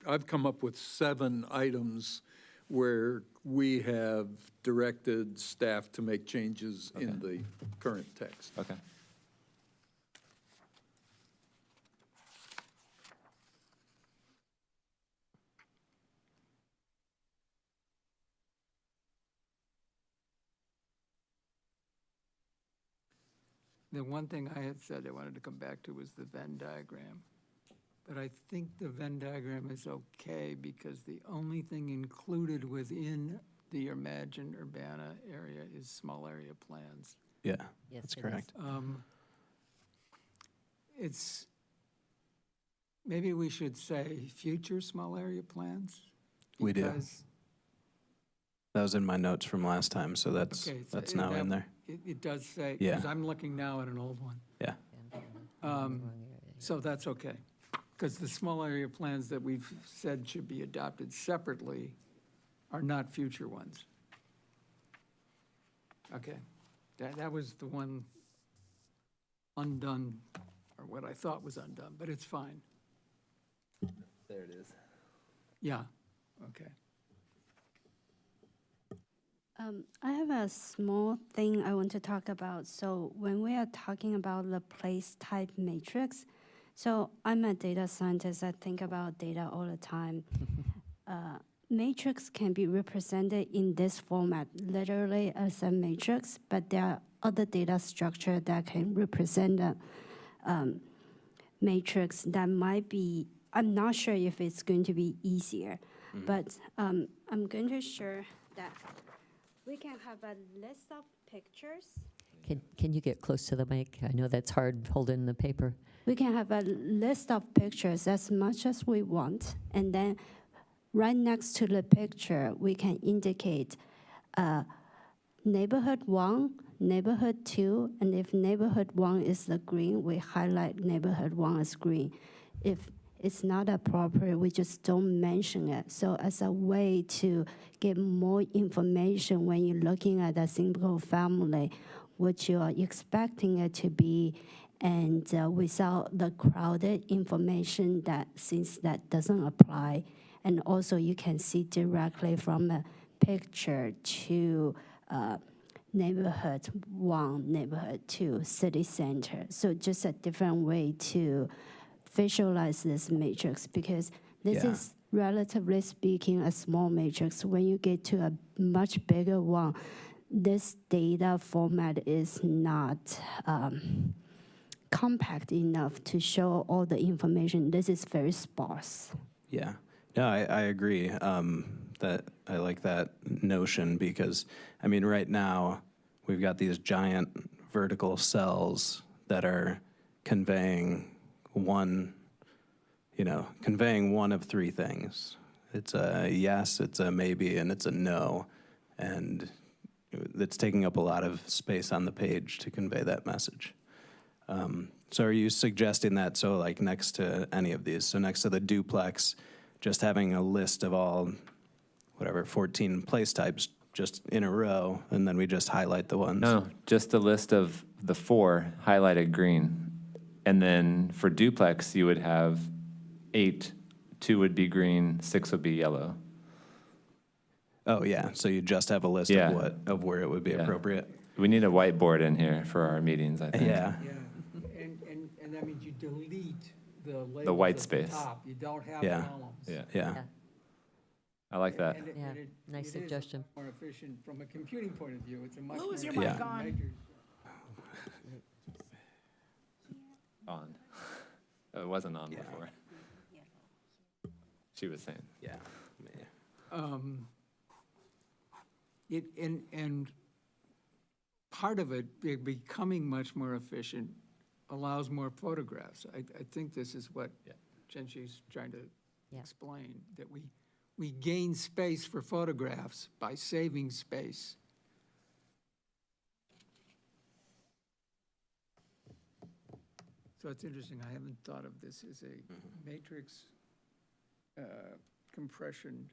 I've come up with 7 items where we have directed staff to make changes in the current text. Okay. The one thing I had said I wanted to come back to was the Venn diagram. But I think the Venn diagram is okay because the only thing included within the Imagine Urbana area is small area plans. Yeah, Yes, that's it is. correct. It's, maybe we should say future small area plans? We do. Because- That was in my notes from last time, so that's Okay, so now in there. It does say, Yeah. because I'm looking now at an old one. Yeah, So that's okay, because the small area plans that we've said should be adopted separately are not future ones. Okay, that was the one undone, or what I thought was undone, but it's fine. There it is. Yeah, okay. I have a small thing I want to talk about. So when we are talking about the place type matrix, so I'm a data scientist. I think about data all the time. Matrix can be represented in this format, literally as a matrix, but there are other data structure that can represent a matrix that might be, I'm not sure if it's going to be easier, but I'm going to share that we can have a list of pictures. Can you get close to the mic? I know that's hard holding the paper. We can have a list of pictures as much as we want, and then right next to the picture, we can indicate neighborhood 1, neighborhood 2, and if neighborhood 1 is the green, we highlight neighborhood 1 as green. If it's not appropriate, we just don't mention it. So as a way to get more information when you're looking at a single family, what you are expecting it to be, and without the crowded information that since that doesn't apply. And also you can see directly from a picture to neighborhood 1, neighborhood 2, city center. So just a different way to visualize this matrix, because this Yeah. is relatively speaking a small matrix. When you get to a much bigger one, this data format is not compact enough to show all the information. This is very sparse. yeah. No, I agree that I like that notion because, I mean, right now, we've got these giant vertical cells that are conveying one of three things. It's a yes, it's a maybe, and it's a no. And it's taking up a lot of space on the page to convey that message. So are you suggesting that, so like next to any of these, so next to the duplex, just having a list of all, 14 place types just in a row, and then we just highlight the ones? No, just a list of the 4 highlighted green. And then for duplex, you would have 8, 2 would be green, 6 would be yellow. Oh, yeah, so you just have a list Yeah. of where it would be Yeah. appropriate? We need a whiteboard in here for our meetings, I think. Yeah, Yeah, and that means you delete the labels The white at space. top. You don't have Yeah. columns. Yeah, yeah, I like that. And Yeah, it nice is suggestion. more efficient from a computing point of view. It's a much Lou, more. is your mic efficient on? measure. On. It wasn't on Yeah. before. She was saying. yeah. And part of it becoming much more efficient allows more photographs. I think this is what Yeah. Chenxi's trying to Yeah. explain, that we gain space for photographs by saving space. So it's interesting, I haven't thought of this as a matrix compression,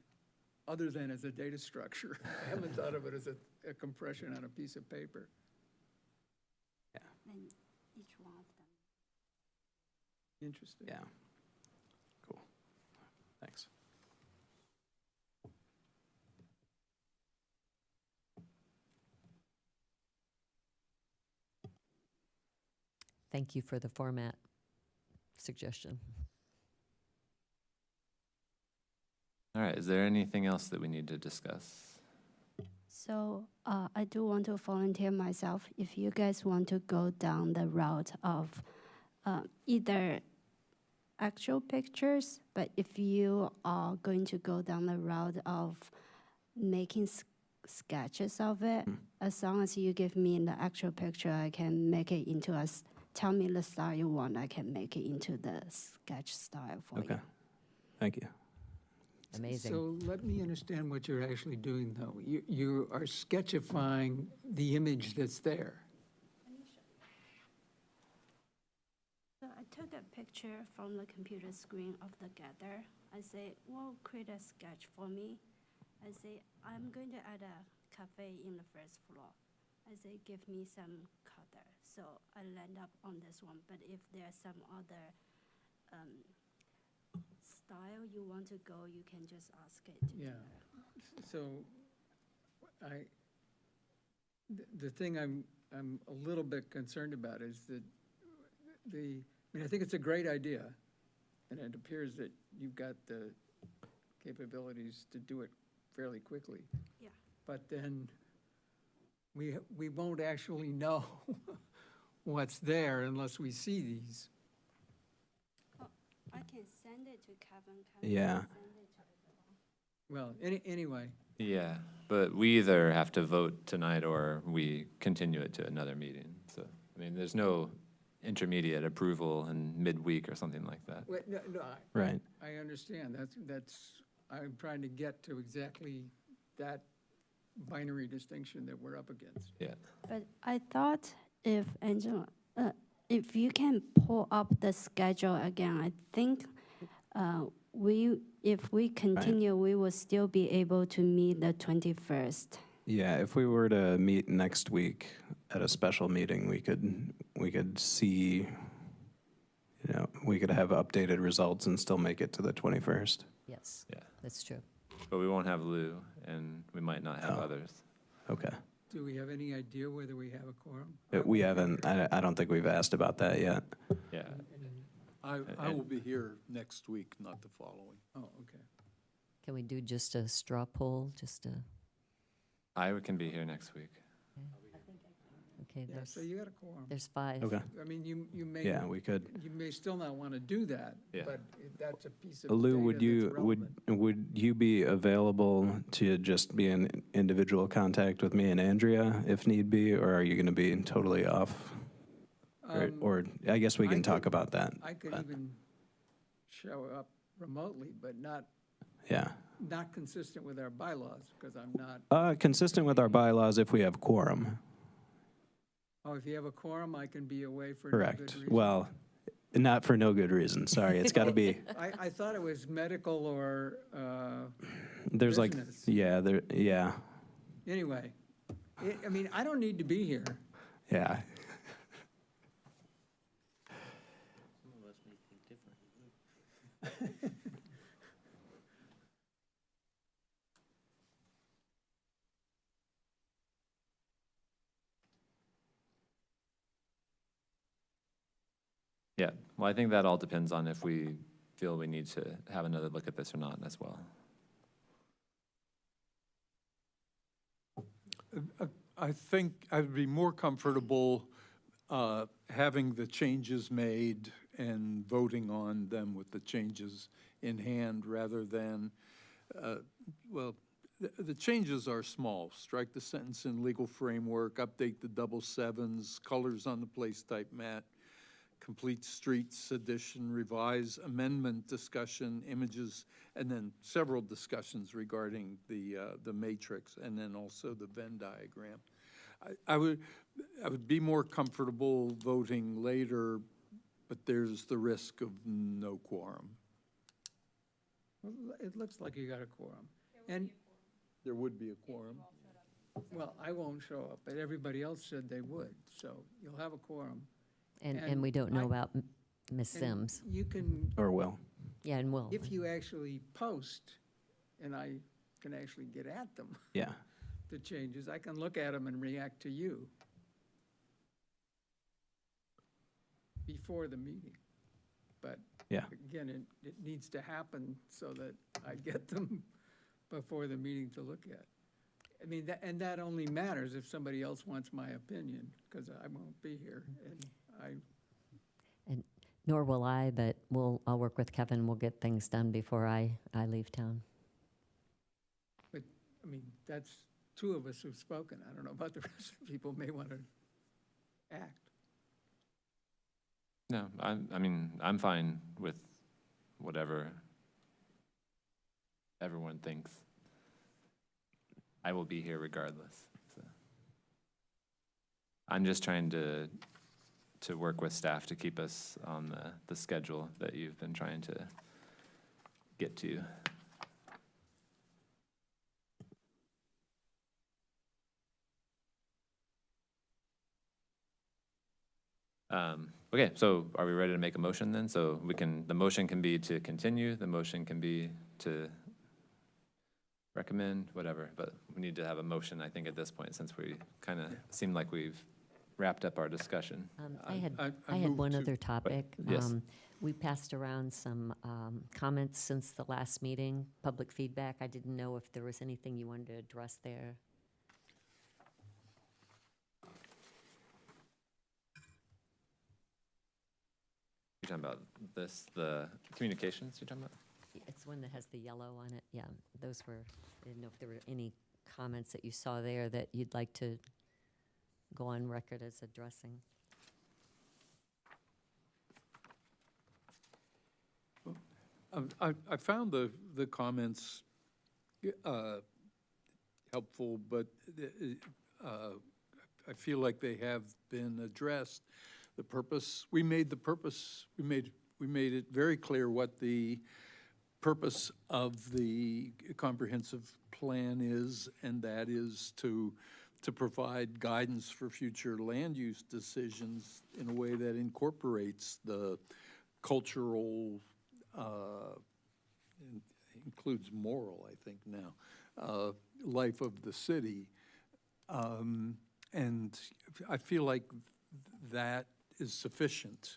other than as a data structure. I haven't thought of it as a compression on a piece of paper. And each one of them. Interesting. Yeah. Cool. Thanks. Thank you for the format suggestion. All right, is there anything else that we need to discuss? So I do want to volunteer myself. If you guys want to go down the route of either actual pictures, but if you are going to go down the route of making sketches of it, as long as you give me the actual picture, I can make it into tell me the style you want, I can make it into the sketch style for Okay. you. Thank you. Amazing. So let me understand what you're actually doing, though. You are sketchifying the image that's there. So I took a picture from the computer screen of the gather. I say, well, create a sketch for me. I say, I'm going to add a cafe in the first floor. I say, give me some color. So I land up on this one. But if there's some other style you want to go, you can just ask it to do Yeah. that. So the thing I'm a little bit concerned about is that I mean, I think it's a great idea, and it appears that you've got the capabilities to do it fairly quickly. Yeah. But then we won't actually know what's there unless we see these. I can send it to Kevin. Yeah. Can send it to everyone. Well, anyway, Yeah, but we either have to vote tonight or we continue it to another meeting. So, I mean, there's no intermediate approval in midweek or something like that. wait, no, Right. I understand. I'm trying to get to exactly that binary distinction that we're up against. Yeah. But I thought if Angela, if you can pull up the schedule again, I think if we continue, we will still be able to meet the 21st. Yeah, if we were to meet next week at a special meeting, we could see, we could have updated results and still make it to the 21st. Yes, Yeah. that's true. But we won't have Lou, and we might not have Oh. others. Okay. Do we have any idea whether we have a quorum? We haven't, I don't think we've asked about that yet. Yeah. I will be here next week, not the following. Oh, okay. Can we do just a straw poll, just a, I can be here next week. okay, Yeah, so you got a quorum. there's 5. Okay. I mean, you may. Yeah, we could. You may still not want to do that, Yeah. but if that's a piece of Lou, data would that's you, relevant. would you be available to just be in individual contact with me and Andrea if need be, or are you going to be totally off? Or I guess we I can talk could- about that. I could but- even show up remotely, but not Yeah. consistent with our bylaws, because I'm not, Consistent with our bylaws if we have quorum. oh, if you have a quorum, I can be away for no good Correct. reason. Well, not for no good reason, sorry. It's got to be, I thought it was medical or, there's like, Business. yeah, anyway. I mean, I don't need to be here. yeah. Some of us may think differently. Yeah, well, I think that all depends on if we feel we need to have another look at this or not as well. I think I'd be more comfortable having the changes made and voting on them with the changes in hand rather than, well, the changes are small. Strike the sentence in legal framework, update the double sevens, colors on the place type mat, complete streets addition, revise amendment discussion, images, and then several discussions regarding the matrix, and then also the Venn diagram. I would be more comfortable voting later, but there's the risk of no quorum. Well, it looks like you got a quorum. And, There would be a quorum. well, I won't show up, but everybody else said they would, so you'll have a quorum. And And we don't know I- about Ms. And Sims. You can, Or will. Yeah, and will. if you actually post, and I can actually get at them, Yeah. the changes, I can look at them and react to you before the meeting. But Yeah. again, it needs to happen so that I get them before the meeting to look at. I mean, and that only matters if somebody else wants my opinion, because I won't be here. And And nor will I, but I'll work with Kevin. We'll get things done before I leave town. I mean, that's two of us who've spoken. I don't know about the rest of the people may want to act. No, I mean, I'm fine with whatever everyone thinks. I will be here regardless. So. I'm just trying to work with staff to keep us on the schedule that you've been trying to get to. Okay, so are we ready to make a motion then? So the motion can be to continue, the motion can be to recommend, whatever, but we need to have a motion, I think, at this point, since we kind of seem like we've wrapped up our discussion. I had move one to- other topic. Yes. We passed around some comments since the last meeting, public feedback. I didn't know if there was anything you wanted to address there. You're talking about this, the communications you're talking about? It's one that has the yellow on it. Yeah, those were, I didn't know if there were any comments that you saw there that you'd like to go on record as addressing. I found the comments helpful, but I feel like they have been addressed. The purpose, we made it very clear what the purpose of the comprehensive plan is, and that is to provide guidance for future land use decisions in a way that incorporates the cultural, includes moral, I think now, life of the city. And I feel like that is sufficient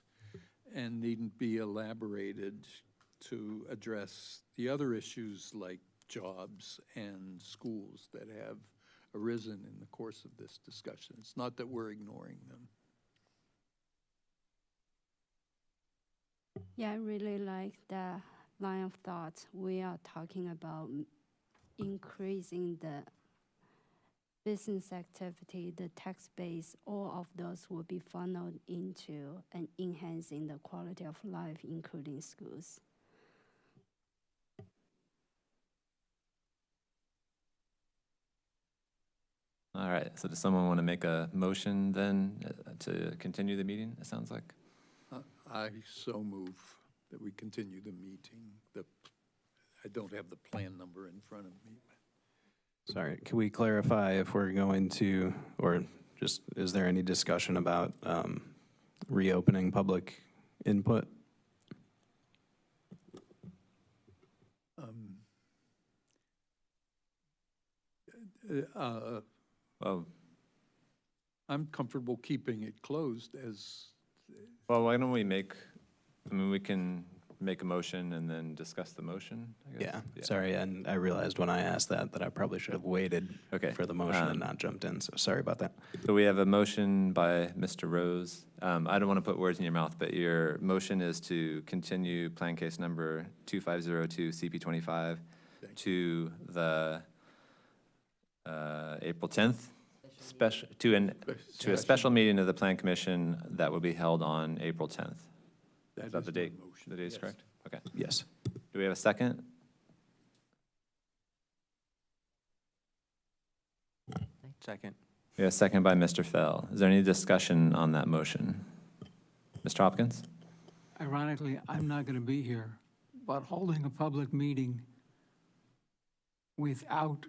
and needn't be elaborated to address the other issues like jobs and schools that have arisen in the course of this discussion. It's not that we're ignoring them. Yeah, I really like the line of thought. We are talking about increasing the business activity, the tax base, all of those will be funneled into and enhancing the quality of life, including schools. All right, so does someone want to make a motion then to continue the meeting, it sounds like? I so move that we continue the meeting. I don't have the plan number in front of me. Sorry, can we clarify if we're going to, or just, is there any discussion about reopening public input? Well, I'm comfortable keeping it closed as, why don't we we can make a motion and then discuss the motion, I guess? Yeah, sorry, and I realized when I asked that I probably should have waited Okay, for the motion and not jumped in, so sorry about that. So we have a motion by Mr. Rose. I don't want to put words in your mouth, but your motion is to continue plan case number 2502 CP25 to the April 10th, to a special meeting of the Plan Commission that will be held on April 10th. Is that the my date? motion. The date is Yes. correct? Okay. Yes. Do we have a second? Second. We have a second by Mr. Fell. Is there any discussion on that motion? Mr. Hopkins? Ironically, I'm not going to be here, but holding a public meeting without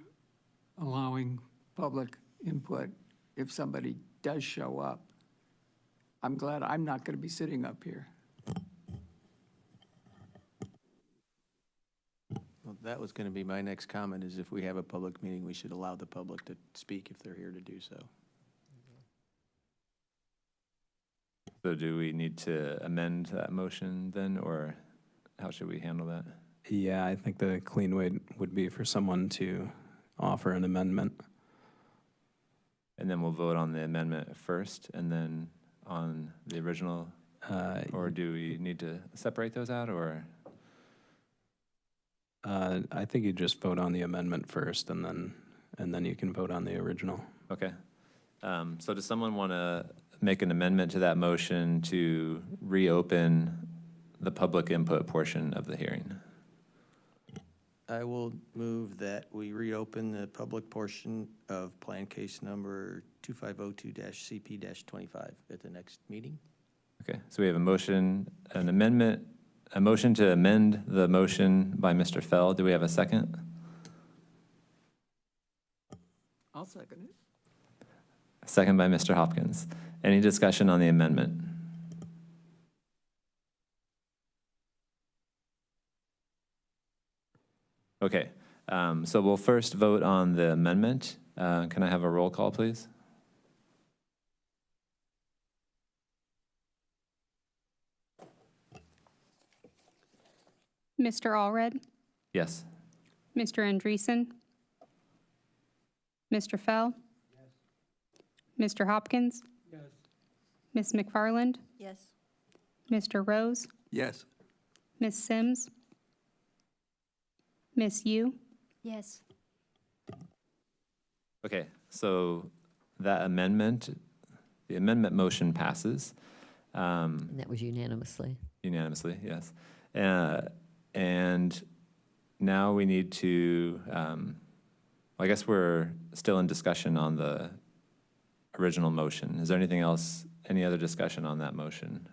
allowing public input, if somebody does show up, I'm glad I'm not going to be sitting up here. Well, that was going to be my next comment, is if we have a public meeting, we should allow the public to speak if they're here to do so. So do we need to amend that motion then, or how should we handle that? Yeah, I think the clean way would be for someone to offer an amendment. And then we'll vote on the amendment first and then on the original? Or do we need to separate those out, or? I think you just vote on the amendment first, and then you can vote on the original. Okay. So does someone want to make an amendment to that motion to reopen the public input portion of the hearing? I will move that we reopen the public portion of plan case number 2502-CP-25 at the next meeting. Okay, so we have a motion to amend the motion by Mr. Fell. Do we have a second? I'll second it. A second by Mr. Hopkins. Any discussion on the amendment? Okay, so we'll first vote on the amendment. Can I have a roll call, please? Mr. Allred, Yes. Mr. Andreessen, Mr. Fell, Mr. Hopkins, Ms. McFarland, Yes. Mr. Rose, Yes. Ms. Sims, Ms. Yu, Yes. Okay, so that amendment, the amendment motion passes And that was unanimously. unanimously, yes. And now we need to, I guess we're still in discussion on the original motion. Is there anything else, any other discussion on that motion?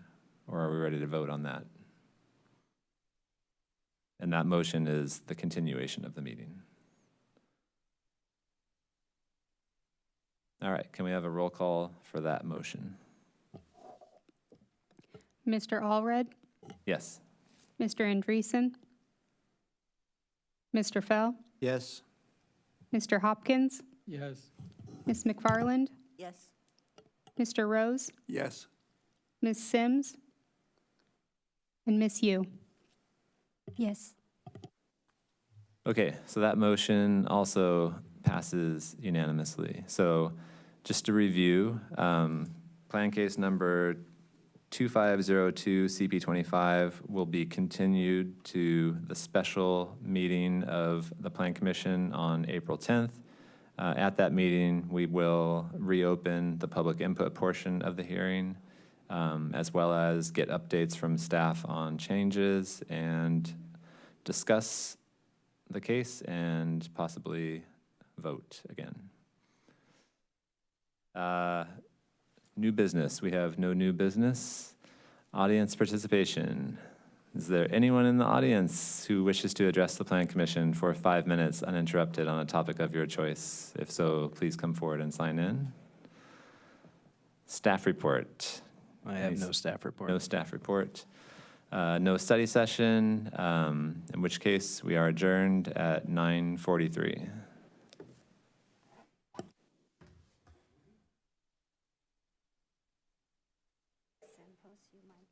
Or are we ready to vote on that? And that motion is the continuation of the meeting. All right, can we have a roll call for that motion? Mr. Allred, Yes. Mr. Andreessen, Mr. Fell, Yes. Mr. Hopkins, Yes. Ms. McFarland, Yes. Mr. Rose, Yes. Ms. Sims, and Ms. Yu. Yes. Okay, so that motion also passes unanimously. So just to review, plan case number 2502 CP25 will be continued to the special meeting of the Plan Commission on April 10th. At that meeting, we will reopen the public input portion of the hearing, as well as get updates from staff on changes and discuss the case and possibly vote again. New business, we have no new business. Audience participation. Is there anyone in the audience who wishes to address the Plan Commission for 5 minutes uninterrupted on a topic of your choice? If so, please come forward and sign in. Staff report. I have no staff report. No staff report. No study session, in which case we are adjourned at 9:43. Samples you might